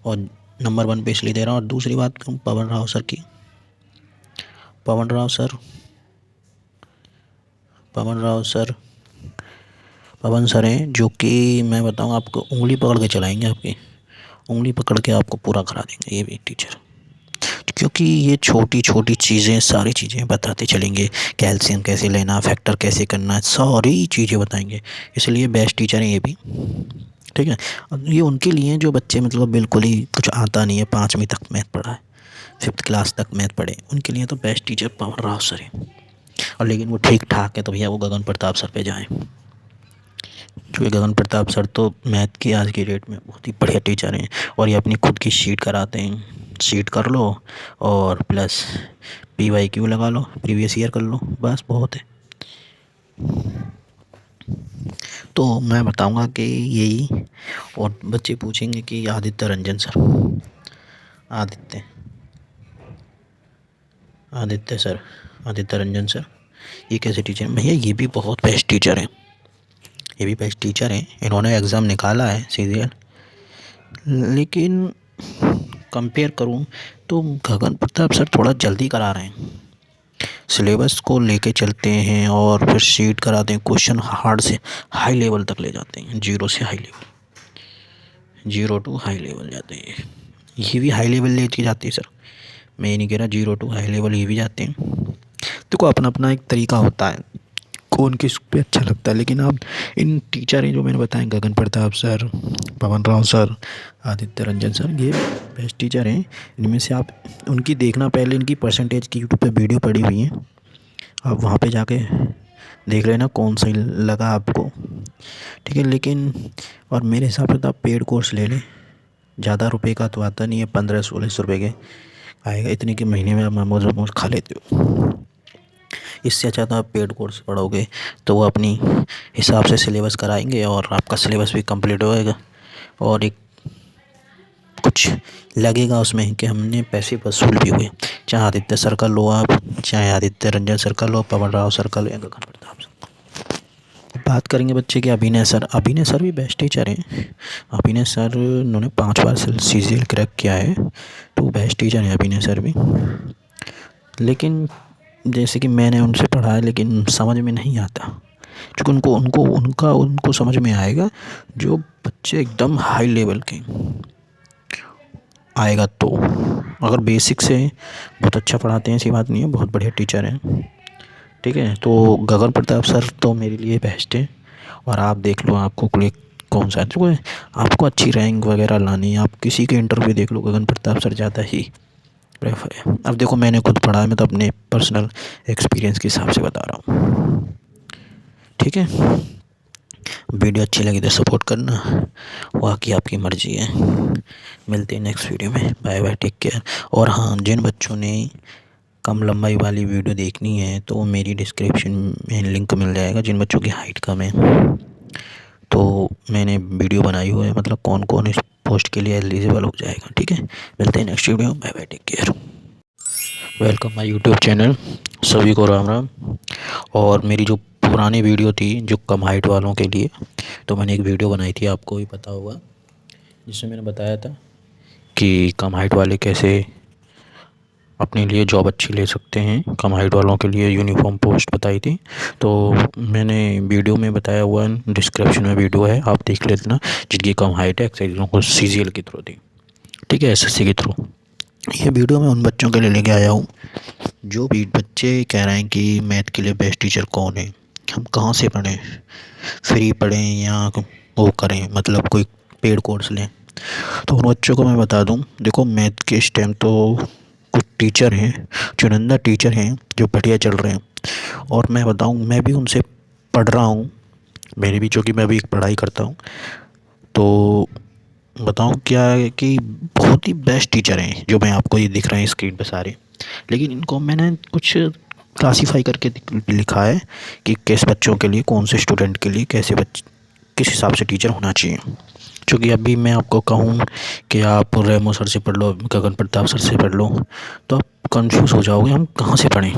और नंबर 1 पे इसलिए दे रहा हूँ। और दूसरी बात करूँ पवन राव सर की। पवन सर हैं जो कि मैं बताऊँ आपको, उंगली पकड़ के चलाएंगे, आपकी उंगली पकड़ के आपको पूरा करा देंगे ये भी टीचर, क्योंकि ये छोटी छोटी चीज़ें, सारी चीज़ें बताते चलेंगे। कैल्शियम कैसे लेना, फैक्टर कैसे करना, सारी चीज़ें बताएंगे, इसलिए बेस्ट टीचर हैं ये भी। ठीक है। अब ये उनके लिए जो बच्चे मतलब बिल्कुल ही कुछ आता नहीं है, 5वीं तक मैथ पढ़ा है, 5th क्लास तक मैथ पढ़े, उनके लिए तो बेस्ट टीचर पवन राव सर है। और लेकिन वो ठीक ठाक है तो भैया वो गगन प्रताप सर पे जाएँ, क्योंकि गगन प्रताप सर तो मैथ की आज की डेट में बहुत ही बढ़िया टीचर हैं। और ये अपनी खुद की शीट कराते हैं, शीट कर लो और प्लस PYQ लगा लो, प्रीवियस ईयर कर लो, बस बहुत है। तो मैं बताऊंगा कि यही, और बच्चे पूछेंगे कि आदित्य रंजन सर, आदित्य रंजन सर ये कैसे टीचर हैं? भैया ये भी बहुत बेस्ट टीचर हैं, इन्होंने एग्ज़ाम निकाला है सीरियल, लेकिन कंपेयर करूं तो गगन प्रताप सर थोड़ा जल्दी करा रहे हैं, सिलेबस को लेके चलते हैं और फिर शीट कराते हैं, क्वेश्चन हार्ड से हाई लेवल तक ले जाते हैं, 0 से high level. Zero to high level जाते हैं, ये भी हाई लेवल लेके जाते हैं सर। मैं ये नहीं कह रहा, जीरो टू हाई लेवल ये भी जाते हैं। देखो अपना अपना एक तरीका होता है, कौन किस पे अच्छा लगता है। लेकिन आप इन टीचर हैं जो मैंने बताए, गगन प्रताप सर, पवन राव सर, आदित्य रंजन सर, ये बेस्ट टीचर हैं। इनमें से आप उनकी देखना, पहले इनकी परसेंटेज की यूट्यूब पे वीडियो पड़ी हुई है, आप वहाँ पे जाके देख लेना कौन सही लगा आपको, ठीक है। लेकिन और मेरे हिसाब से तो आप पेड कोर्स ले लें, ज़्यादा रुपए का तो आता नहीं है, 1500-1600 रुपये के आएगा, इतने के महीने में आप मोमोज वोमोज खा लेते हो। इससे अच्छा तो आप पेड कोर्स पढ़ोगे तो वो अपनी हिसाब से सिलेबस कराएंगे और आपका सिलेबस भी कंप्लीट होएगा, और एक कुछ लगेगा उसमें कि हमने पैसे वसूल भी हुए। चाहे आदित्य सर का लो आप, चाहे आदित्य रंजन सर का लो, पवन राव सर का लो, या गगन प्रताप सर। बात करेंगे बच्चे के अभिनय सर। अभिनय सर भी बेस्ट टीचर हैं। अभिनय सर उन्होंने 5 बार CGL क्रैक किया है, तो बेस्ट टीचर हैं अभिनय सर भी। लेकिन जैसे कि मैंने उनसे पढ़ा है, लेकिन समझ में नहीं आता, क्योंकि उनको समझ में आएगा जो बच्चे एकदम हाई लेवल के आएगा। तो अगर बेसिक से बहुत अच्छा पढ़ाते हैं, ऐसी बात नहीं है, बहुत बढ़िया टीचर हैं, ठीक है। तो गगन प्रताप सर तो मेरे लिए बेस्ट है। और आप देख लो आपको कौन सा है, आपको अच्छी रैंक वगैरह लानी है, आप किसी के इंटरव्यू देख लो, गगन प्रताप सर ज़्यादा ही प्रेफर है। अब देखो मैंने खुद पढ़ा है, मैं तो अपने पर्सनल एक्सपीरियंस के हिसाब से बता रहा हूँ, ठीक है। वीडियो अच्छी लगी तो सपोर्ट करना, बाकी आपकी मर्ज़ी है। मिलते हैं नेक्स्ट वीडियो में, बाय बाय, टेक केयर। और हाँ, जिन बच्चों ने कम लंबाई वाली वीडियो देखनी है तो मेरी डिस्क्रिप्शन में लिंक मिल जाएगा। जिन बच्चों की हाइट कम है तो मैंने वीडियो बनाई हुई है, मतलब कौन कौन इस पोस्ट के लिए एलिजिबल हो जाएगा, ठीक है। मिलते हैं next video, bye bye, take care. Welcome my YouTube channel, सभी को राम राम। और मेरी जो पुरानी वीडियो थी जो कम हाइट वालों के लिए, तो मैंने एक वीडियो बनाई थी, आपको भी पता होगा, जिसमें मैंने बताया था कि कम हाइट वाले कैसे अपने लिए जॉब अच्छी ले सकते हैं। कम हाइट वालों के लिए यूनिफॉर्म पोस्ट बताई थी, तो मैंने वीडियो में बताया हुआ, डिस्क्रिप्शन में वीडियो है, आप देख लेना। जिनकी कम हाइट है, एक्सरसाइजों को CGL के थ्रू दी, ठीक है, SSC के थ्रू। ये वीडियो मैं उन बच्चों के लिए लेके आया हूँ जो भी बच्चे कह रहे हैं कि मैथ के लिए बेस्ट टीचर कौन है, हम कहाँ से पढ़ें, फ्री पढ़ें या वो करें, मतलब कोई पेड कोर्स लें। तो उन बच्चों को मैं बता दूं, देखो मैथ के इस टाइम तो कुछ टीचर हैं, चुनिंदा टीचर हैं जो बढ़िया चल रहे हैं। और मैं बताऊं, मैं भी उनसे पढ़ रहा हूं, मेरी भी, चूँकि मैं भी एक पढ़ाई करता हूं, तो बताऊं क्या है कि बहुत ही बेस्ट टीचर हैं जो मैं आपको ये दिख रहे हैं स्क्रीन पे सारे। लेकिन इनको मैंने कुछ क्लासीफाई करके लिखा है कि किस बच्चों के लिए, कौन से स्टूडेंट के लिए कैसे किस हिसाब से टीचर होना चाहिए। क्योंकि अभी मैं आपको कहूँ कि आप रेमो सर से पढ़ लो, गगन प्रताप सर से पढ़ लो, तो आप कंफ्यूज हो जाओगे, हम कहाँ से पढ़ें।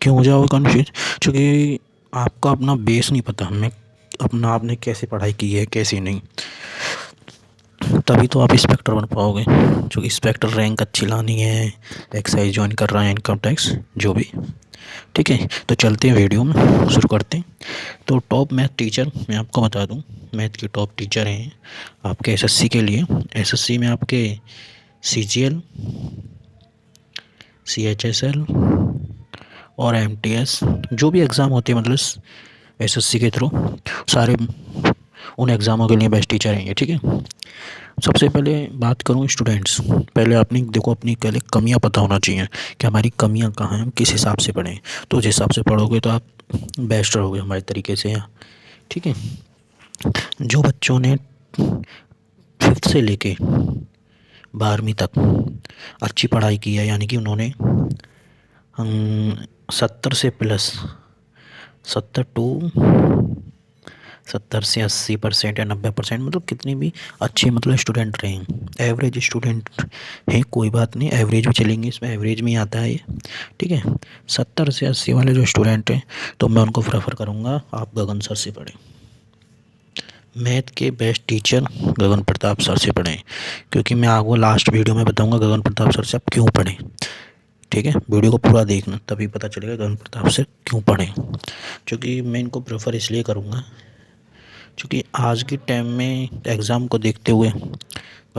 क्यों हो जाओगे कंफ्यूज? क्योंकि आपका अपना बेस नहीं पता, हमें अपना आपने कैसे पढ़ाई की है कैसे नहीं, तभी तो आप इंस्पेक्टर बन पाओगे। जो इंस्पेक्टर रैंक अच्छी लानी है, एक्साइज ज्वाइन कर रहा है, इनकम टैक्स जो भी, ठीक है। तो चलते हैं वीडियो में, शुरू करते हैं। तो टॉप मैथ टीचर मैं आपको बता दूं, मैथ के टॉप टीचर हैं आपके SSC के लिए। SSC में आपके CGL, CHSL और MTS जो भी एग्ज़ाम होते हैं, मतलब SSC के थ्रू, सारे उन एग्ज़ामों के लिए बेस्ट टीचर हैं ये, ठीक है। सबसे पहले बात करूं स्टूडेंट्स, पहले आपने देखो अपनी पहले कमियां पता होना चाहिए कि हमारी कमियां कहाँ हैं, हम किस हिसाब से पढ़ें। तो उस हिसाब से पढ़ोगे तो आप बेस्ट रहोगे हमारे तरीके से, ठीक है। जो बच्चों ने 5th से लेके 12वीं तक अच्छी पढ़ाई की है, यानी कि उन्होंने 70 से प्लस, 70 से 80% या 90%, मतलब कितनी भी अच्छे मतलब स्टूडेंट रहे हैं, एवरेज स्टूडेंट हैं, कोई बात नहीं, एवरेज भी चलेंगे, इसमें एवरेज में ही आता है ये, ठीक है। 70 से 80 वाले जो स्टूडेंट हैं, तो मैं उनको प्रेफर करूँगा आप गगन सर से पढ़ें। मैथ के बेस्ट टीचर गगन प्रताप सर से पढ़ें, क्योंकि मैं आपको लास्ट वीडियो में बताऊँगा गगन प्रताप सर से आप क्यों पढ़ें, ठीक है। वीडियो को पूरा देखना, तभी पता चलेगा गगन प्रताप से क्यों पढ़ें। क्योंकि मैं इनको प्रेफर इसलिए करूँगा क्योंकि आज के टाइम में एग्ज़ाम को देखते हुए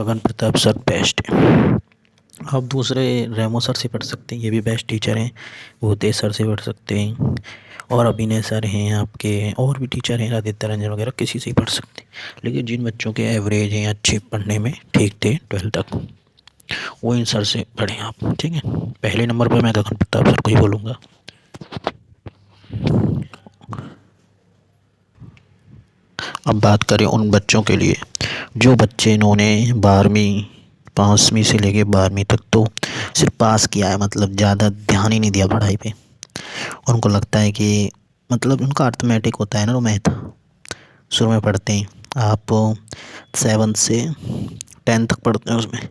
गगन प्रताप सर बेस्ट है। आप दूसरे रेमो सर से पढ़ सकते हैं, ये भी बेस्ट टीचर हैं। भूतेश सर से पढ़ सकते हैं, और अभिनय सर हैं आपके, और भी टीचर हैं आदित्य रंजन वगैरह, किसी से ही पढ़ सकते हैं। लेकिन जिन बच्चों के एवरेज हैं, अच्छे पढ़ने में ठीक थे 12th तक, वो इन सर से पढ़ें आप, ठीक है। पहले नंबर पर मैं गगन प्रताप सर को ही बोलूँगा। अब बात करें उन बच्चों के लिए जो बच्चे इन्होंने 12वीं 5वीं से लेके 12वीं तक तो सिर्फ पास किया है, मतलब ज़्यादा ध्यान ही नहीं दिया पढ़ाई पे। उनको लगता है कि मतलब उनका अर्थमेटिक होता है ना, वो मैथ शुरू में पढ़ते हैं, आप 7 से 10 तक पढ़ते हैं उसमें,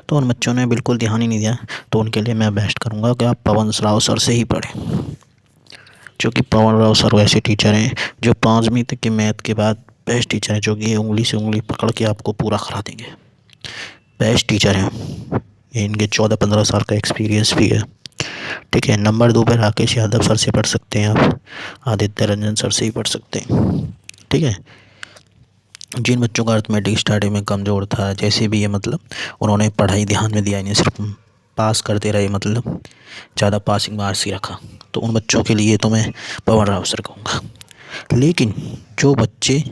तो उन बच्चों ने बिल्कुल ध्यान ही नहीं दिया। तो उनके लिए मैं बेस्ट करूँगा कि आप पवन राव सर से ही पढ़ें, क्योंकि पवन राव सर वैसे टीचर हैं जो 5वीं तक के मैथ के बाद बेस्ट टीचर हैं, जो कि उंगली से उंगली पकड़ के आपको पूरा करा देंगे। बेस्ट टीचर हैं, इनके 14-15 साल का एक्सपीरियंस भी है, ठीक है। नंबर 2 पर राकेश यादव सर से पढ़ सकते हैं आप, आदित्य रंजन सर से ही पढ़ सकते हैं, ठीक है। जिन बच्चों का अर्थमेटिक स्टार्टिंग में कमज़ोर था, जैसे भी है, मतलब उन्होंने पढ़ाई ध्यान में दिया, नहीं सिर्फ पास करते रहे, मतलब ज़्यादा पासिंग मार्क्स ही रखा, तो उन बच्चों के लिए तो मैं पवन राव सर कहूँगा। लेकिन जो बच्चे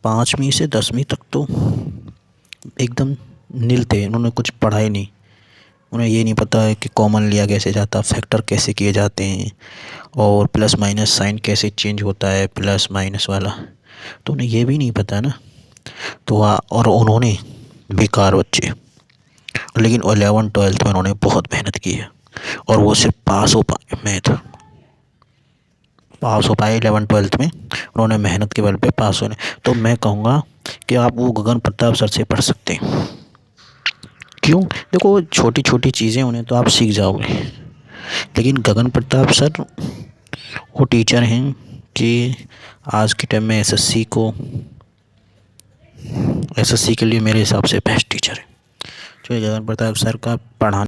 5वीं से 10वीं तक तो एकदम नील थे, उन्होंने कुछ पढ़ा ही नहीं, उन्हें ये नहीं पता है कि कॉमन लिया कैसे जाता, फैक्टर कैसे किए जाते हैं, और प्लस माइनस साइन कैसे चेंज होता है, प्लस माइनस वाला, तो उन्हें ये भी नहीं पता ना। तो और उन्होंने बेकार बच्चे, लेकिन 11th-12th में उन्होंने बहुत मेहनत की है, और वो सिर्फ पास हो पाए, मैथ पास हो पाए 11th-12th में, उन्होंने मेहनत के बल पे पास होने। तो मैं कहूँगा कि आप वो गगन प्रताप सर से पढ़ सकते हैं। क्यों? देखो, छोटी छोटी चीज़ें उन्हें तो आप सीख जाओगे, लेकिन गगन प्रताप सर वो टीचर हैं कि आज के टाइम में एसएससी के लिए मेरे हिसाब से बेस्ट टीचर है। जो गगन प्रताप सर का पढ़ाना